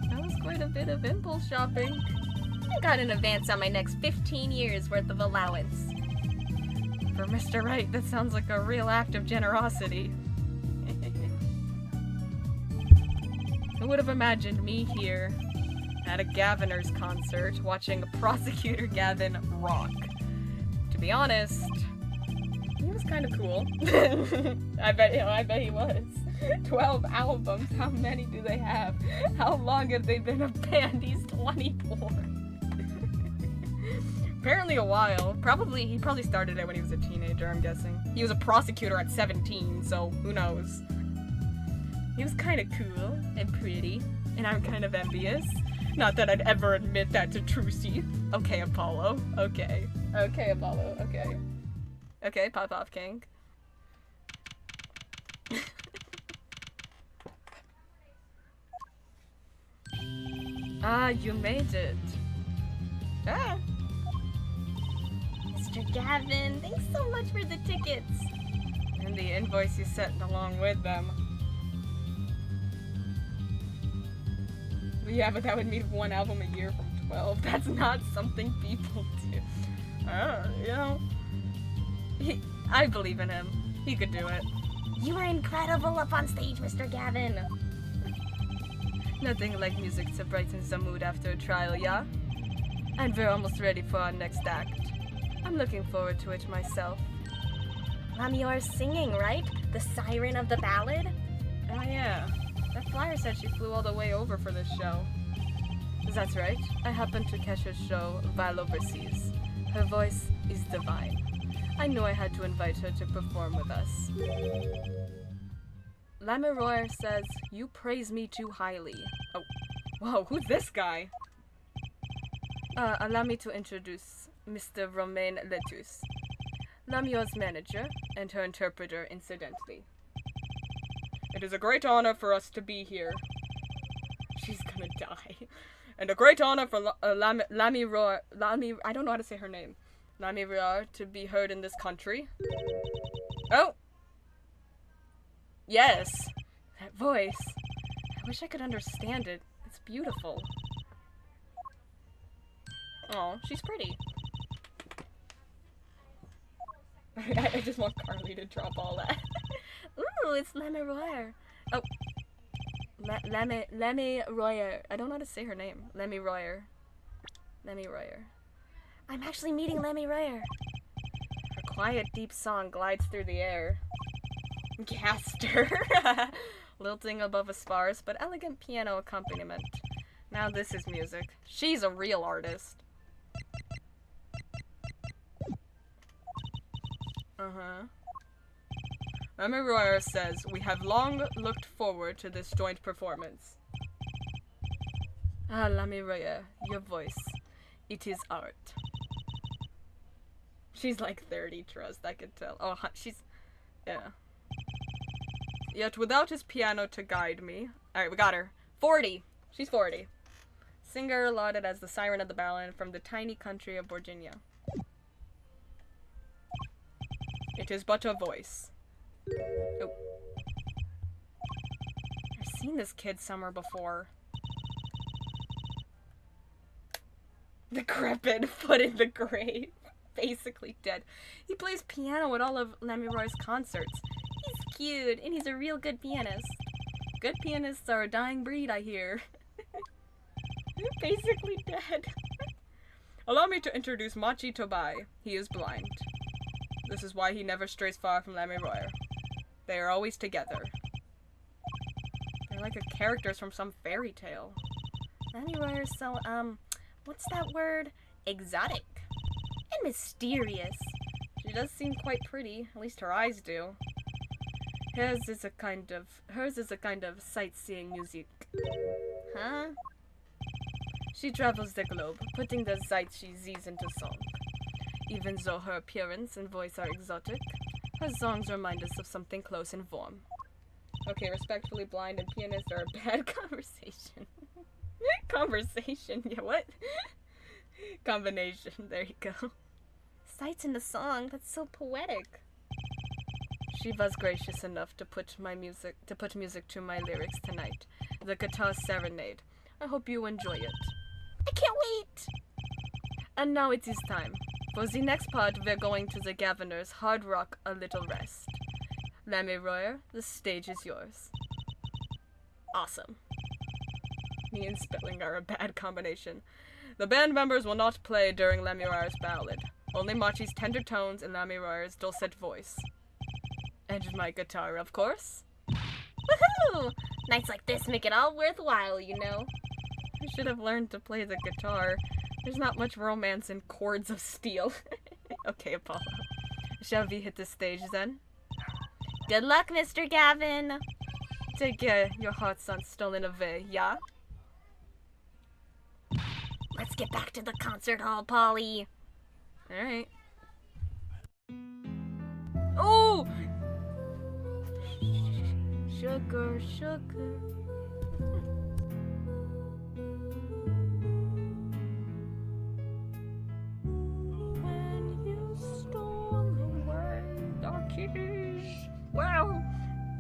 That was quite a bit of impulse shopping. I got an advance on my next 15 years worth of allowance. For Mr. Wright, that sounds like a real act of generosity. Who would have imagined me here at a Gaviner's concert watching Prosecutor Gavin rock? To be honest, he was kind of cool. I bet he was. 12 albums. How many do they have? How long have they been a band? He's 24. Apparently a while. He probably started it when he was a teenager, I'm guessing. He was a prosecutor at 17, so who knows. He was kind of cool and pretty, and I'm kind of envious. Not that I'd ever admit that to Trucy. Okay, Apollo. Okay. Okay, Apollo. Okay. Okay, pop off, King. Ah, you made it. Ah. Mr. Gavin, thanks so much for the tickets. And the invoice you sent along with them. Yeah, but that would mean one album a year from 12. That's not something people do. You know. I believe in him. He could do it. You were incredible up on stage, Mr. Gavin. Nothing like music to brighten the mood after a trial, yeah? And we're almost ready for our next act. I'm looking forward to it myself. You're singing, right? The siren of the ballad? Oh yeah. That flyer said she flew all the way over for this show. That's right. I happened to catch her show while overseas. Her voice is divine. I knew I had to invite her to perform with us. Lamiroir says, you praise me too highly. Oh, whoa, who's this guy? Allow me to introduce Mr. Romain Letus, Lamior's manager, and her interpreter, incidentally. It is a great honor for us to be here. She's gonna die. And a great honor for Lamiroir, I don't know how to say her name. Lamiroir to be heard in this country. Oh! Yes! That voice. I wish I could understand it. It's beautiful. Oh, she's pretty. I just want Carly to drop all that. Ooh, it's Lamiroir. Oh. Lamiroir. I don't know how to say her name. Lamiroir. I'm actually meeting Lamiroir. Her quiet, deep song glides through the air. Gaster. Lilting above a sparse but elegant piano accompaniment. Now this is music. She's a real artist. Lamiroir says, we have long looked forward to this joint performance. Ah, Lamiroir, your voice. It is art. She's like 30, trust, I can tell. Oh, she's... yeah. Yet without his piano to guide me... Alright, we got her. 40. She's 40. Singer lauded as the siren of the ballad from the tiny country of Virginia. It is but a voice. Oh. I've seen this kid somewhere before. Decrepit, foot in the grave. basically dead. He plays piano at all of Lemuroy's concerts. He's cute, and he's a real good pianist. Good pianists are a dying breed, I hear. Basically dead. Allow me to introduce Machi Tobai. He is blind. This is why he never strays far from Lemuroy. They are always together. They're like the characters from some fairy tale. Lemuroy is so, what's that word? Exotic. And mysterious. She does seem quite pretty, at least her eyes do. Hers is a kind of sightseeing music. Huh? She travels the globe, putting the sights she sees into song. Even though her appearance and voice are exotic, her songs remind us of something close and warm. Okay, respectfully blind and pianist are a bad conversation. Conversation, yeah, what? Combination, there you go. Sights in the song, that's so poetic. She was gracious enough to put music to my lyrics tonight. The guitar serenade. I hope you enjoy it. I can't wait! And now it is time. For the next part, we're going to the Governor's Hard Rock A Little Rest. Lemuroy, the stage is yours. Awesome. Me and spelling are a bad combination. The band members will not play during Lemuroy's ballad. Only Machi's tender tones and Lemuroy's dulcet voice. And my guitar, of course. Woohoo! Nights like this make it all worthwhile, you know. I should have learned to play the guitar. There's not much romance in chords of steel. Okay, Apollo. Shall we hit the stage then? Good luck, Mr. Gavin. Take your heart's son stolen away, yeah? Let's get back to the concert hall, Polly. Alright. Oh! Sugar, sugar. When you stole away the keys. Wow!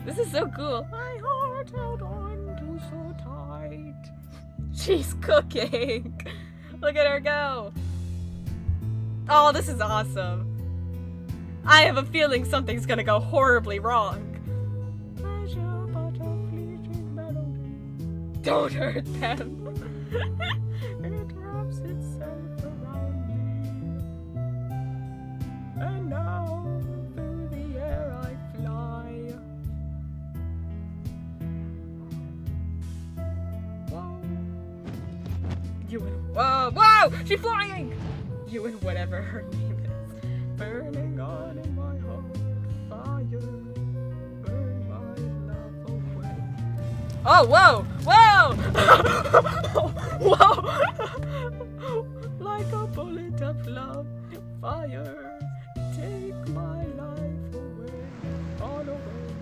This is so cool. My heart held on to so tight. She's cooking. Look at her go. Oh, this is awesome. I have a feeling something's gonna go horribly wrong. Don't hurt them. It wraps itself around me. And now through the air I fly. Whoa. You and whoa! She's flying! You and whatever her name is. Burning on in my heart, fire. Burn my love away. Oh, whoa! Whoa! Like a bullet of love, fire. Take my life away, all away.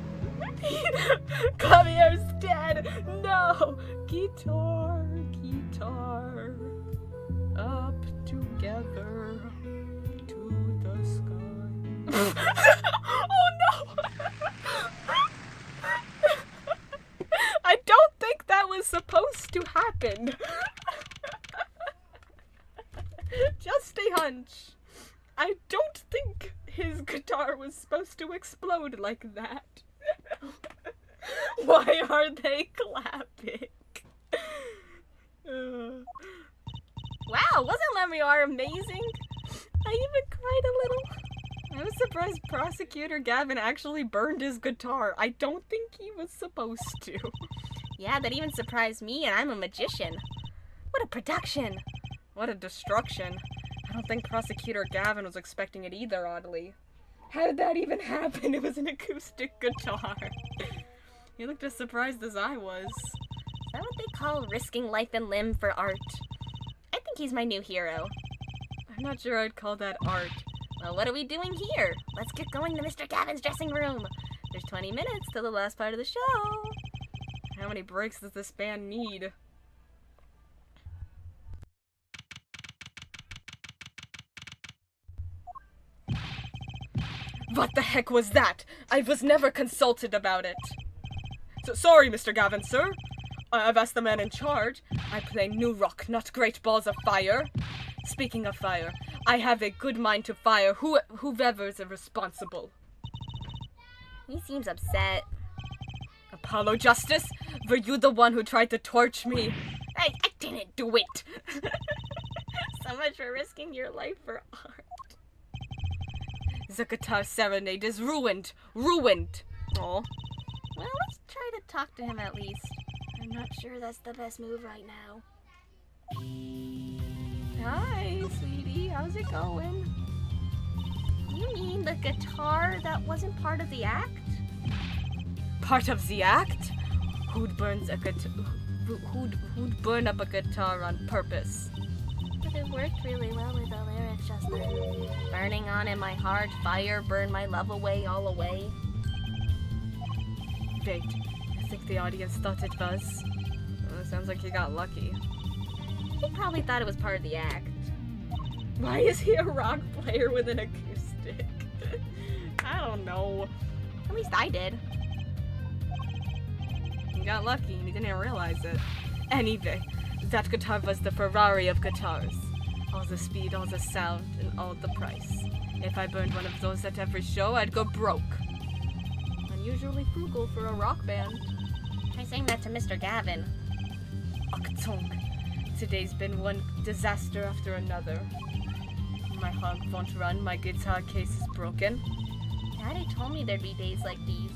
Clavier's dead! No! Guitar. Up together to the sky. Oh no! I don't think that was supposed to happen. Just a hunch. I don't think his guitar was supposed to explode like that. Why are they clapping? Wow, wasn't Lemuroy amazing? I even cried a little. I was surprised Prosecutor Gavin actually burned his guitar. I don't think he was supposed to. Yeah, that even surprised me, and I'm a magician. What a production! What a destruction. I don't think Prosecutor Gavin was expecting it either, oddly. How did that even happen? It was an acoustic guitar. He looked as surprised as I was. Is that what they call risking life and limb for art? I think he's my new hero. I'm not sure I'd call that art. Well, what are we doing here? Let's get going to Mr. Gavin's dressing room. There's 20 minutes till the last part of the show. How many breaks does this band need? What the heck was that? I was never consulted about it. Sorry, Mr. Gavin, sir. I've asked the man in charge. I play new rock, not great balls of fire. Speaking of fire, I have a good mind to fire whoever is responsible. He seems upset. Apollo Justice, were you the one who tried to torch me? I didn't do it. So much for risking your life for art. The guitar serenade is ruined. Ruined. Oh. Well, let's try to talk to him at least. I'm not sure that's the best move right now. Hi, sweetie. How's it going? You mean the guitar that wasn't part of the act? Part of the act? Who'd burn up a guitar on purpose? But it worked really well with the lyrics just then. Burning on in my heart, fire, burn my love away, all away. Wait, I think the audience thought it was. Sounds like you got lucky. He probably thought it was part of the act. Why is he a rock player with an acoustic? I don't know. At least I did. He got lucky and he didn't realize it. Anyway, that guitar was the Ferrari of guitars. All the speed, all the sound, and all the price. If I burned one of those at every show, I'd go broke. Unusually frugal for a rock band. Try saying that to Mr. Gavin. Achtung. Today's been one disaster after another. My hog won't run, my guitar case is broken. Daddy told me there'd be days like these.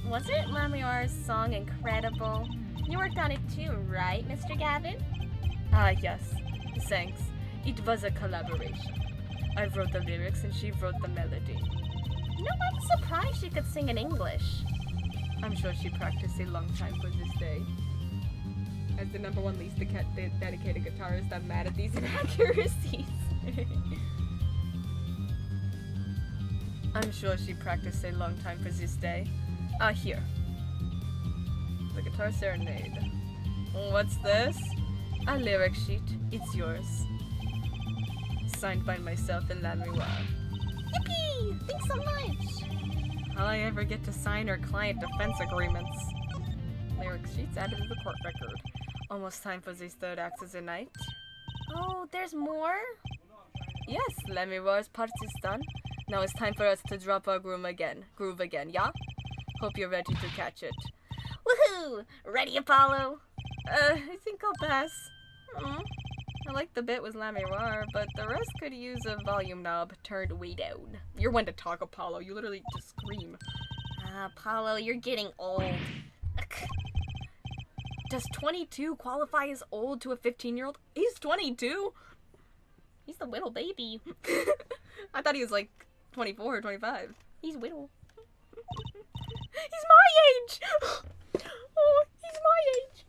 Wasn't Lamior's song incredible? You worked on it too, right, Mr. Gavin? Ah, yes. Thanks. It was a collaboration. I wrote the lyrics and she wrote the melody. You know, I'm surprised she could sing in English. I'm sure she practiced a long time for this day. As the #1 least dedicated guitarist, I'm mad at these inaccuracies. I'm sure she practiced a long time for this day. Here. The guitar serenade. What's this? A lyric sheet. It's yours. Signed by myself and Lamior. Yippee! Thanks so much! How'll I ever get to sign her client defense agreements? Lyric sheets added to the court record. Almost time for this third act of the night. Oh, there's more? Yes, Lamior's part is done. Now it's time for us to drop our groove again, yeah? Hope you're ready to catch it. Woohoo! Ready, Apollo? I think I'll pass. I like the bit with Lamior, but the rest could use a volume knob turned way down. You're one to talk, Apollo. You literally just scream. Apollo, you're getting old. Does 22 qualify as old to a 15-year-old? He's 22. He's the little baby. I thought he was like 24 or 25. He's little. He's my age! Oh, he's my age!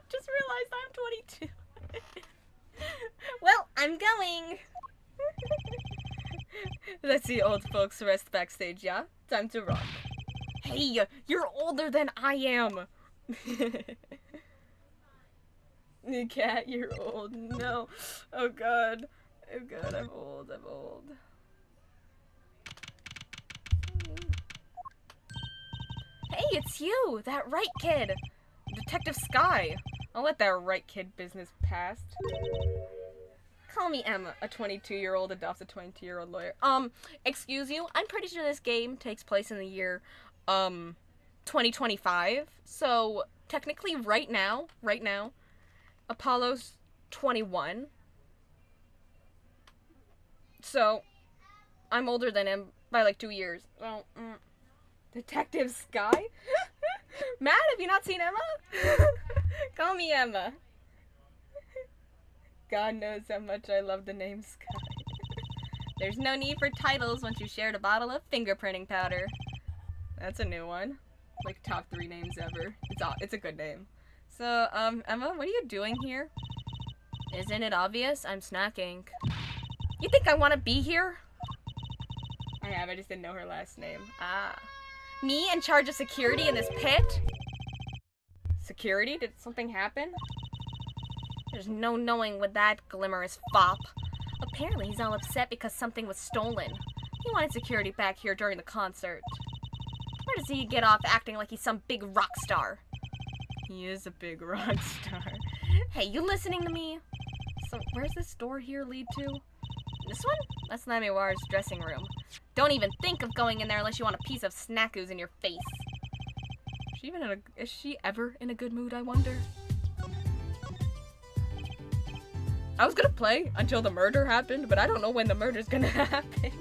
Just realized I'm 22. Well, I'm going. Let's see old folks rest backstage, yeah? Time to rock. Hey, you're older than I am! Cat, you're old. No. Oh god. Oh god, I'm old. Hey, it's you! That Wright kid! Detective Sky! I'll let that Wright kid business pass. Call me Emma. A 22-year-old adopts a 22-year-old lawyer. Excuse you? I'm pretty sure this game takes place in the year, 2025. So, technically right now, Apollo's 21. So, I'm older than him by like 2 years. Well, Detective Sky? Matt, have you not seen Emma? Call me Emma. God knows how much I love the name Sky. There's no need for titles once you shared a bottle of fingerprinting powder. That's a new one. Like top 3 names ever. It's a good name. So, Emma, what are you doing here? Isn't it obvious? I'm snacking. You think I want to be here? I just didn't know her last name. Me in charge of security in this pit? Security? Did something happen? There's no knowing with that glimmerous fop. Apparently he's all upset because something was stolen. He wanted security back here during the concert. Where does he get off acting like he's some big rock star? He is a big rock star. Hey, you listening to me? So, where's this door here lead to? This one? That's Lamiwar's dressing room. Don't even think of going in there unless you want a piece of snack ooze in your face. Is she ever in a good mood, I wonder? I was gonna play until the murder happened, but I don't know when the murder's gonna happen.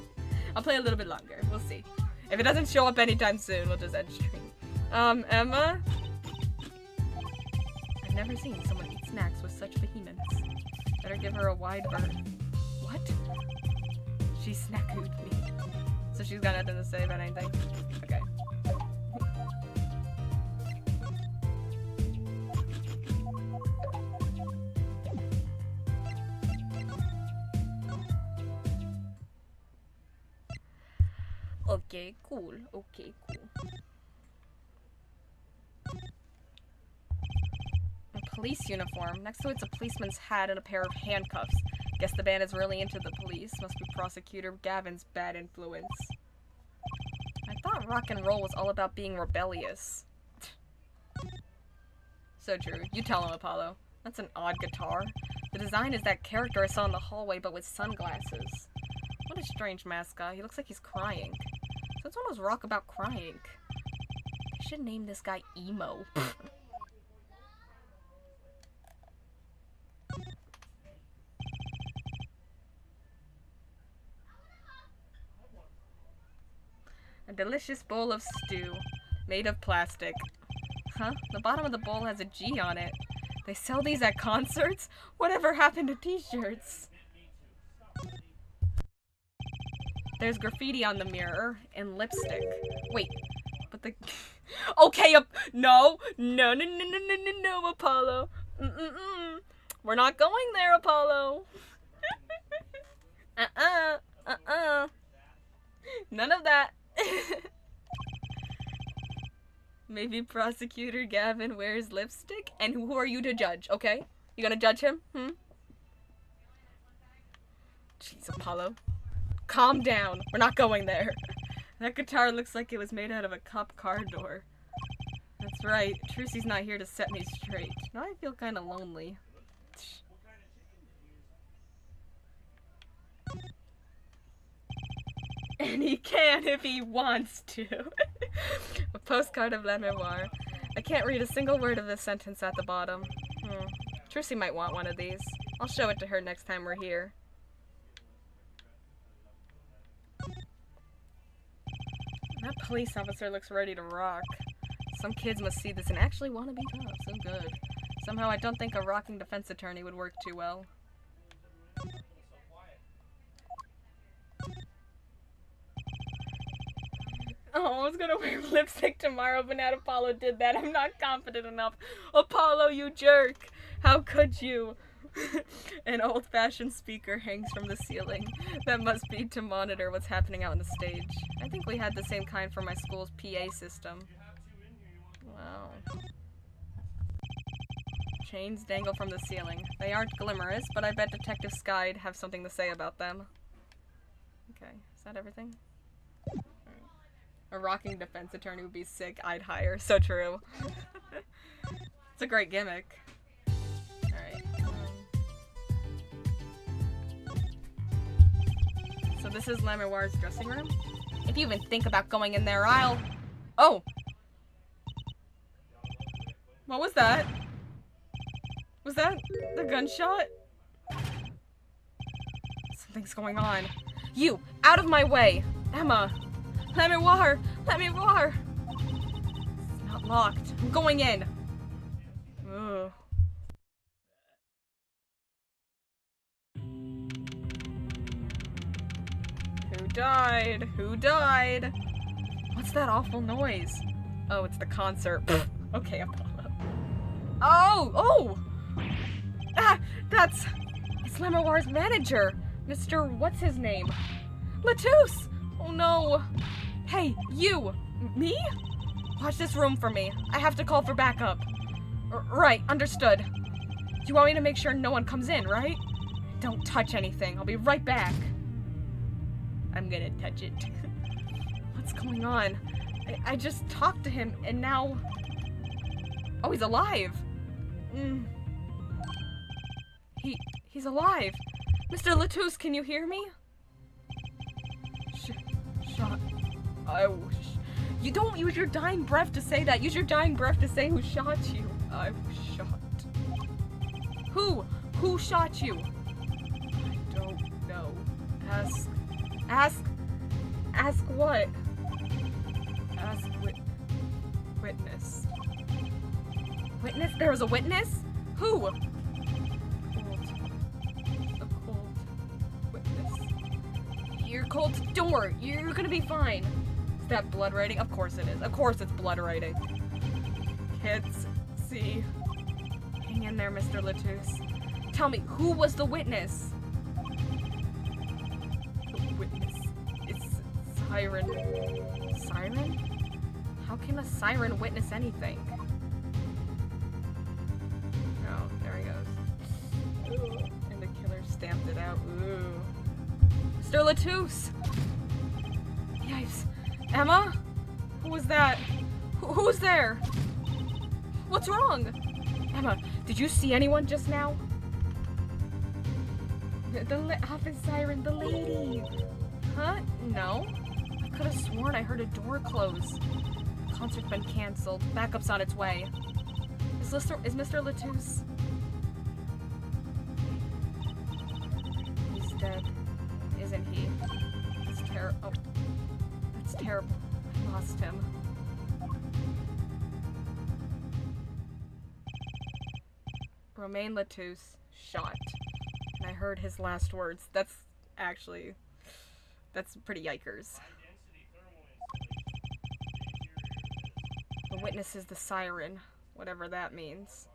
I'll play a little bit longer. We'll see. If it doesn't show up anytime soon, we'll just end stream. Emma? I've never seen someone eat snacks with such vehemence. Better give her a wide berth. What? She snackooed me. So she's got nothing to say about anything. Okay. Okay, cool. Okay, cool. A police uniform. Next to it's a policeman's hat and a pair of handcuffs. Guess the band is really into the police. Must be Prosecutor Gavin's bad influence. I thought rock and roll was all about being rebellious. So true. You tell him, Apollo. That's an odd guitar. The design is that character I saw in the hallway, but with sunglasses. What a strange mascot. He looks like he's crying. Since when was rock about crying? I should name this guy Emo. A delicious bowl of stew, made of plastic. Huh? The bottom of the bowl has a G on it. They sell these at concerts? Whatever happened to t-shirts? There's graffiti on the mirror and lipstick. Wait, but the... Okay, no, Apollo. We're not going there, Apollo. None of that. Maybe Prosecutor Gavin wears lipstick? And who are you to judge, okay? You gonna judge him? Jeez, Apollo. Calm down. We're not going there. That guitar looks like it was made out of a cop car door. That's right. Trucy's not here to set me straight. Now I feel kind of lonely. And he can if he wants to. A postcard of La Memoire. I can't read a single word of this sentence at the bottom. Trucy might want one of these. I'll show it to her next time we're here. That police officer looks ready to rock. Some kids must see this and actually want to be tough. So good. Somehow I don't think a rocking defense attorney would work too well. Oh, I was gonna wear lipstick tomorrow, but now Apollo did that. I'm not confident enough. Apollo, you jerk! How could you? An old-fashioned speaker hangs from the ceiling. That must be to monitor what's happening out on the stage. I think we had the same kind for my school's PA system. Wow. Chains dangle from the ceiling. They aren't glamorous, but I bet Detective Sky'd have something to say about them. Okay, is that everything? A rocking defense attorney would be sick. I'd hire. So true. It's a great gimmick. Alright. So this is La Memoire's dressing room? If you even think about going in there, I'll... Oh! What was that? Was that the gunshot? Something's going on. You! Out of my way! Emma! La Memoire! La Memoire! It's not locked. I'm going in. Ugh. Who died? Who died? What's that awful noise? Oh, it's the concert. Okay, Apollo. Oh! Oh! Ah! It's La Memoire's manager! Mr. What's his name? Latouche! Oh no! Hey, you! Me? Watch this room for me. I have to call for backup. Right, understood. You want me to make sure no one comes in, right? Don't touch anything. I'll be right back. I'm gonna touch it. What's going on? I just talked to him, and now... Oh, he's alive! He's alive! Mr. Latouche, can you hear me? Shot. You don't use your dying breath to say that. Use your dying breath to say who shot you. I was shot. Who? Who shot you? I don't know. Ask what? Ask witness. Witness? There was a witness? Who? A cold witness. You're cold. Don't worry. You're gonna be fine. Is that blood writing? Of course it is. Of course it's blood writing. Can't see. Hang in there, Mr. Latouche. Tell me, who was the witness? The witness. It's Siren. Siren? How can a siren witness anything? Oh, there he goes. And the killer stamped it out. Ooh. Mr. Latouche! Yikes. Emma? Who was that? Who was there? What's wrong? Emma, did you see anyone just now? The office siren, the lady. Huh? No. I could have sworn I heard a door close. Concert's been canceled. Backup's on its way. Is Mr. Latouche? He's dead, isn't he? It's terrible. Oh, that's terrible. I lost him. Romain Latouche shot. And I heard his last words. That's pretty yikers. The witness is the siren, whatever that means.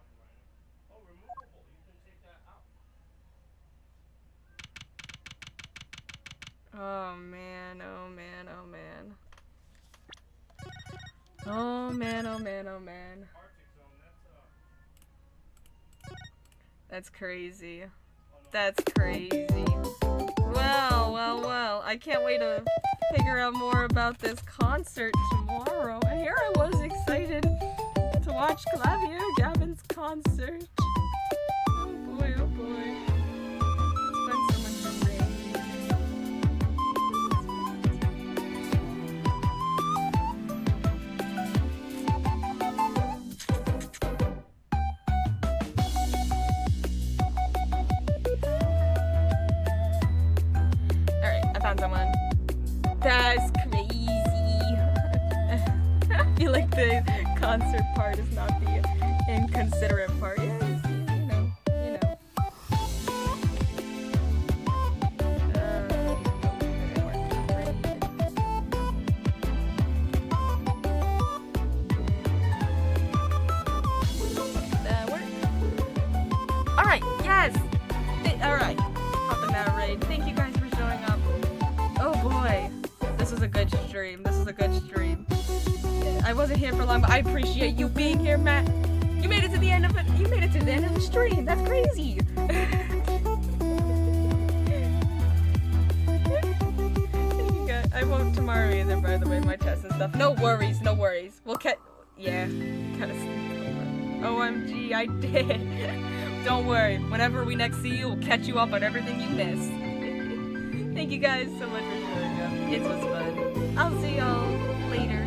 Oh man, oh man, oh man. Oh man, oh man, oh man. That's crazy. That's crazy. Well. I can't wait to figure out more about this concert tomorrow. And here I was excited to watch Clavier Gavin's concert. Oh boy, oh boy. Let's find someone to ring. Alright, I found someone. That's crazy. I feel like the concert part is not the inconsiderate part. Yeah, you know. That worked. Alright, yes! Alright. Hop in that raid. Thank you guys for showing up. Oh boy. This was a good stream. I wasn't here for long, but I appreciate you being here, Matt. You made it to the end of it. You made it to the end of the stream. That's crazy. I won't tomorrow either, by the way, my tests and stuff. No worries. We'll yeah, kind of. OMG, I did. Don't worry. Whenever we next see you, we'll catch you up on everything you missed. Thank you guys so much for showing up. It was fun. I'll see y'all later.